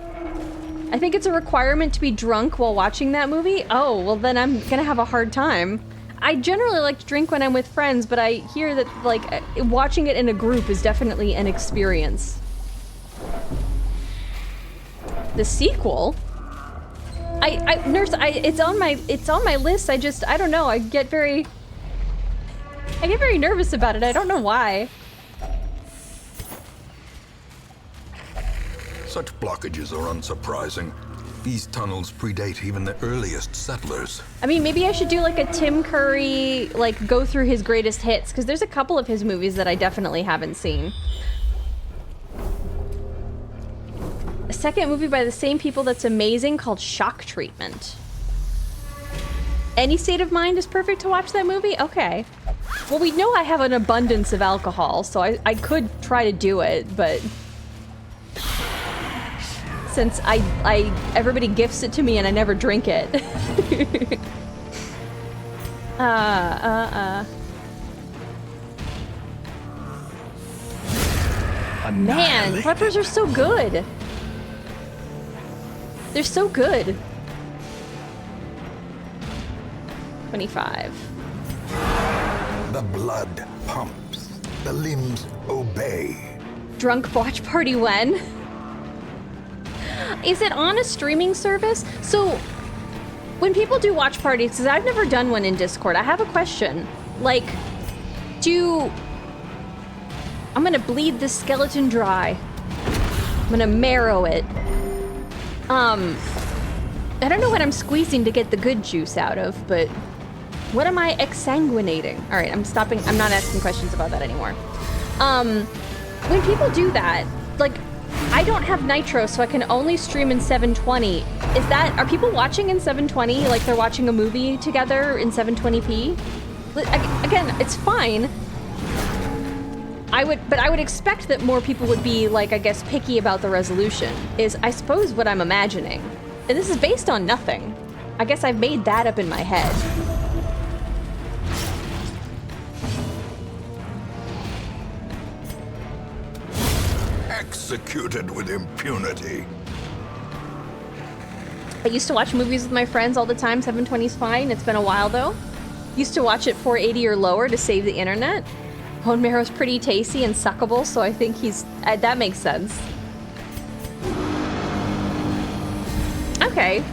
I think it's a requirement to be drunk while watching that movie. Oh, well then I'm gonna have a hard time. I generally like to drink when I'm with friends, but I hear that, like, watching it in a group is definitely an experience. The sequel? Nurse, it's on my list. I don't know. I get very nervous about it. I don't know why. Such blockages are unsurprising. These tunnels predate even the earliest settlers. I mean, maybe I should do like a Tim Curry, like, go through his greatest hits, because there's a couple of his movies that I definitely haven't seen. A second movie by the same people that's amazing called Shock Treatment. Any state of mind is perfect to watch that movie? Okay. Well, we know I have an abundance of alcohol, so I could try to do it, but since everybody gifts it to me and I never drink it. Man, peppers are so good. They're so good. 25. The blood pumps. The limbs obey. Drunk watch party when? Is it on a streaming service? So, when people do watch parties, because I've never done one in Discord, I have a question. Like, I'm gonna bleed this skeleton dry. I'm gonna marrow it. I don't know what I'm squeezing to get the good juice out of, but what am I exsanguinating? All right, I'm stopping. I'm not asking questions about that anymore. When people do that, like, I don't have Nitro, so I can only stream in 720. Are people watching in 720, like they're watching a movie together in 720p? Again, it's fine. But I would expect that more people would be, like, I guess, picky about the resolution, is, I suppose, what I'm imagining. And this is based on nothing. I guess I've made that up in my head. executed with impunity. I used to watch movies with my friends all the time. 720 is fine. It's been a while though. Used to watch it 480 or lower to save the internet. Bone marrow's pretty tasty and suckable, so I think he's... that makes sense. Okay.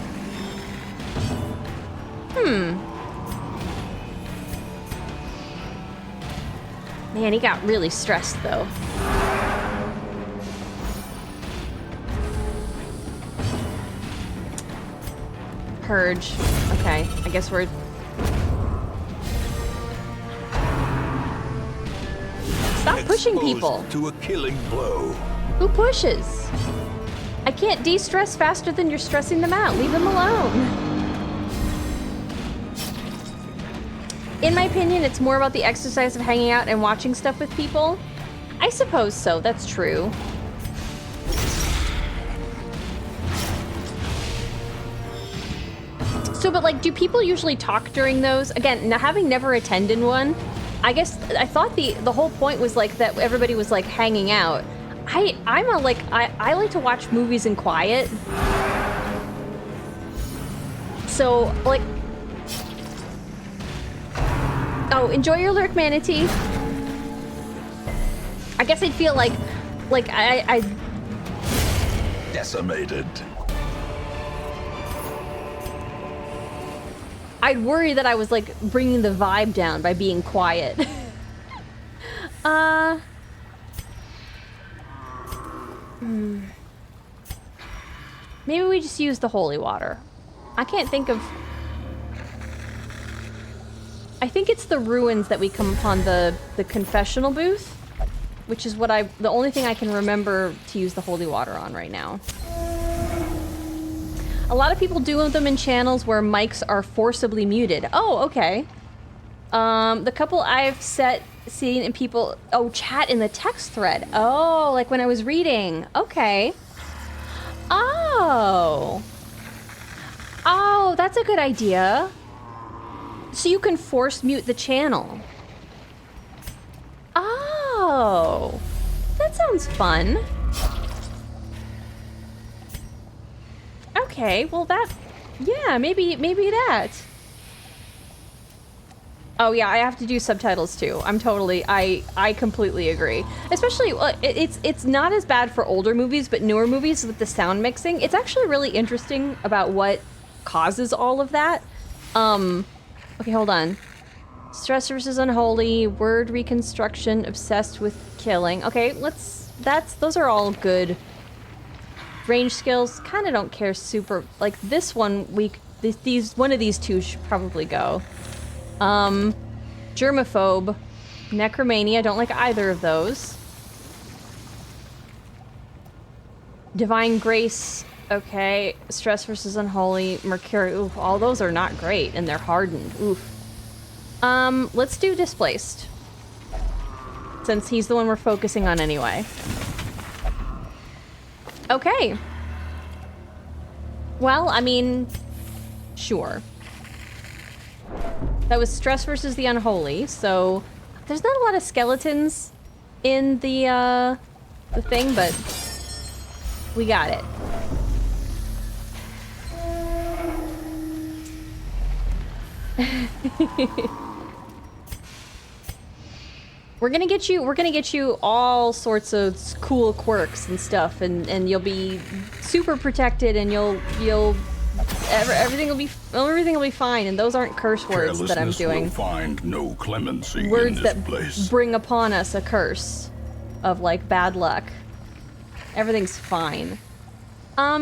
Man, he got really stressed though. Purge. Okay, I guess we're... Stop pushing people! To a killing blow. Who pushes? I can't de-stress faster than you're stressing them out. Leave them alone. In my opinion, it's more about the exercise of hanging out and watching stuff with people. I suppose so, that's true. So, but like, do people usually talk during those? Again, now having never attended one, I guess I thought the whole point was like that everybody was like hanging out. I like to watch movies in quiet. So like, oh, enjoy your lurk, Manatee. I guess I'd feel like I Decimated. I'd worry that I was like bringing the vibe down by being quiet. Maybe we just use the holy water. I can't think of... I think it's the ruins that we come upon the confessional booth, which is what the only thing I can remember to use the holy water on right now. A lot of people do them in channels where mics are forcibly muted. Oh, okay. The couple I've seen in people... Oh, chat in the text thread. Oh, like when I was reading. Okay. Oh. Oh, that's a good idea. So you can force mute the channel. Oh. That sounds fun. Okay, well that... Yeah, maybe that. Oh yeah, I have to do subtitles too. I'm totally... I completely agree. Especially, it's not as bad for older movies, but newer movies with the sound mixing. It's actually really interesting about what causes all of that. Okay, hold on. Stress versus unholy, word reconstruction, obsessed with killing. Okay, those are all good. Range skills, kind of don't care super... Like, this one, one of these two should probably go. Germaphobe, Necromania, don't like either of those. Divine Grace, okay. Stress versus Unholy, Mercury, oof, all those are not great, and they're hardened, oof. Let's do Displaced, since he's the one we're focusing on anyway. Okay. Well, I mean, sure. That was Stress versus the Unholy, so there's not a lot of skeletons in the thing, but we got it. We're gonna get you all sorts of cool quirks and stuff, and you'll be super protected, and everything will be fine. And those aren't curse words that I'm doing. Will find no clemency words in this that place. Bring upon us a curse of like bad luck. Everything's fine. I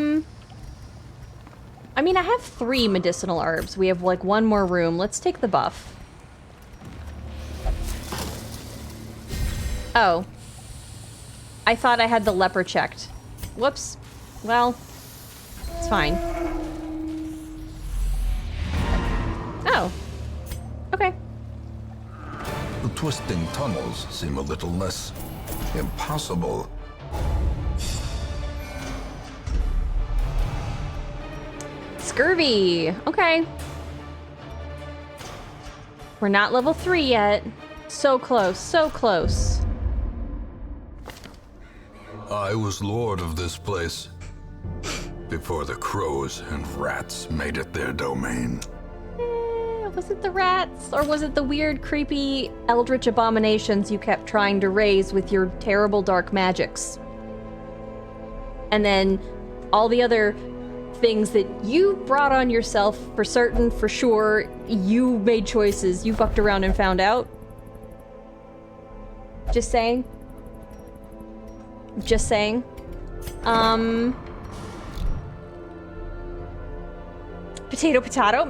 mean, I have 3 medicinal herbs. We have like 1 more room. Let's take the buff. Oh. I thought I had the leper checked. Whoops. Well, it's fine. Oh. Okay. The twisting tunnels seem a little less impossible. Scurvy. Okay. We're not level 3 yet. So close, so close. I was lord of this place before the crows and rats made it their domain. Was it the rats? Or was it the weird, creepy, eldritch abominations you kept trying to raise with your terrible dark magics? And then all the other things that you brought on yourself, for certain, for sure, you made choices, you fucked around and found out? Just saying. Just saying. Potato, potato.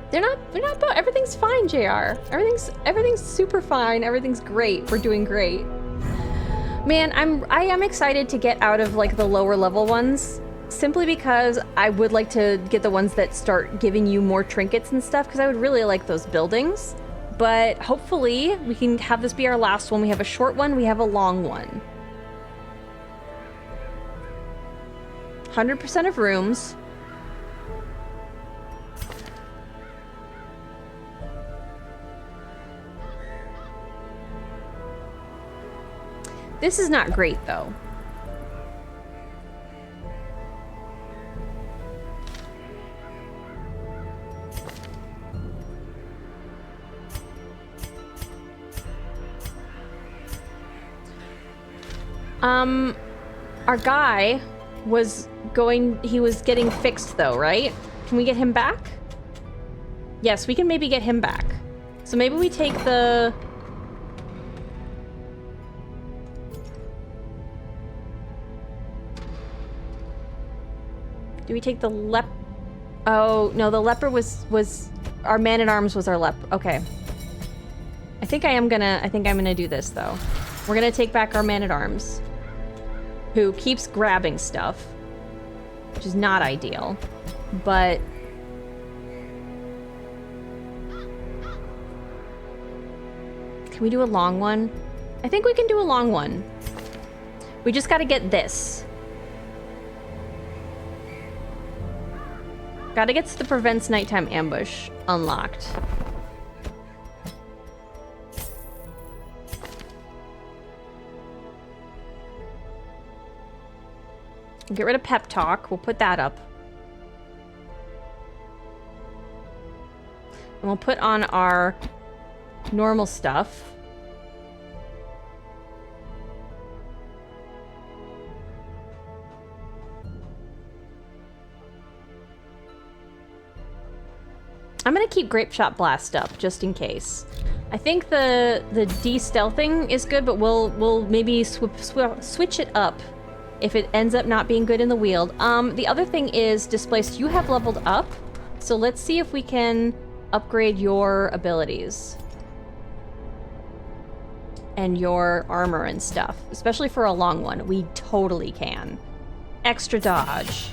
They're not about everything's fine, JR. Everything's super fine. Everything's great. We're doing great. Man, I am excited to get out of like the lower level ones, simply because I would like to get the ones that start giving you more trinkets and stuff, because I would really like those buildings. But hopefully we can have this be our last one. We have a short one, we have a long one. 100% of rooms. This is not great, though. Our guy was he was getting fixed, though, right? Can we get him back? Yes, we can maybe get him back. So maybe we take the... Do we take the Oh, no, the leper was our man-at-arms was our leper. Okay. I think I'm gonna do this, though. We're gonna take back our man-at-arms, who keeps grabbing stuff, which is not ideal, but... Can we do a long one? I think we can do a long one. We just gotta get this. Gotta get the prevents nighttime ambush unlocked. Get rid of pep talk. We'll put that up. And we'll put on our normal stuff. I'm gonna keep Grape Shot Blast up, just in case. I think the de-stealthing is good, but we'll maybe switch it up if it ends up not being good in the wield. The other thing is Displaced. You have leveled up, so let's see if we can upgrade your abilities. And your armor and stuff, especially for a long one. We totally can. Extra dodge.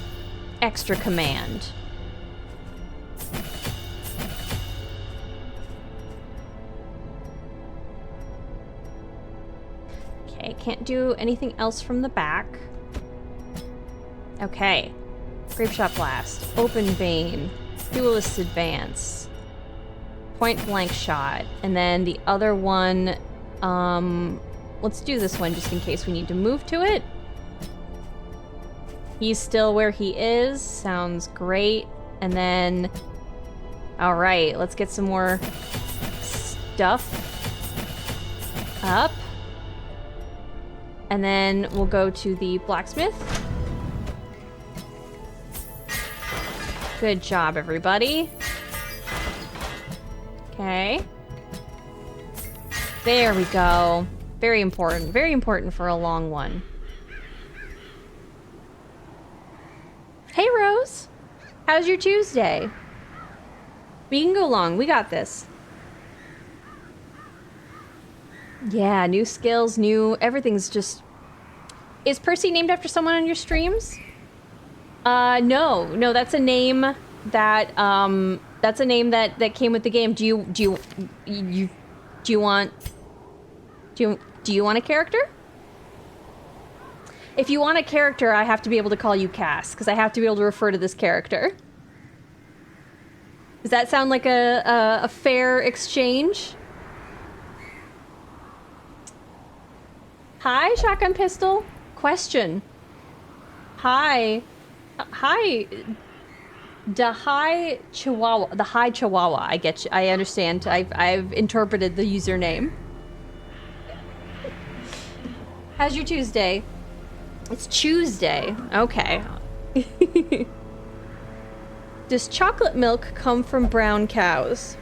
Extra command. Okay, can't do anything else from the back. Okay. Grape Shot Blast. Open Vein. Duelist Advance. Point Blank Shot. And then the other one... let's do this one just in case we need to move to it. He's still where he is. Sounds great. And then... Alright, let's get some more stuff up. And then we'll go to the blacksmith. Good job, everybody. Okay. There we go. Very important. Very important for a long one. Hey, Rose. How's your Tuesday? We can go long. We got this. Yeah, new skills, new... Everything's just... Is Percy named after someone on your streams? No. No, that's a name that, that's a name that came with the game. Do you want a character? If you want a character, I have to be able to call you Cass, because I have to be able to refer to this character. Does that sound like a fair exchange? Hi, Shotgun Pistol. Question. Hi. Hi. The High Chihuahua. The High Chihuahua. I get you. I understand. I've interpreted the username. How's your Tuesday? It's Tuesday. Okay. Does chocolate milk come from brown cows?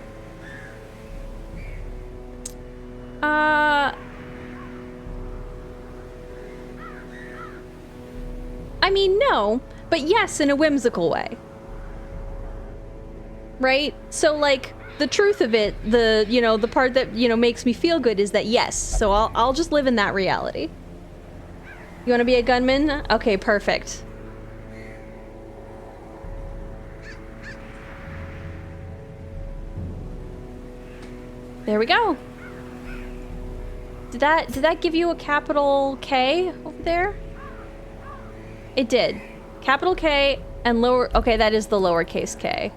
I mean, no, but yes, in a whimsical way. Right? So, like, the truth of it, the part that, makes me feel good is that yes, so I'll just live in that reality. You want to be a gunman? Okay, perfect. There we go. Did that give you a capital K over there? It did. Capital K and lower... Okay, that is the lowercase k.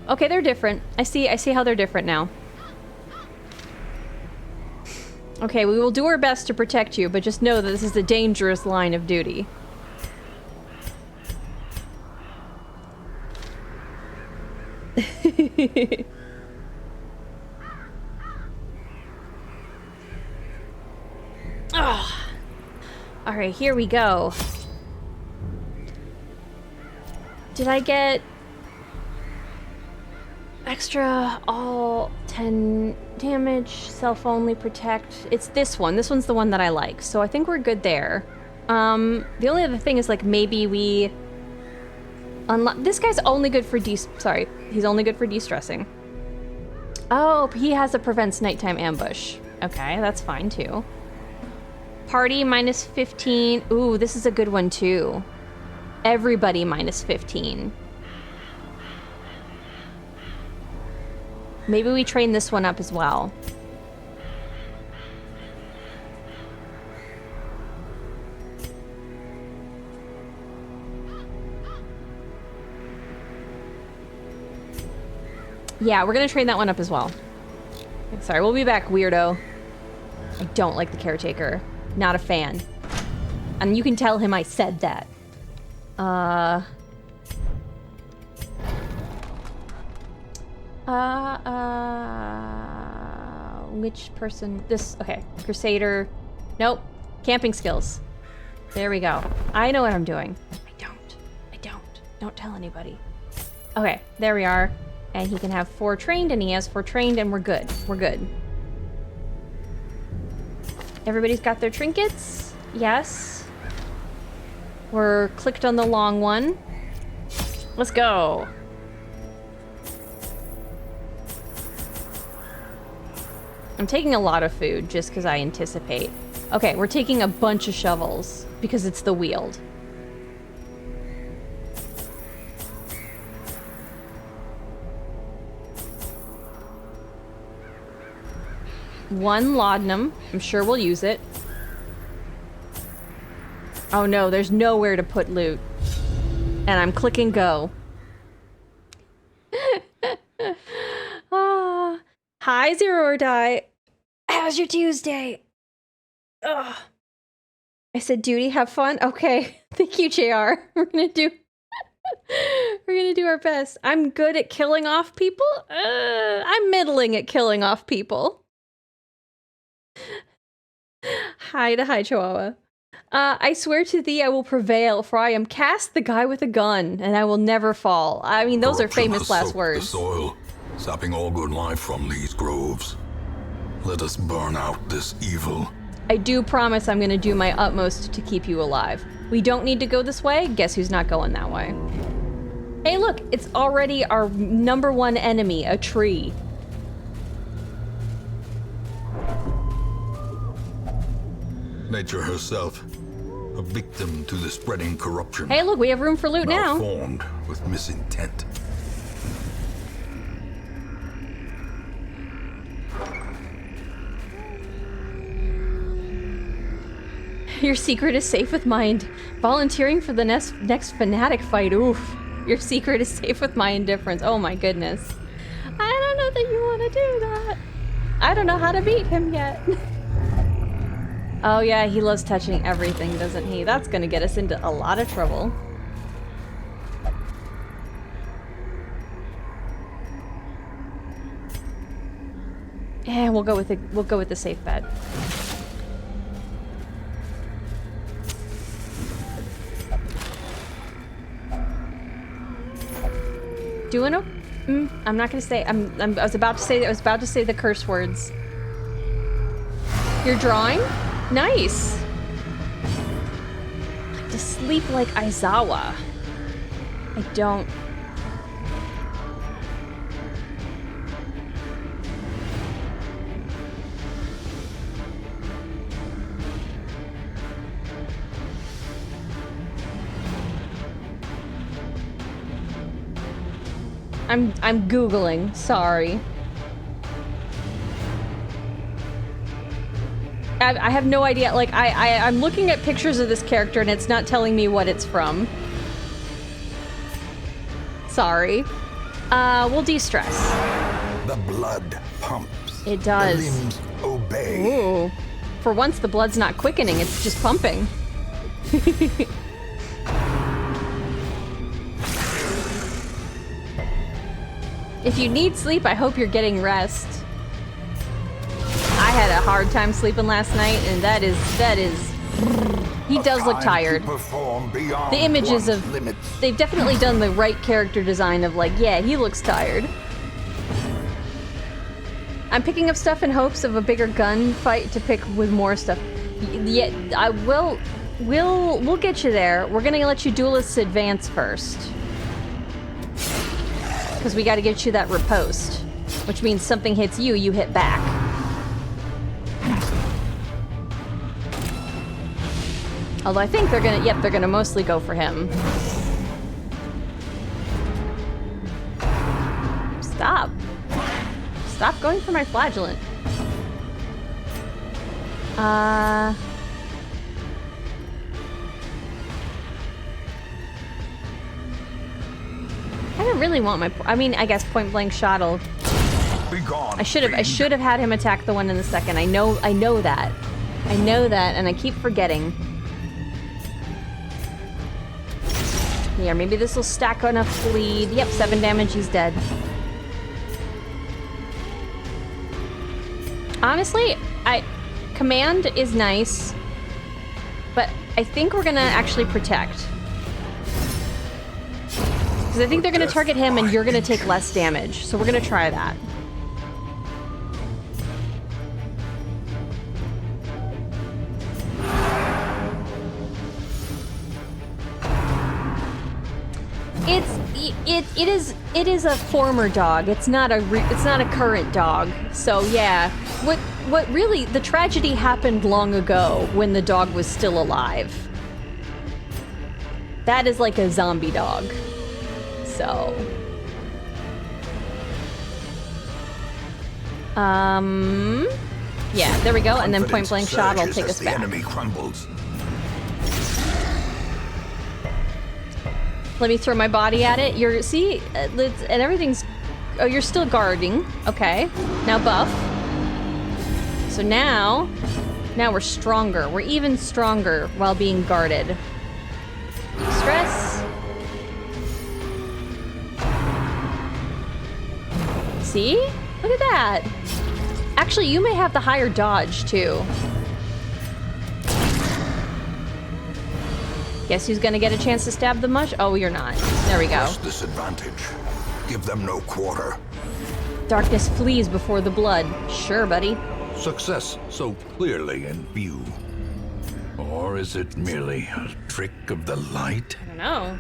Okay, they're different. I see how they're different now. Okay, we will do our best to protect you, but just know that this is a dangerous line of duty. Oh. All right, here we go. Did I get extra all 10 damage, self-only protect? It's this one. This one's the one that I like, so I think we're good there. The only other thing is, like, maybe we unlock... This guy's only good for Sorry, he's only good for de-stressing. Oh, he has a prevents nighttime ambush. Okay, that's fine too. Party minus 15. Ooh, this is a good one too. Everybody minus 15. Maybe we train this one up as well. Yeah, we're gonna train that one up as well. Sorry, we'll be back, weirdo. I don't like the caretaker. Not a fan. And you can tell him I said that. Which person? This, okay. Crusader. Nope. Camping skills. There we go. I know what I'm doing. I don't. Don't tell anybody. Okay, there we are. And he can have 4 trained, and he has 4 trained, and we're good. We're good. Everybody's got their trinkets? Yes. We're clicked on the long one. Let's go. I'm taking a lot of food just because I anticipate. Okay, we're taking a bunch of shovels because it's the wield. One laudanum. I'm sure we'll use it. Oh no, there's nowhere to put loot. And I'm clicking go. Ah. Hi, Zero or Die. How's your Tuesday? Ugh. I said duty, have fun? Okay. Thank you, JR. We're gonna do our best. I'm good at killing off people? I'm middling at killing off people. Hi to Hi Chihuahua. I swear to thee I will prevail, for I am Cast the guy with a gun, and I will never fall. I mean, those are famous last words. The soil, sapping all good life from these groves. Let us burn out this evil. I do promise I'm gonna do my utmost to keep you alive. We don't need to go this way. Guess who's not going that way? Hey, look, it's already our #1 enemy, a tree. Nature herself, a victim to the spreading corruption. Hey, look, we have room for loot now. Formed with misintent. Your secret is safe with mine. Volunteering for the next fanatic fight. Oof. Your secret is safe with my indifference. Oh my goodness. I don't know that you want to do that. I don't know how to beat him yet. Oh yeah, he loves touching everything, doesn't he? That's gonna get us into a lot of trouble. And we'll go with the safe bet. Doing okay? I'm not gonna say. I was about to say the curse words. You're drawing? Nice. I like to sleep like Aizawa. I don't. I'm Googling, sorry. I have no idea, like, I'm looking at pictures of this character and it's not telling me what it's from. Sorry. We'll de-stress. The blood pumps. It does. The limbs obey. Ooh. For once, the blood's not quickening, it's just pumping. If you need sleep, I hope you're getting rest. I had a hard time sleeping last night, and that is... He does look tired. The images of... They've definitely done the right character design of like, yeah, he looks tired. I'm picking up stuff in hopes of a bigger gun fight to pick with more stuff. Yeah, I will... We'll get you there. We're gonna let you duelists advance first. Because we gotta get you that riposte. Which means something hits you, you hit back. Although I think they're gonna, yep, they're gonna mostly go for him. Stop. Stop going for my flagellant. I don't really want my... I mean, I guess point blank shot'll... I should have had him attack the one in the second. I know that. I know that, and I keep forgetting. Yeah, maybe this will stack enough bleed. Yep, 7 damage, he's dead. Honestly, command is nice, but I think we're gonna actually protect. Because I think they're gonna target him and you're gonna take less damage. So we're gonna try that. It is a former dog. It's not a current dog. So yeah, what really, the tragedy happened long ago when the dog was still alive. That is like a zombie dog. So yeah, there we go, and then point blank shot will take us back. Enemy crumbles. Let me throw my body at it. See, and everything's... Oh, you're still guarding. Okay. Now buff. So now we're stronger. We're even stronger while being guarded. Stress. See? Look at that. Actually, you may have the higher dodge, too. Guess who's gonna get a chance to stab the mush? Oh, you're not. There we go. Press this advantage. Give them no quarter. Darkness flees before the blood. Sure, buddy. Success so clearly in view. Or is it merely a trick of the light? I don't know.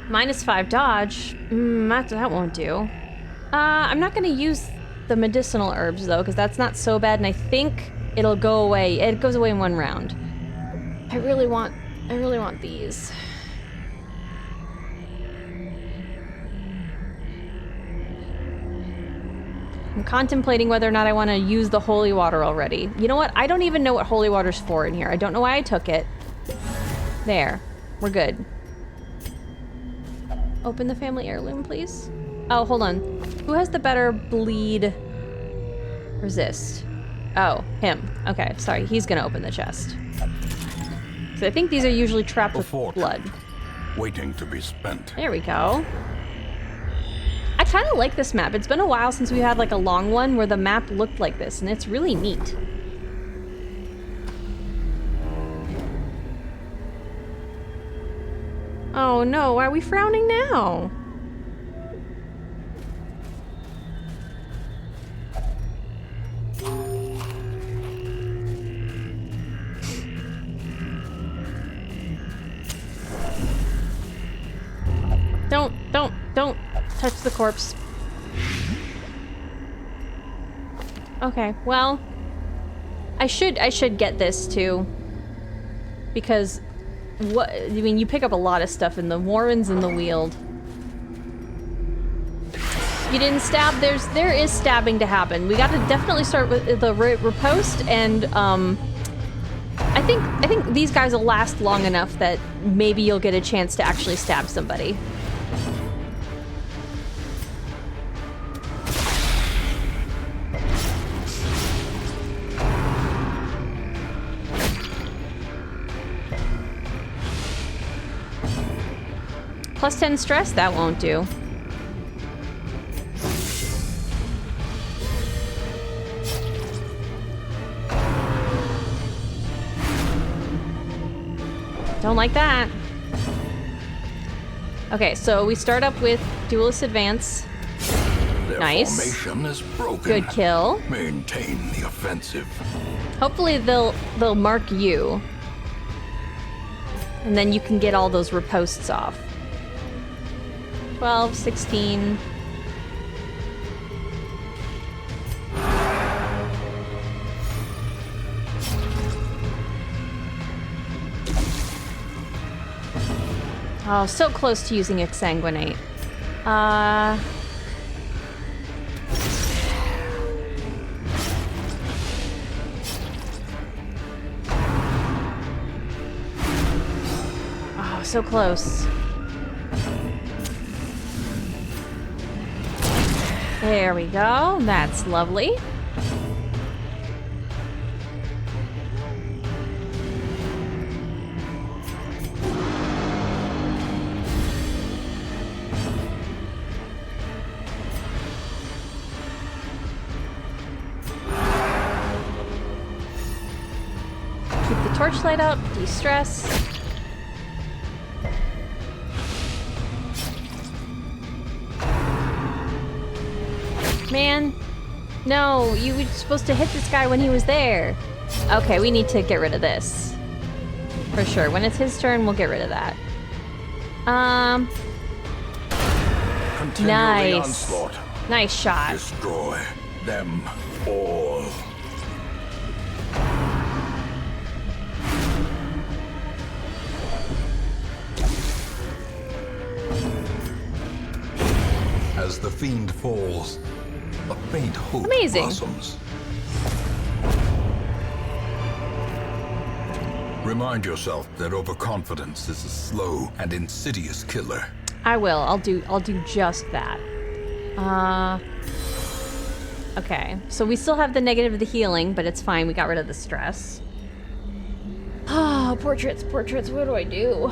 -5 dodge. That won't do. I'm not gonna use the medicinal herbs, though, because that's not so bad, and I think it'll go away. It goes away in 1 round. I really want these. I'm contemplating whether or not I want to use the holy water already. You know what? I don't even know what holy water's for in here. I don't know why I took it. There. We're good. Open the family heirloom, please. Oh, hold on. Who has the better bleed? Resist. Oh, him. Okay, sorry. He's gonna open the chest. So I think these are usually trapped with blood. Waiting to be spent. There we go. I kind of like this map. It's been a while since we had like a long one where the map looked like this, and it's really neat. Oh no, why are we frowning now? Don't touch the corpse. Okay, well, I should get this too, because I mean, you pick up a lot of stuff in the Warrens and the Weald. You didn't stab. There is stabbing to happen. We got to definitely start with the riposte, and I think these guys will last long enough that maybe you'll get a chance to actually stab somebody. Plus 10 stress, that won't do. Don't like that. Okay, so we start up with Duelist Advance. Their Nice. formation is broken. Good kill. Maintain the offensive. Hopefully they'll mark you. And then you can get all those ripostes off. 12, 16. Oh, so close to using Exsanguinate. Oh, so close. There we go. That's lovely. Keep the torchlight up, de-stress. Man, no, you were supposed to hit this guy when he was there. Okay, we need to get rid of this. For sure. When it's his turn, we'll get rid of that. Continue Nice. the onslaught. Nice shot. Destroy them all. As the fiend falls, a faint hope Amazing. blossoms. Remind yourself that overconfidence is a slow and insidious killer. I will. I'll do just that. Okay. So we still have the negative of the healing, but it's fine. We got rid of the stress. Ah, portraits. What do I do?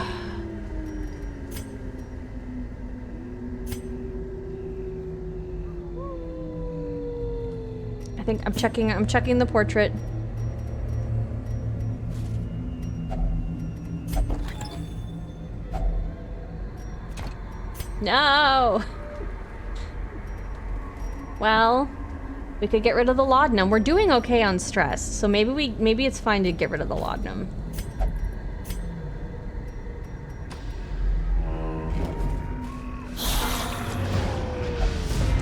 I think I'm checking the portrait. No. Well, we could get rid of the laudanum. We're doing okay on stress, so maybe it's fine to get rid of the laudanum.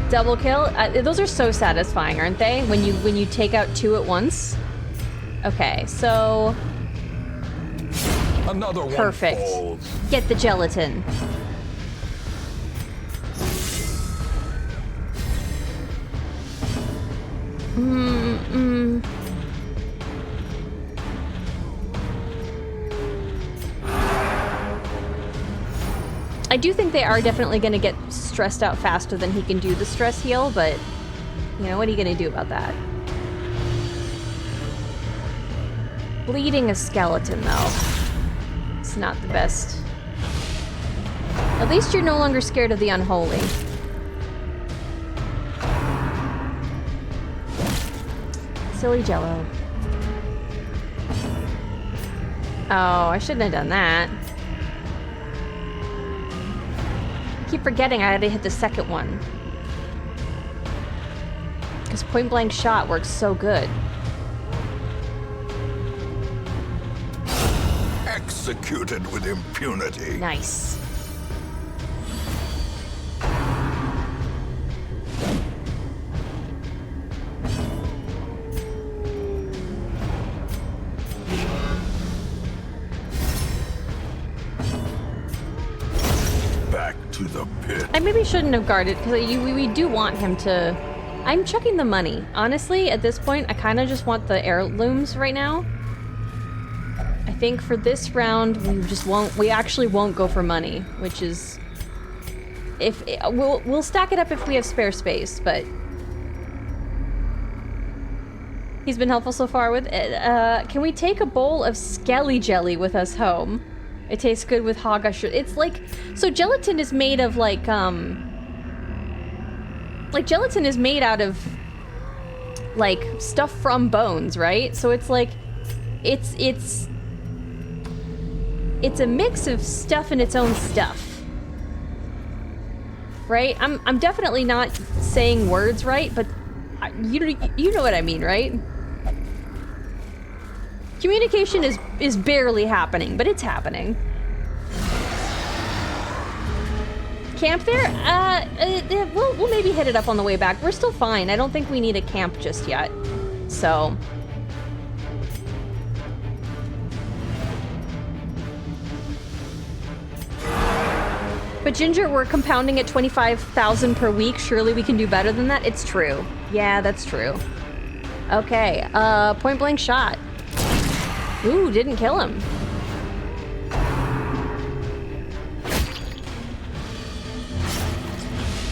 Double kill. Those are so satisfying, aren't they? When you take out two at once. Okay, so Another one perfect. falls. Get the gelatin. I do think they are definitely going to get stressed out faster than he can do the stress heal, but you know, what are you going to do about that? Bleeding a skeleton, though. It's not the best. At least you're no longer scared of the unholy. Silly Jello. Oh, I shouldn't have done that. I keep forgetting I had to hit the second one. Because point blank shot works so good. Executed with impunity. Nice. Back to the pit. I maybe shouldn't have guarded, because we do want him to... I'm chucking the money. Honestly, at this point, I kind of just want the heirlooms right now. I think for this round, we actually won't go for money, which is... We'll stack it up if we have spare space, but... He's been helpful so far with it. Can we take a bowl of skelly jelly with us home? It tastes good with hoggish. It's like... So gelatin is made of like gelatin is made out of like stuff from bones, right? So it's like it's a mix of stuff and its own stuff. Right? I'm definitely not saying words right, but you know what I mean, right? Communication is barely happening, but it's happening. Camp there? We'll maybe hit it up on the way back. We're still fine. I don't think we need a camp just yet. So... But Ginger, we're compounding at 25,000 per week. Surely we can do better than that? It's true. Yeah, that's true. Okay, point blank shot. Ooh, didn't kill him.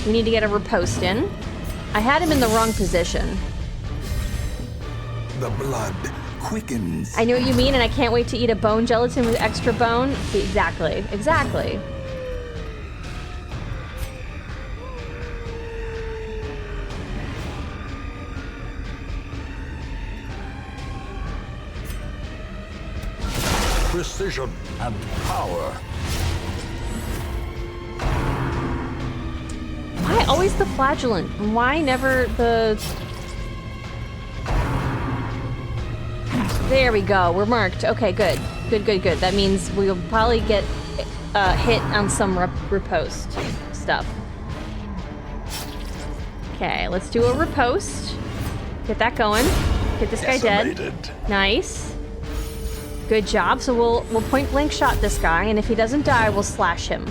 We need to get a riposte in. I had him in the wrong position. The blood quickens. I know what you mean, and I can't wait to eat a bone gelatin with extra bone. Exactly, exactly. Precision and power. Why always the flagellant? Why never the... There we go. We're marked. Okay, good. Good, good, good. That means we'll probably get hit on some riposte stuff. Okay, let's do a riposte. Get that going. Get this guy dead. Nice. Good job. So we'll point blank shot this guy, and if he doesn't die, we'll slash him.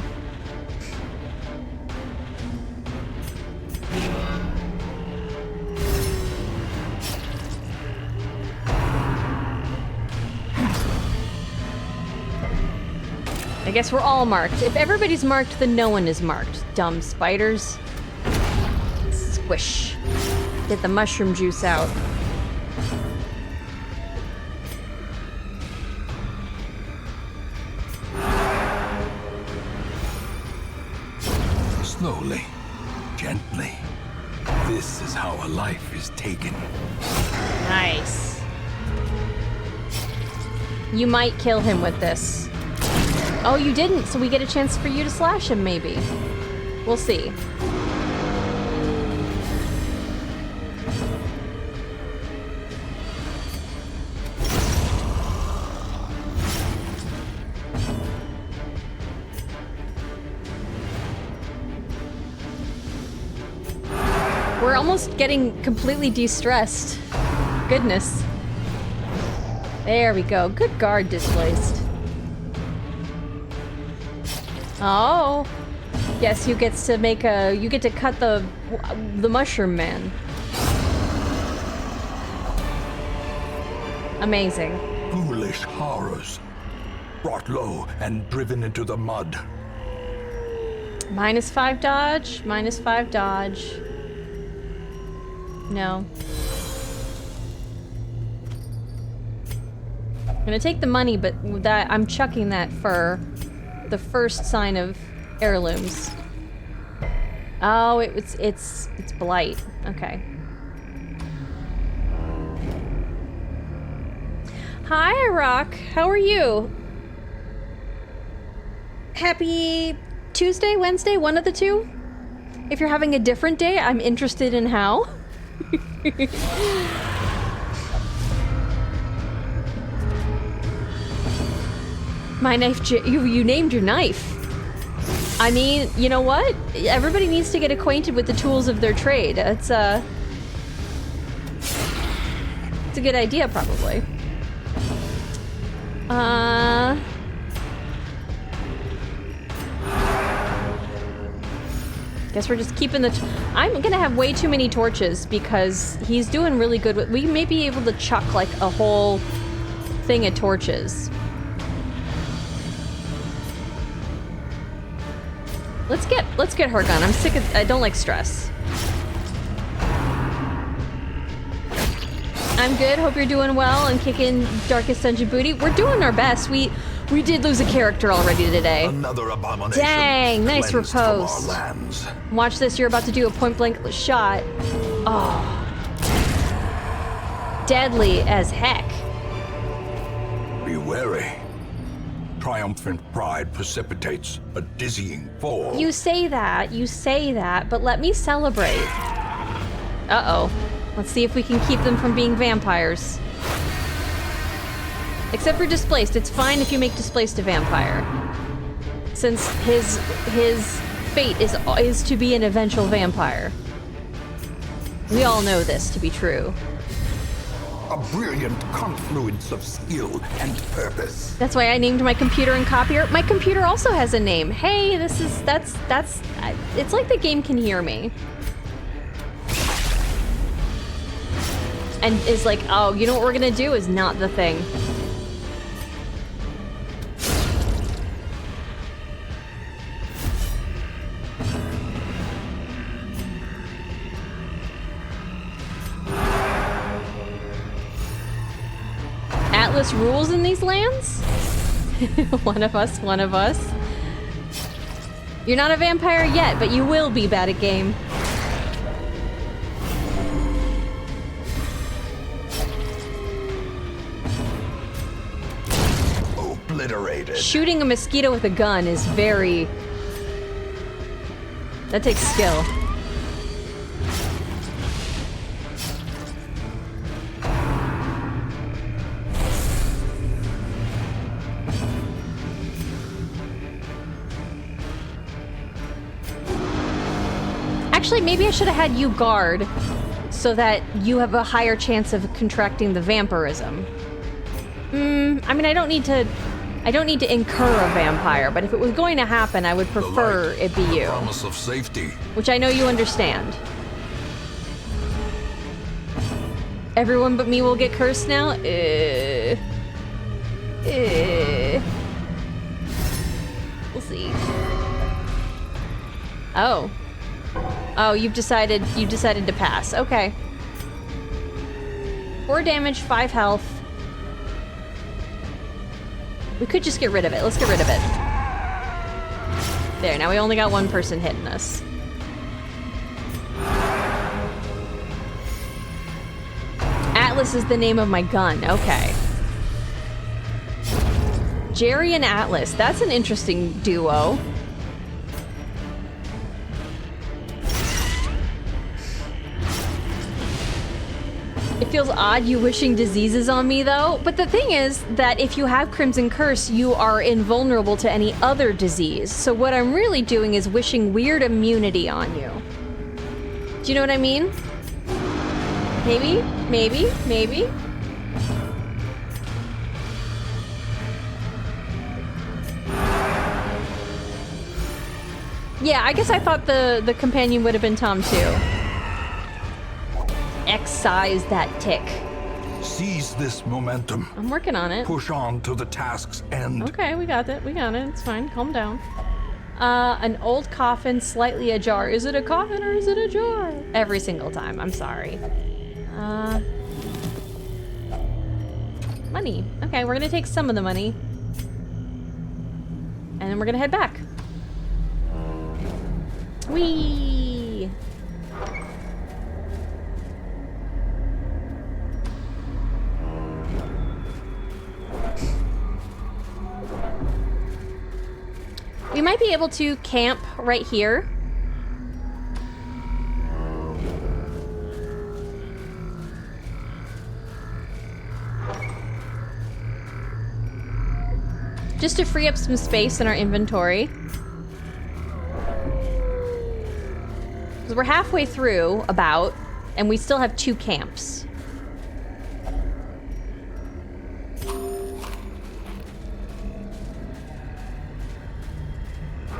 I guess we're all marked. If everybody's marked, then no one is marked. Dumb spiders. Squish. Get the mushroom juice out. Slowly, gently. This is how a life is taken. Nice. You might kill him with this. Oh, you didn't, so we get a chance for you to slash him, maybe. We'll see. We're almost getting completely de-stressed. Goodness. There we go. Good guard displaced. Oh. Yes, you get to make a... You get to cut the mushroom man. Amazing. Foolish horrors. Brought low and driven into the mud. -5 dodge. -5 dodge. No. I'm gonna take the money, but that I'm chucking that for the first sign of heirlooms. Oh, it's blight. Okay. Hi, Rock. How are you? Happy Tuesday, Wednesday, one of the two? If you're having a different day, I'm interested in how. My knife, you named your knife. I mean, you know what? Everybody needs to get acquainted with the tools of their trade. It's a good idea, probably. Guess we're just keeping the... I'm gonna have way too many torches because he's doing really good with... We may be able to chuck like a whole thing of torches. Let's get her gun. I'm sick of... I don't like stress. I'm good. Hope you're doing well and kicking Darkest Dungeon booty. We're doing our best. We did lose a character already today. Another abomination. Dang, nice cleansed from our riposte. lands. Watch this. You're about to do a point-blank shot. Oh. Deadly as heck. Be wary. Triumphant pride precipitates a dizzying fall. You say that, but let me celebrate. Uh-oh. Let's see if we can keep them from being vampires. Except for Displaced. It's fine if you make Displaced a vampire. Since his fate is to be an eventual vampire. We all know this to be true. A brilliant confluence of skill and purpose. That's why I named my computer and copier. My computer also has a name. Hey, it's like the game can hear me. And is like, oh, you know what we're gonna do is not the thing. Atlas rules in these lands? One of us. You're not a vampire yet, but you will be bad at game. Obliterated. Shooting a mosquito with a gun is very... That takes skill. Actually, maybe I should have had you guard so that you have a higher chance of contracting the vampirism. I mean, I don't need to incur a vampire, but if it was going to happen, I would prefer it be you. Promise of safety. Which I know you understand. Everyone but me will get cursed now? We'll see. Oh, you've decided to pass. Okay. 4 damage, 5 health. We could just get rid of it. Let's get rid of it. There, now we only got one person hitting us. Atlas is the name of my gun. Okay. Jerry and Atlas. That's an interesting duo. It feels odd you wishing diseases on me, though. But the thing is that if you have Crimson Curse, you are invulnerable to any other disease. So what I'm really doing is wishing weird immunity on you. Do you know what I mean? Maybe? Maybe? Maybe? Yeah, I guess I thought the companion would have been Tom, too. Excise that tick. Seize this momentum. I'm working on it. Push on to the task's end. Okay, we got it. We got it. It's fine. Calm down. An old coffin, slightly ajar. Is it a coffin or is it a jar? Every single time. I'm sorry. Money. Okay, we're gonna take some of the money. And then we're gonna head back. Whee! We might be able to camp right here. Just to free up some space in our inventory. Because we're halfway through, about, and we still have 2 camps.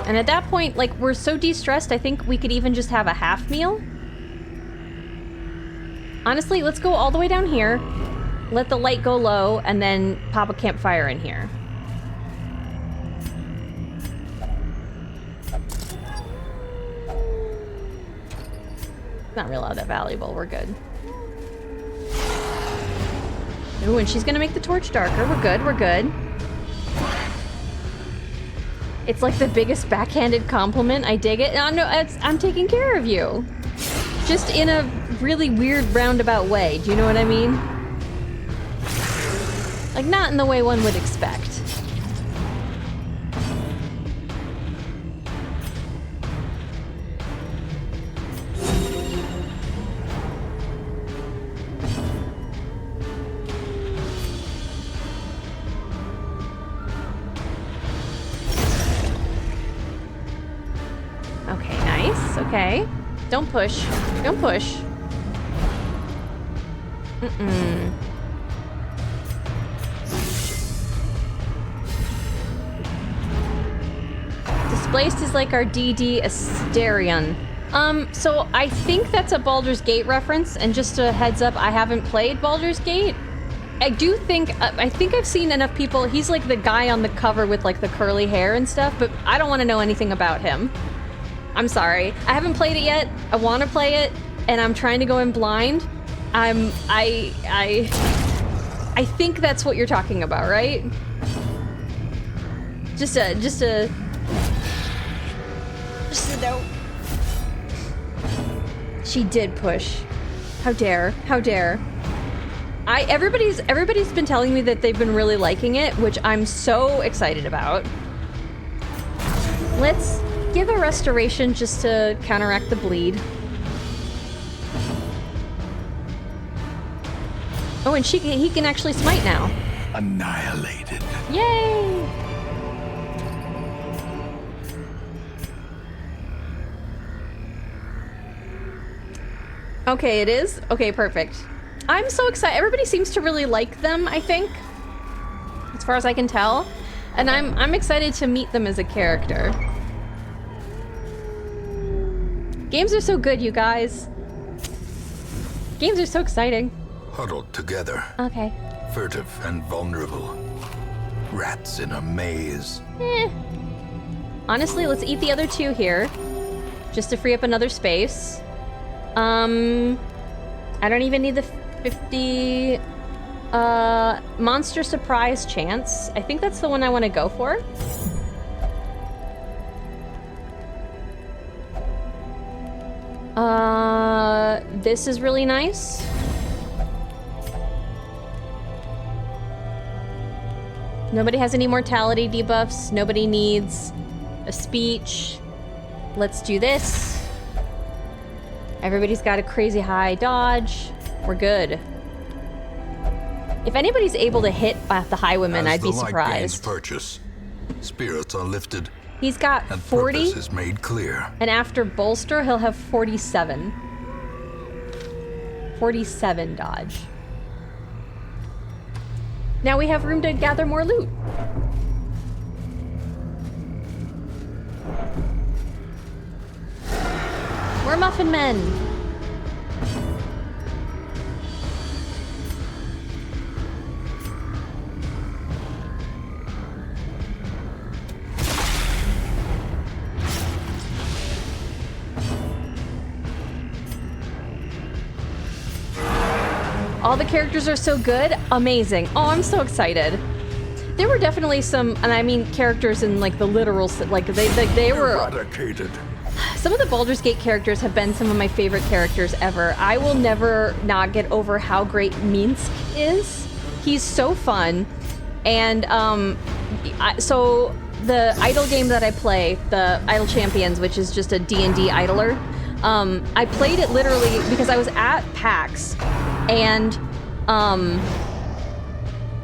And at that point, like, we're so de-stressed, I think we could even just have a half meal. Honestly, let's go all the way down here, let the light go low, and then pop a campfire in here. Not really all that valuable, we're good. Ooh, and she's gonna make the torch darker. We're good, we're good. It's like the biggest backhanded compliment. I dig it. No, I'm taking care of you. Just in a really weird roundabout way. Do you know what I mean? Like, not in the way one would expect. Okay, nice. Okay. Don't push. Don't push. Displaced is like our DD Asterion. So I think that's a Baldur's Gate reference, and just a heads up, I haven't played Baldur's Gate. I think I've seen enough people. He's like the guy on the cover with like the curly hair and stuff, but I don't want to know anything about him. I'm sorry. I haven't played it yet. I want to play it, and I'm trying to go in blind. I think that's what you're talking about, right? Just a note. She did push. How dare? How dare? Everybody's been telling me that they've been really liking it, which I'm so excited about. Let's give a restoration just to counteract the bleed. Oh, and he can actually smite now. Annihilated. Yay! Okay, it is? Okay, perfect. I'm so excited. Everybody seems to really like them, I think. As far as I can tell. And I'm excited to meet them as a character. Games are so good, you guys. Games are so exciting. Huddled together. Okay. Furtive and vulnerable. Rats in a maze. Honestly, let's eat the other 2 here. Just to free up another space. I don't even need the 50... Monster Surprise Chance. I think that's the one I want to go for. This is really nice. Nobody has any mortality debuffs. Nobody needs a speech. Let's do this. Everybody's got a crazy high dodge. We're good. If anybody's able to hit the Highwayman, I'd be surprised. Purchase, spirits are lifted. He's got and 40. Purpose is made clear. And after bolster, he'll have 47. 47 dodge. Now we have room to gather more loot. We're Muffin Men. All the characters are so good. Amazing. Oh, I'm so excited. There were definitely some, and I mean characters in like the literal, like they were Eradicated. Some of the Baldur's Gate characters have been some of my favorite characters ever. I will never not get over how great Minsk is. He's so fun. And so the idle game that I play, the Idle Champions, which is just a D&D idler, I played it literally because I was at PAX, and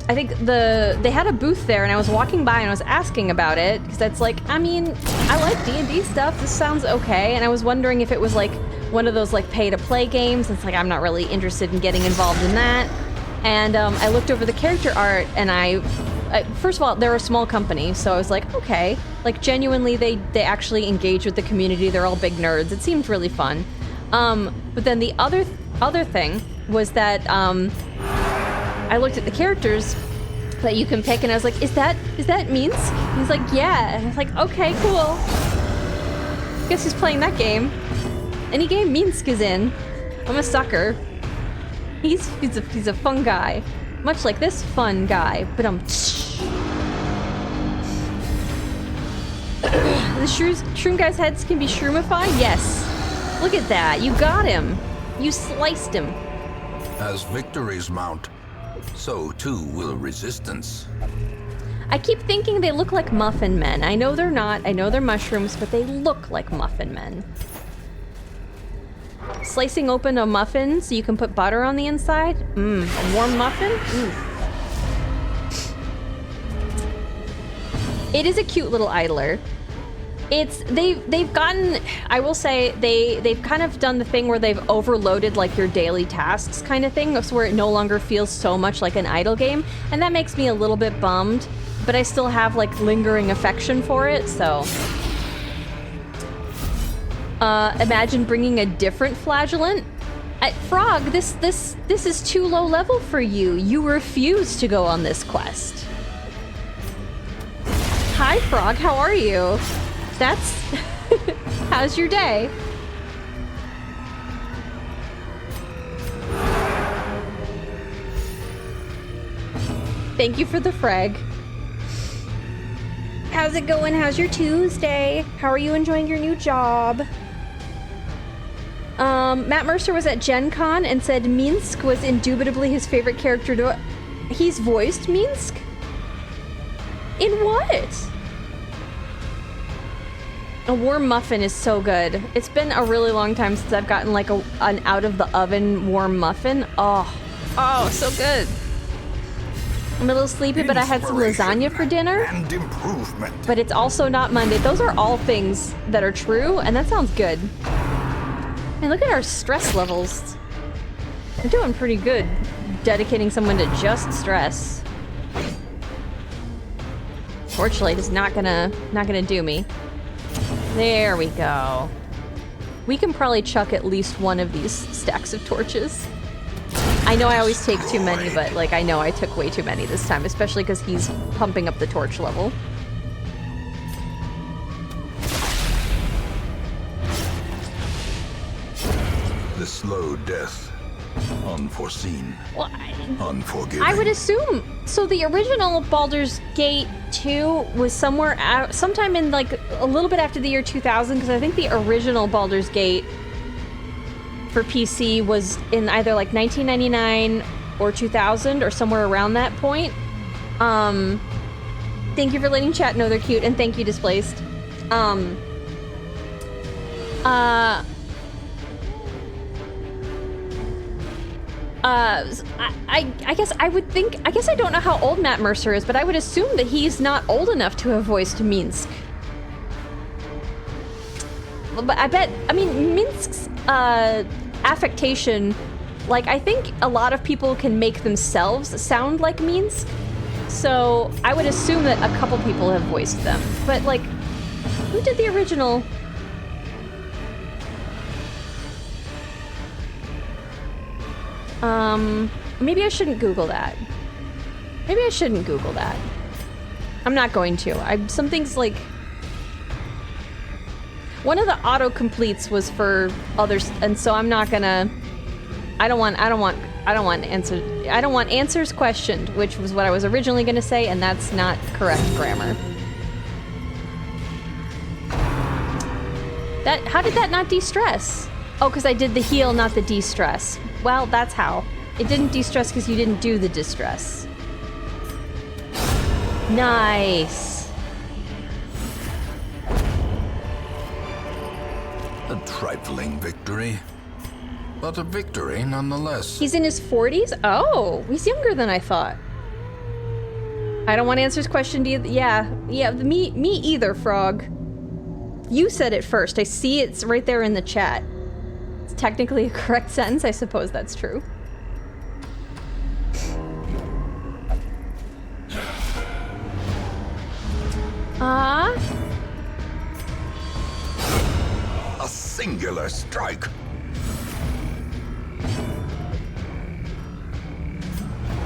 I think they had a booth there, and I was walking by and I was asking about it because that's like, I mean, I like D&D stuff. This sounds okay, and I was wondering if it was like one of those like pay-to-play games. It's like I'm not really interested in getting involved in that. And I looked over the character art, and I first of all, they're a small company, so I was like, okay, like genuinely, they actually engage with the community. They're all big nerds. It seemed really fun. But then the other thing was that I looked at the characters that you can pick, and I was like, is that Minsk? He's like, yeah. And I was like, okay, cool. Guess who's playing that game? Any game Minsk is in. I'm a sucker. He's a fun guy. Much like this fun guy. But the shroom guy's heads can be shroomified? Yes. Look at that. You got him. You sliced him. As victories mount, so too will resistance. I keep thinking they look like muffin men. I know they're not. I know they're mushrooms, but they look like muffin men. Slicing open a muffin so you can put butter on the inside? A warm muffin? It is a cute little idler. They've gotten, I will say, they've kind of done the thing where they've overloaded like your daily tasks kind of thing, so where it no longer feels so much like an idle game, and that makes me a little bit bummed, but I still have like lingering affection for it, so. Imagine bringing a different flagellant. Frog, this is too low level for you. You refuse to go on this quest. Hi, Frog, how are you? That's... How's your day? Thank you for the frag. How's it going? How's your Tuesday? How are you enjoying your new job? Matt Mercer was at Gen Con and said Minsk was indubitably his favorite character to... He's voiced Minsk? In what? A warm muffin is so good. It's been a really long time since I've gotten like an out-of-the-oven warm muffin. Oh, so good. I'm a little sleepy, but I had some lasagna for dinner. And improvement. But it's also not Monday. Those are all things that are true, and that sounds good. And look at our stress levels. We're doing pretty good dedicating someone to just stress. Fortunately, it's not gonna do me. There we go. We can probably chuck at least one of these stacks of torches. I know I always take too many, but like I know I took way too many this time, especially because he's pumping up the torch level. The slow death. Unforeseen. Well, Unforgiving. I would assume. So the original Baldur's Gate 2 was sometime in like a little bit after the year 2000, because I think the original Baldur's Gate for PC was in either like 1999 or 2000 or somewhere around that point. Thank you for letting chat know they're cute, and thank you, Displaced. I guess I would think, I guess I don't know how old Matt Mercer is, but I would assume that he's not old enough to have voiced Minsk. But I mean, Minsk's affectation, like, I think a lot of people can make themselves sound like Minsk, so I would assume that a couple people have voiced them. But, like, who did the original? Maybe I shouldn't Google that. Maybe I shouldn't Google that. I'm not going to. Some things like... One of the auto-completes was for others, and so I'm not gonna I don't want answers questioned, which was what I was originally going to say, and that's not correct grammar. How did that not de-stress? Oh, because I did the heal, not the de-stress. Well, that's how. It didn't de-stress because you didn't do the distress. Nice. A trifling victory, but a victory nonetheless. He's in his 40s? Oh, he's younger than I thought. I don't want answers questioned either. Yeah, me either, Frog. You said it first. I see it's right there in the chat. It's technically a correct sentence. I suppose that's true. A singular strike.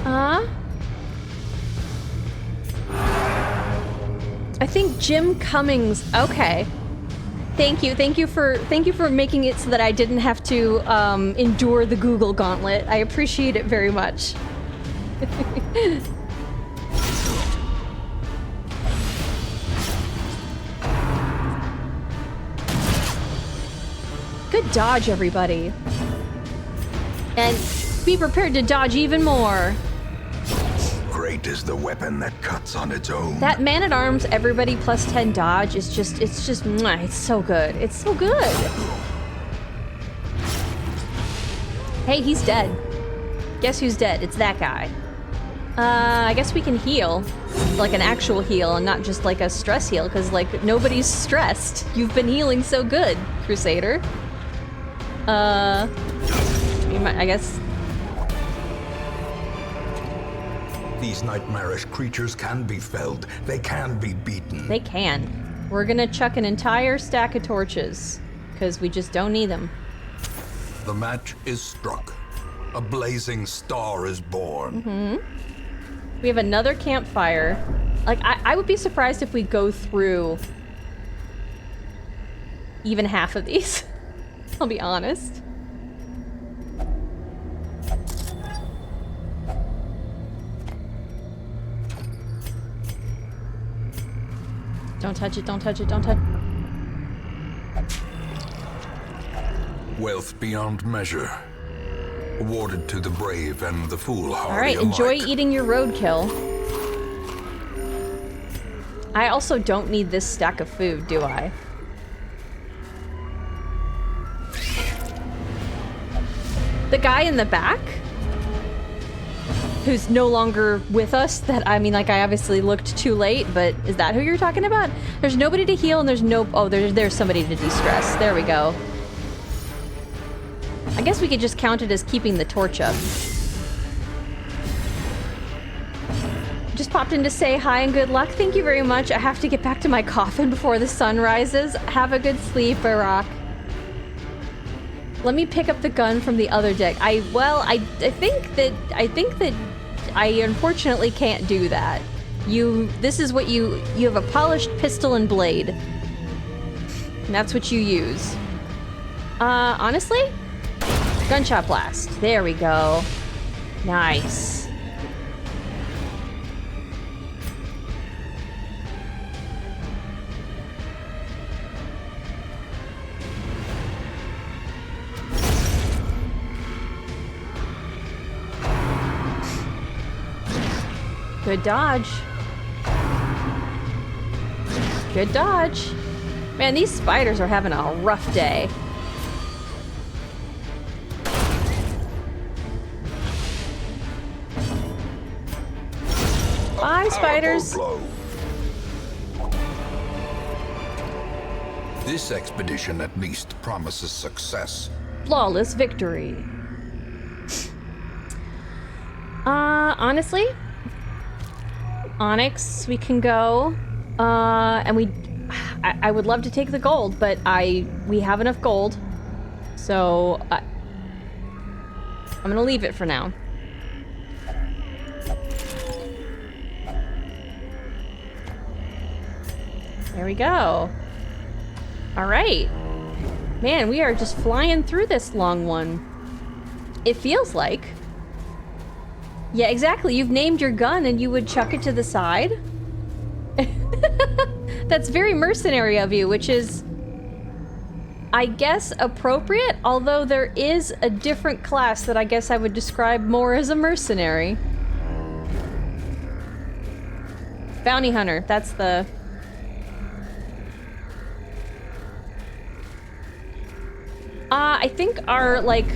I think Jim Cummings. Okay. Thank you for making it so that I didn't have to endure the Google gauntlet. I appreciate it very much. Good dodge, everybody. And be prepared to dodge even more. Great is the weapon that cuts on its own. That man-at-arms everybody plus 10 dodge is just, mwah, it's so good. It's so good. Hey, he's dead. Guess who's dead? It's that guy. I guess we can heal. Like an actual heal and not just like a stress heal, because like nobody's stressed. You've been healing so good, Crusader. I guess. These nightmarish creatures can be felled. They can be beaten. They can. We're gonna chuck an entire stack of torches, because we just don't need them. The match is struck. A blazing star is born. Mm-hmm. We have another campfire. Like, I would be surprised if we go through even half of these. I'll be honest. Don't touch it, don't touch it, don't touch it. Wealth beyond measure. Awarded to the brave and the foolhardy. Alright, enjoy alike. eating your roadkill. I also don't need this stack of food, do I? The guy in the back? Who's no longer with us, that, I mean, like, I obviously looked too late, but is that who you're talking about? There's nobody to heal and there's no... Oh, there's somebody to de-stress. There we go. I guess we could just count it as keeping the torch up. Just popped in to say hi and good luck. Thank you very much. I have to get back to my coffin before the sun rises. Have a good sleep, Barack. Let me pick up the gun from the other deck. I think that I unfortunately can't do that. This is what you have a polished pistol and blade. And that's what you use. Honestly? Gunshot blast. There we go. Nice. Good dodge. Good dodge. Man, these spiders are having a rough day. Bye, spiders. This expedition at least promises success. Flawless victory. Honestly, Onyx, we can go. And I would love to take the gold, but we have enough gold. So, I'm gonna leave it for now. There we go. All right. Man, we are just flying through this long one. It feels like. Yeah, exactly. You've named your gun and you would chuck it to the side? That's very mercenary of you, which is, I guess, appropriate, although there is a different class that I guess I would describe more as a mercenary. Bounty hunter, that's the... I think our, like,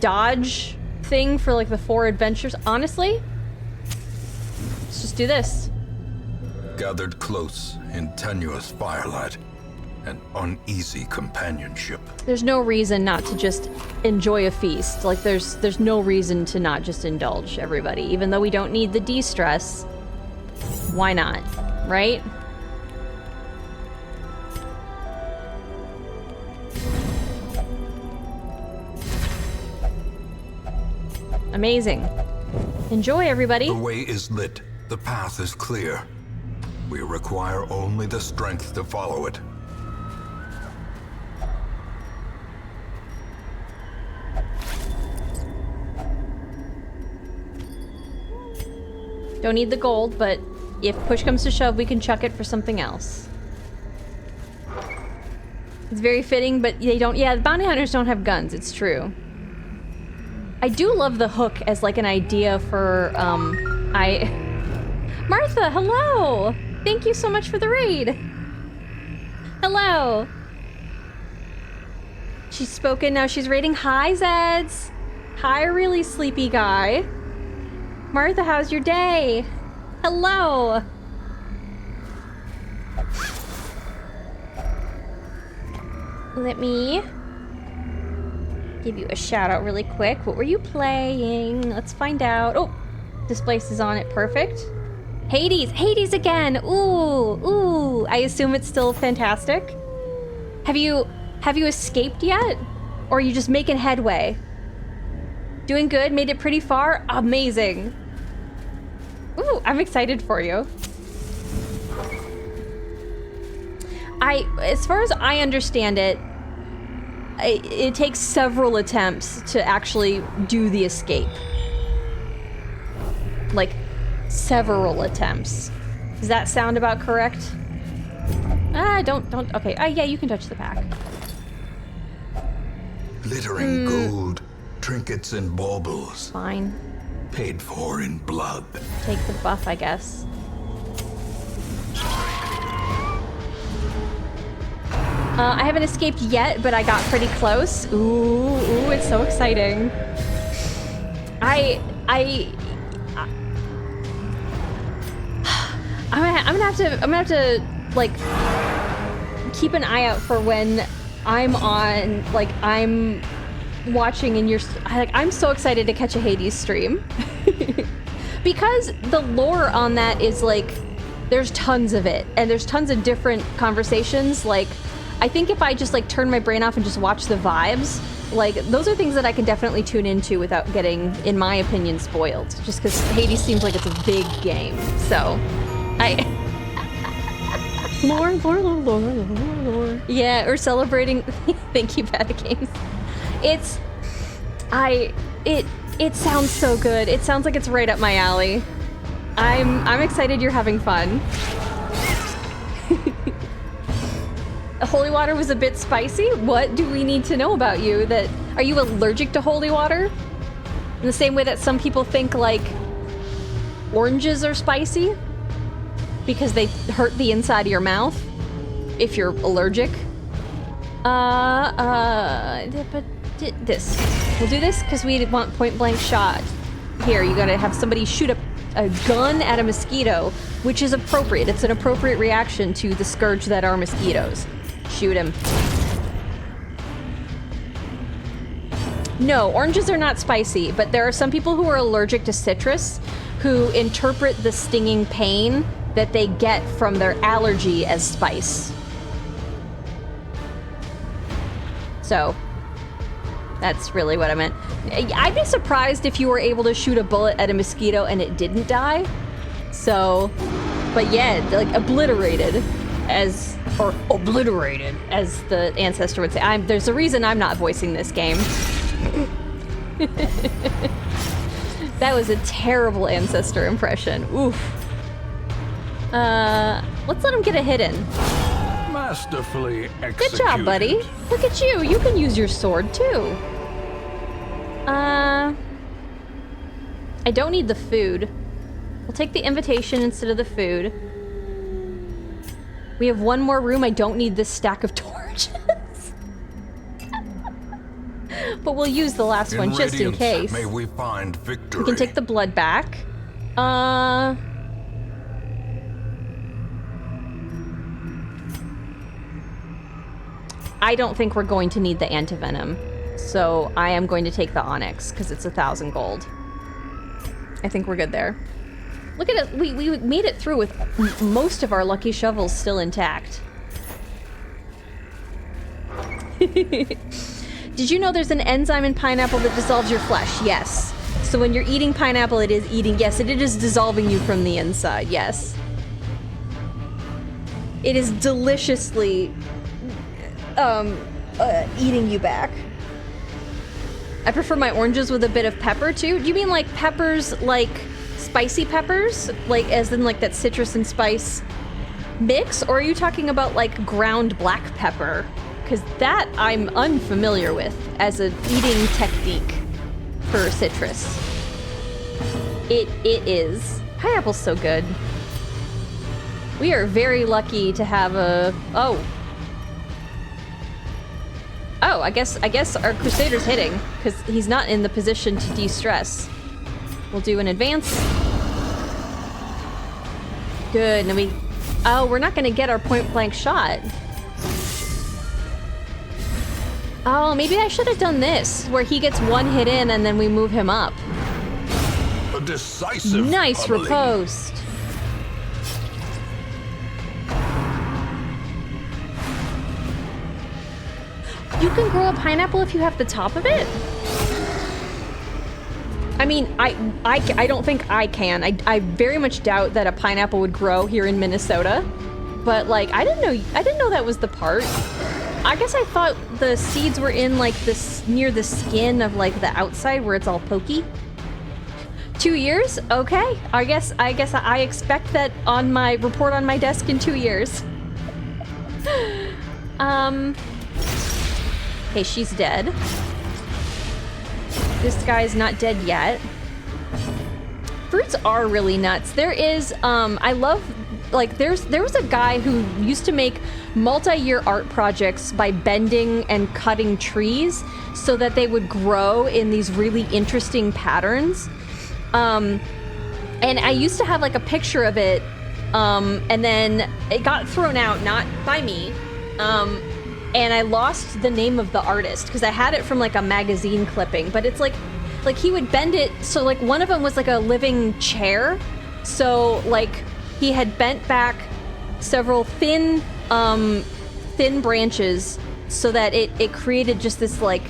dodge thing for, like, the 4 adventures, honestly, let's just do this. Gathered close in tenuous firelight and uneasy companionship. There's no reason not to just enjoy a feast. Like, there's no reason to not just indulge, everybody. Even though we don't need the de-stress, why not, right? Amazing. Enjoy, everybody. The way is lit. The path is clear. We require only the strength to follow it. Don't need the gold, but if push comes to shove, we can chuck it for something else. It's very fitting, but they don't... Yeah, the bounty hunters don't have guns, it's true. I do love the hook as, like, an idea for, Martha, hello! Thank you so much for the raid! Hello! She's spoken, now she's raiding. Hi, Zeds! Hi, really sleepy guy. Martha, how's your day? Hello! Let me give you a shout out really quick. What were you playing? Let's find out. Oh, Displace is on it. Perfect. Hades! Hades again! Ooh! Ooh! I assume it's still fantastic. Have you escaped yet? Or are you just making headway? Doing good? Made it pretty far? Amazing! Ooh, I'm excited for you. As far as I understand it, it takes several attempts to actually do the escape. Like, several attempts. Does that sound about correct? Don't, okay. Yeah, you can touch the pack. Glittering gold, trinkets and baubles. Fine. Paid for in blood. Take the buff, I guess. I haven't escaped yet, but I got pretty close. Ooh, it's so exciting. I'm gonna have to like keep an eye out for when I'm on, like, I'm watching and I'm so excited to catch a Hades stream. Because the lore on that is, like, there's tons of it, and there's tons of different conversations. Like, I think if I just, like, turn my brain off and just watch the vibes, like, those are things that I can definitely tune into without getting, in my opinion, spoiled. Just because Hades seems like it's a big game. So, lore. Yeah, or celebrating. Thank you, Bad Games. It sounds so good. It sounds like it's right up my alley. I'm excited you're having fun. Holy water was a bit spicy? What do we need to know about you? Are you allergic to holy water? In the same way that some people think, like, oranges are spicy because they hurt the inside of your mouth if you're allergic. But this. We'll do this because we want point blank shot. Here, you gotta have somebody shoot a gun at a mosquito, which is appropriate. It's an appropriate reaction to the scourge that are mosquitoes. Shoot him. No, oranges are not spicy, but there are some people who are allergic to citrus who interpret the stinging pain that they get from their allergy as spice. So, that's really what I meant. I'd be surprised if you were able to shoot a bullet at a mosquito and it didn't die. So, but yeah, like, obliterated, as or obliterated, as the Ancestor would say. There's a reason I'm not voicing this game. That was a terrible Ancestor impression. Oof. Let's let him get a hit in. Masterfully executed. Good job, buddy. Look at you. You can use your sword, too. I don't need the food. We'll take the invitation instead of the food. We have one more room. I don't need this stack of torches. But we'll use the last one just in case. May we find victory. We can take the blood back. I don't think we're going to need the antivenom. So I am going to take the onyx because it's 1,000 gold. I think we're good there. Look at it. We made it through with most of our lucky shovels still intact. Did you know there's an enzyme in pineapple that dissolves your flesh? Yes. So when you're eating pineapple, it is eating... Yes, it is dissolving you from the inside. Yes. It is deliciously... eating you back. I prefer my oranges with a bit of pepper, too. Do you mean like peppers, like spicy peppers? Like, as in like that citrus and spice mix? Or are you talking about like ground black pepper? Because that I'm unfamiliar with as an eating technique for citrus. It is. Pineapple's so good. We are very lucky to have a... Oh, I guess our Crusader's hitting, because he's not in the position to de-stress. We'll do an advance. Good, and then we're not gonna get our point-blank shot. Oh, maybe I should have done this, where he gets one hit in and then we move him up. A decisive nice pummeling. riposte. You can grow a pineapple if you have the top of it? I mean, I don't think I can. I very much doubt that a pineapple would grow here in Minnesota. But like, I didn't know that was the part. I guess I thought the seeds were in like this near the skin of like the outside where it's all pokey. 2 years? Okay. I guess I expect that on my report on my desk in 2 years. Okay, she's dead. This guy's not dead yet. Fruits are really nuts. There is, I love, like, there was a guy who used to make multi-year art projects by bending and cutting trees so that they would grow in these really interesting patterns. And I used to have, like, a picture of it, and then it got thrown out, not by me, and I lost the name of the artist because I had it from like a magazine clipping, but it's like he would bend it so like one of them was like a living chair, so like he had bent back several thin branches so that it created just this like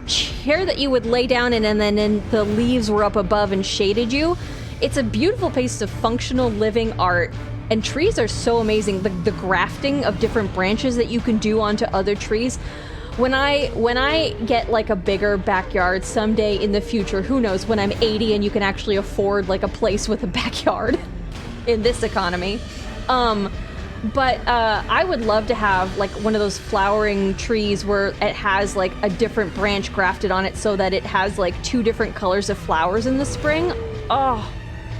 chair that you would lay down in, and then the leaves were up above and shaded you. It's a beautiful piece of functional living art. And trees are so amazing. The grafting of different branches that you can do onto other trees. When I get like a bigger backyard someday in the future, who knows, when I'm 80 and you can actually afford like a place with a backyard in this economy. But I would love to have like one of those flowering trees where it has like a different branch grafted on it so that it has like 2 different colors of flowers in the spring. Oh,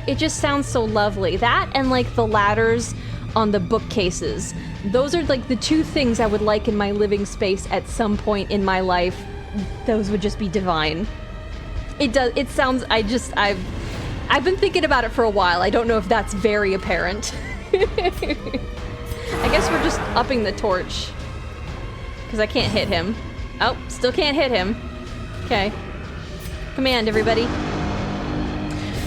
it just sounds so lovely. That and like the ladders on the bookcases. Those are like the 2 things I would like in my living space at some point in my life. Those would just be divine. It sounds, I've been thinking about it for a while. I don't know if that's very apparent. I guess we're just upping the torch. Because I can't hit him. Oh, still can't hit him. Okay. Command, everybody.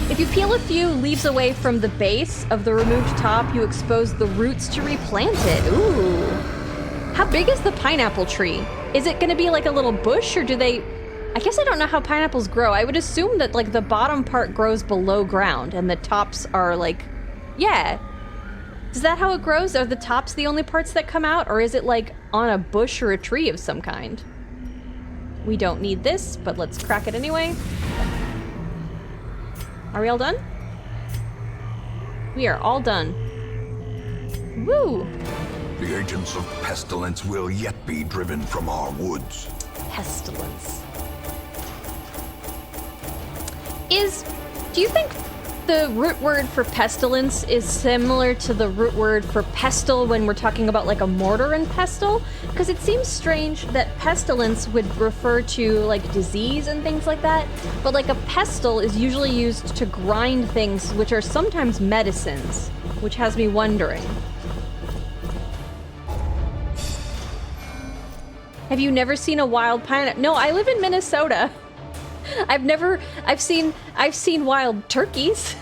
If you peel a few leaves away from the base of the removed top, you expose the roots to replant it. Ooh. How big is the pineapple tree? Is it going to be like a little bush, or do they... I guess I don't know how pineapples grow. I would assume that like the bottom part grows below ground and the tops are like... Yeah. Is that how it grows? Are the tops the only parts that come out? Or is it like on a bush or a tree of some kind? We don't need this, but let's crack it anyway. Are we all done? We are all done. Woo! The agents of pestilence will yet be driven from our woods. Pestilence. Do you think the root word for pestilence is similar to the root word for pestle when we're talking about like a mortar and pestle? Because it seems strange that pestilence would refer to like disease and things like that, but like a pestle is usually used to grind things, which are sometimes medicines, which has me wondering. Have you never seen a wild pineapple? No, I live in Minnesota. I've seen wild turkeys,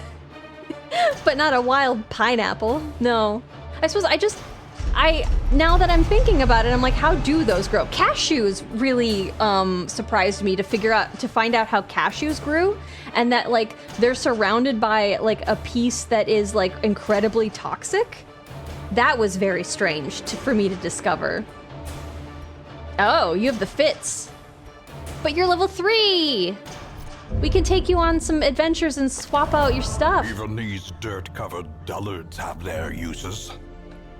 but not a wild pineapple. No. I suppose now that I'm thinking about it, I'm like, how do those grow? Cashews really surprised me to find out how cashews grew, and that like they're surrounded by like a piece that is like incredibly toxic. That was very strange for me to discover. Oh, you have the fits. But you're level 3! We can take you on some adventures and swap out your stuff. Even these dirt-covered dullards have their uses.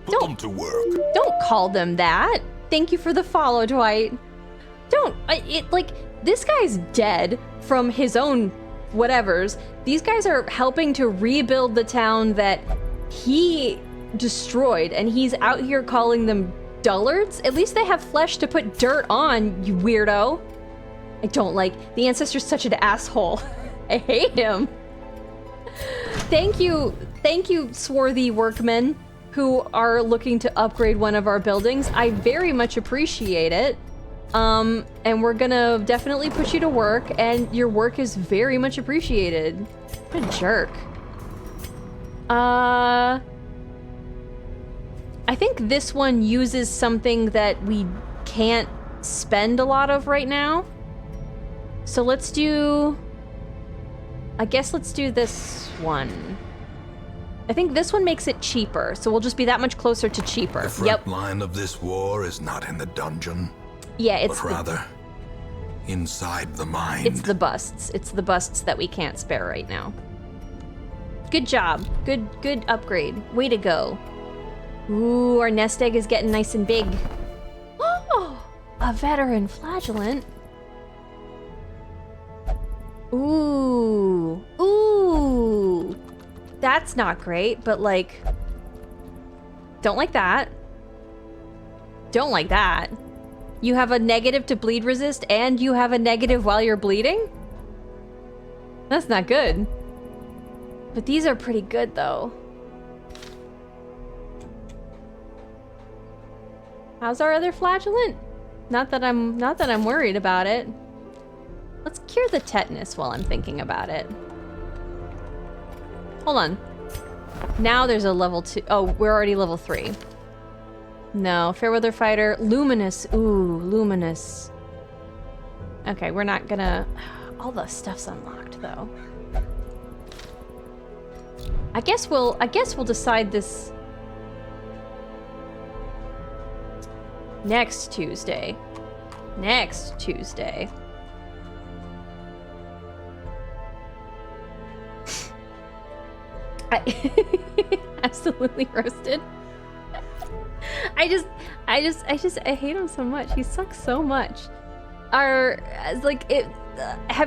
Put them to work. Don't call them that. Thank you for the follow, Dwight. This guy's dead from his own whatevers. These guys are helping to rebuild the town that he destroyed, and he's out here calling them dullards? At least they have flesh to put dirt on, you weirdo. I don't like the Ancestor's such an asshole. I hate him. Thank you, swarthy workmen who are looking to upgrade one of our buildings. I very much appreciate it. And we're gonna definitely put you to work, and your work is very much appreciated. What a jerk. I think this one uses something that we can't spend a lot of right now. So let's do... I guess let's do this one. I think this one makes it cheaper, so we'll just be that much closer to cheaper. The front line of this war is not in the dungeon. Yeah, it's but rather inside the mind. It's the busts. It's the busts that we can't spare right now. Good job. Good upgrade. Way to go. Ooh, our nest egg is getting nice and big. Oh, a veteran flagellant. Ooh. Ooh. That's not great, but like... Don't like that. Don't like that. You have a negative to bleed resist, and you have a negative while you're bleeding? That's not good. But these are pretty good, though. How's our other flagellant? Not that I'm worried about it. Let's cure the tetanus while I'm thinking about it. Hold on. Now there's a level 2. Oh, we're already level 3. No, Fairweather Fighter. Luminous. Ooh, Luminous. Okay, we're not gonna... All the stuff's unlocked, though. I guess we'll decide this... Next Tuesday. Next Tuesday. Absolutely roasted. I hate him so much. He sucks so much. Have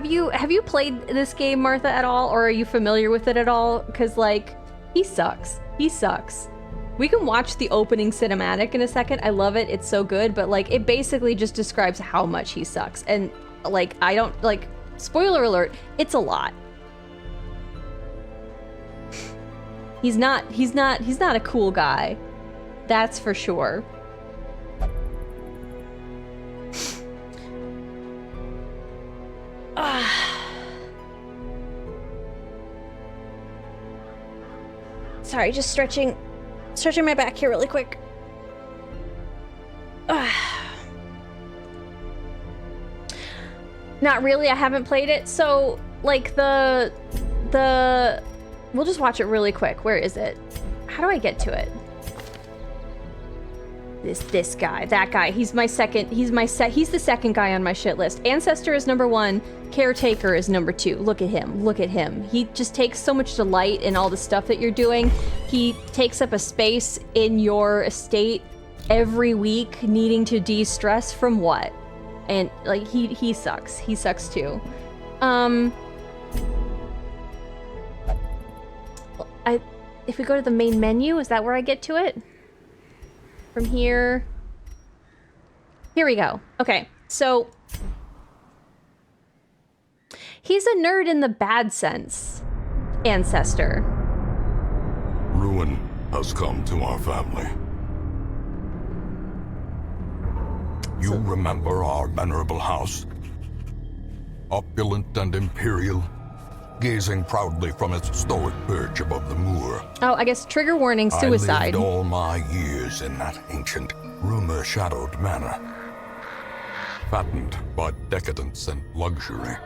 you played this game, Martha, at all, or are you familiar with it at all? Because like, he sucks. He sucks. We can watch the opening cinematic in a second. I love it. It's so good, but like, it basically just describes how much he sucks. And like, I don't like. Spoiler alert. It's a lot. He's not a cool guy. That's for sure. Sorry, just stretching my back here really quick. Not really, I haven't played it. So, like, we'll just watch it really quick. Where is it? how do I get to it? This guy, that guy. He's the second guy on my shit list. Ancestor is number 1. Caretaker is number 2. Look at him. Look at him. He just takes so much delight in all the stuff that you're doing. He takes up a space in your estate every week, needing to de-stress from what? And like he sucks. He sucks too. If we go to the main menu, is that where I get to it? From here. Here we go. Okay, so he's a nerd in the bad sense, Ancestor. Ruin has come to our family. You remember our venerable house? Opulent and imperial, gazing proudly from its stoic perch above the moor. Oh, I guess trigger warning, suicide. I lived all my years in that ancient, rumor-shadowed manor, fattened by decadence and luxury.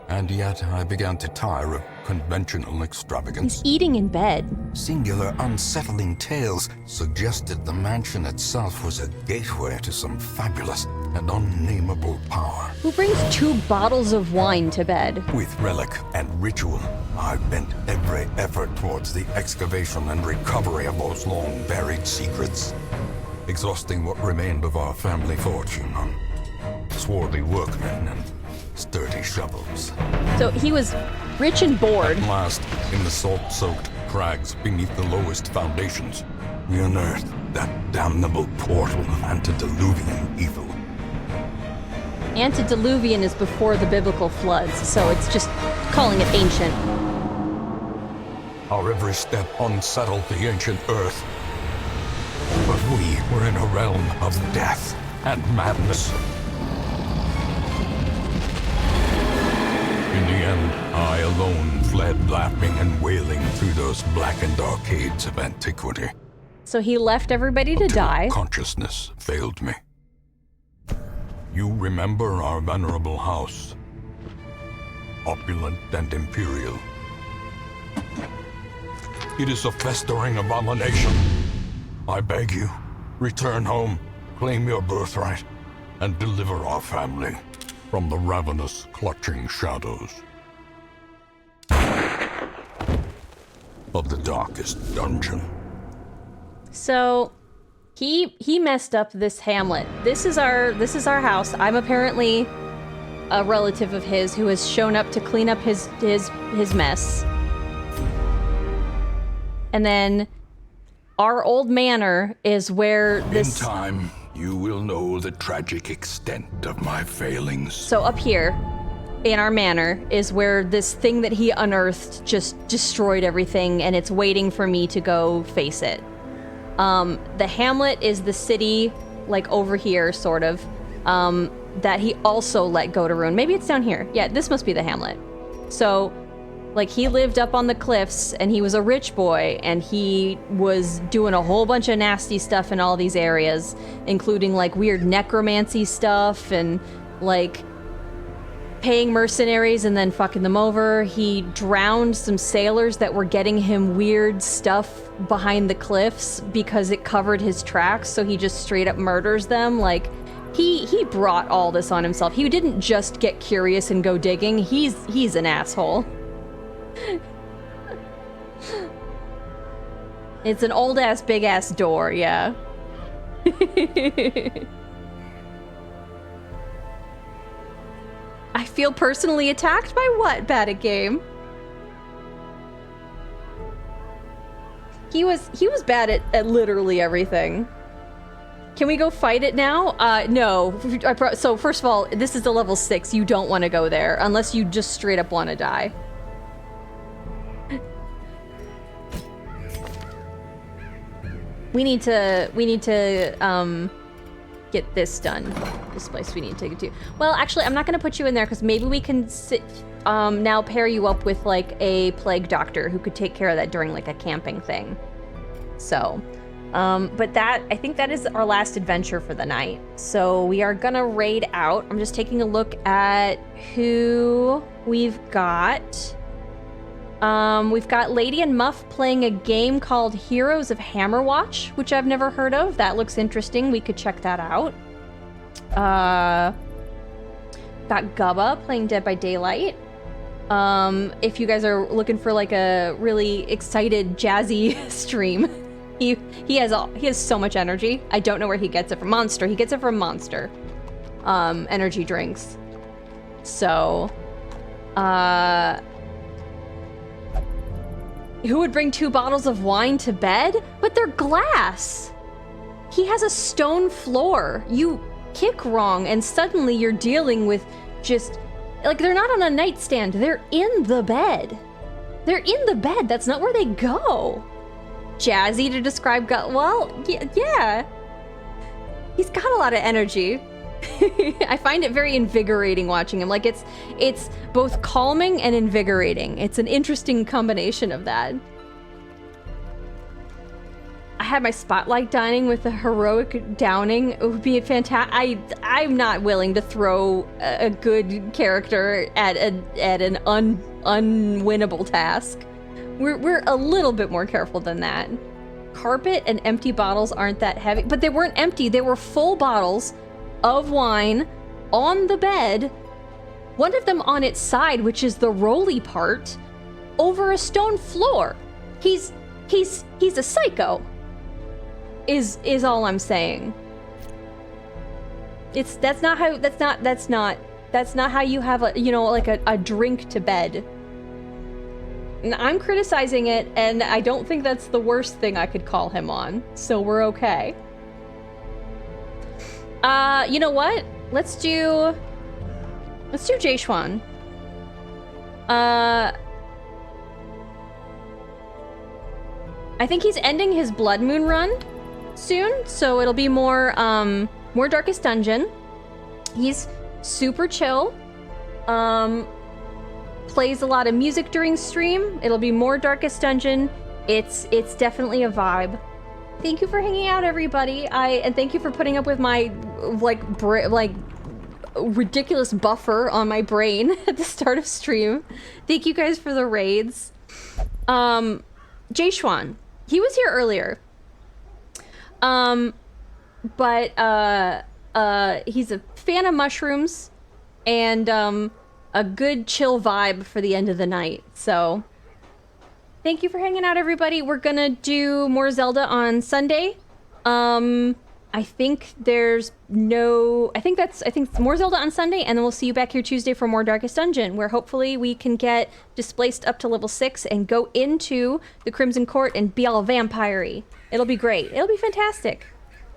And yet I began to tire of conventional extravagance. He's eating in bed. Singular, unsettling tales suggested the mansion itself was a gateway to some fabulous and unnameable power. Who brings 2 bottles of wine to bed? With relic and ritual, I bent every effort towards the excavation and recovery of those long-buried secrets, exhausting what remained of our family fortune on swarthy workmen and sturdy shovels. So he was rich and bored. At last, in the salt-soaked crags beneath the lowest foundations, we unearthed that damnable portal of antediluvian evil. Antediluvian is before the biblical floods, so it's just calling it ancient. Our every step unsettled the ancient earth. But we were in a realm of death and madness. In the end, I alone fled laughing and wailing through those blackened arcades of antiquity. So he left everybody to die. Consciousness failed me. You remember our venerable house, opulent and imperial. It is a festering abomination. I beg you, return home, claim your birthright, and deliver our family from the ravenous, clutching shadows of the darkest dungeon. So he messed up this Hamlet. This is our house. I'm apparently a relative of his who has shown up to clean up his mess. And then our old manor is where this... In time, you will know the tragic extent of my failings. So up here, in our manor, is where this thing that he unearthed just destroyed everything, and it's waiting for me to go face it. The Hamlet is the city, like over here, sort of, that he also let go to ruin. Maybe it's down here. Yeah, this must be the Hamlet. So, like, he lived up on the cliffs, and he was a rich boy, and he was doing a whole bunch of nasty stuff in all these areas, including, like, weird necromancy stuff, and, like, paying mercenaries and then fucking them over. He drowned some sailors that were getting him weird stuff behind the cliffs because it covered his tracks, so he just straight up murders them. Like, he brought all this on himself. He didn't just get curious and go digging. He's an asshole. It's an old-ass, big-ass door, yeah. I feel personally attacked by what, Bad Game? He was bad at literally everything. Can we go fight it now? No. So first of all, this is the level 6. You don't want to go there unless you just straight up want to die. We need to get this done. This place we need to get to. Well, actually, I'm not going to put you in there because maybe we can now pair you up with like a plague doctor who could take care of that during like a camping thing. So, but I think that is our last adventure for the night. So we are gonna raid out. I'm just taking a look at who we've got. We've got Lady and Muff playing a game called Heroes of Hammerwatch, which I've never heard of. That looks interesting. We could check that out. Got Gubba playing Dead by Daylight. If you guys are looking for like a really excited jazzy stream, he has so much energy. I don't know where he gets it from. Monster. He gets it from Monster. Energy drinks. So, who would bring 2 bottles of wine to bed? But they're glass. He has a stone floor. You kick wrong and suddenly you're dealing with just, like, they're not on a nightstand. They're in the bed. They're in the bed. That's not where they go. Jazzy to describe well, yeah. He's got a lot of energy. I find it very invigorating watching him. Like, it's both calming and invigorating. It's an interesting combination of that. I had my spotlight dining with a heroic downing. It would be fantastic. I'm not willing to throw a good character at an unwinnable task. We're a little bit more careful than that. Carpet and empty bottles aren't that heavy, but they weren't empty. They were full bottles of wine on the bed, one of them on its side, which is the rolly part, over a stone floor. He's a psycho. Is all I'm saying. That's not how you have a drink to bed. And I'm criticizing it, and I don't think that's the worst thing I could call him on. So we're okay. You know what? Let's do Jayshuan. I think he's ending his Blood Moon run soon, so it'll be more Darkest Dungeon. He's super chill. Plays a lot of music during stream. It'll be more Darkest Dungeon. It's definitely a vibe. Thank you for hanging out, everybody. And thank you for putting up with my ridiculous buffer on my brain at the start of stream. Thank you guys for the raids. Jayshuan, he was here earlier. But he's a fan of mushrooms and a good chill vibe for the end of the night. So thank you for hanging out, everybody. We're gonna do more Zelda on Sunday. I think more Zelda on Sunday, and then we'll see you back here Tuesday for more Darkest Dungeon, where hopefully we can get displaced up to level 6 and go into the Crimson Court and be all vampire-y. It'll be great. It'll be fantastic.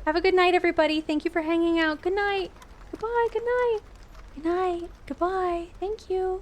Have a good night, everybody. Thank you for hanging out. Good night. Goodbye. Good night. Good night. Goodbye. Thank you.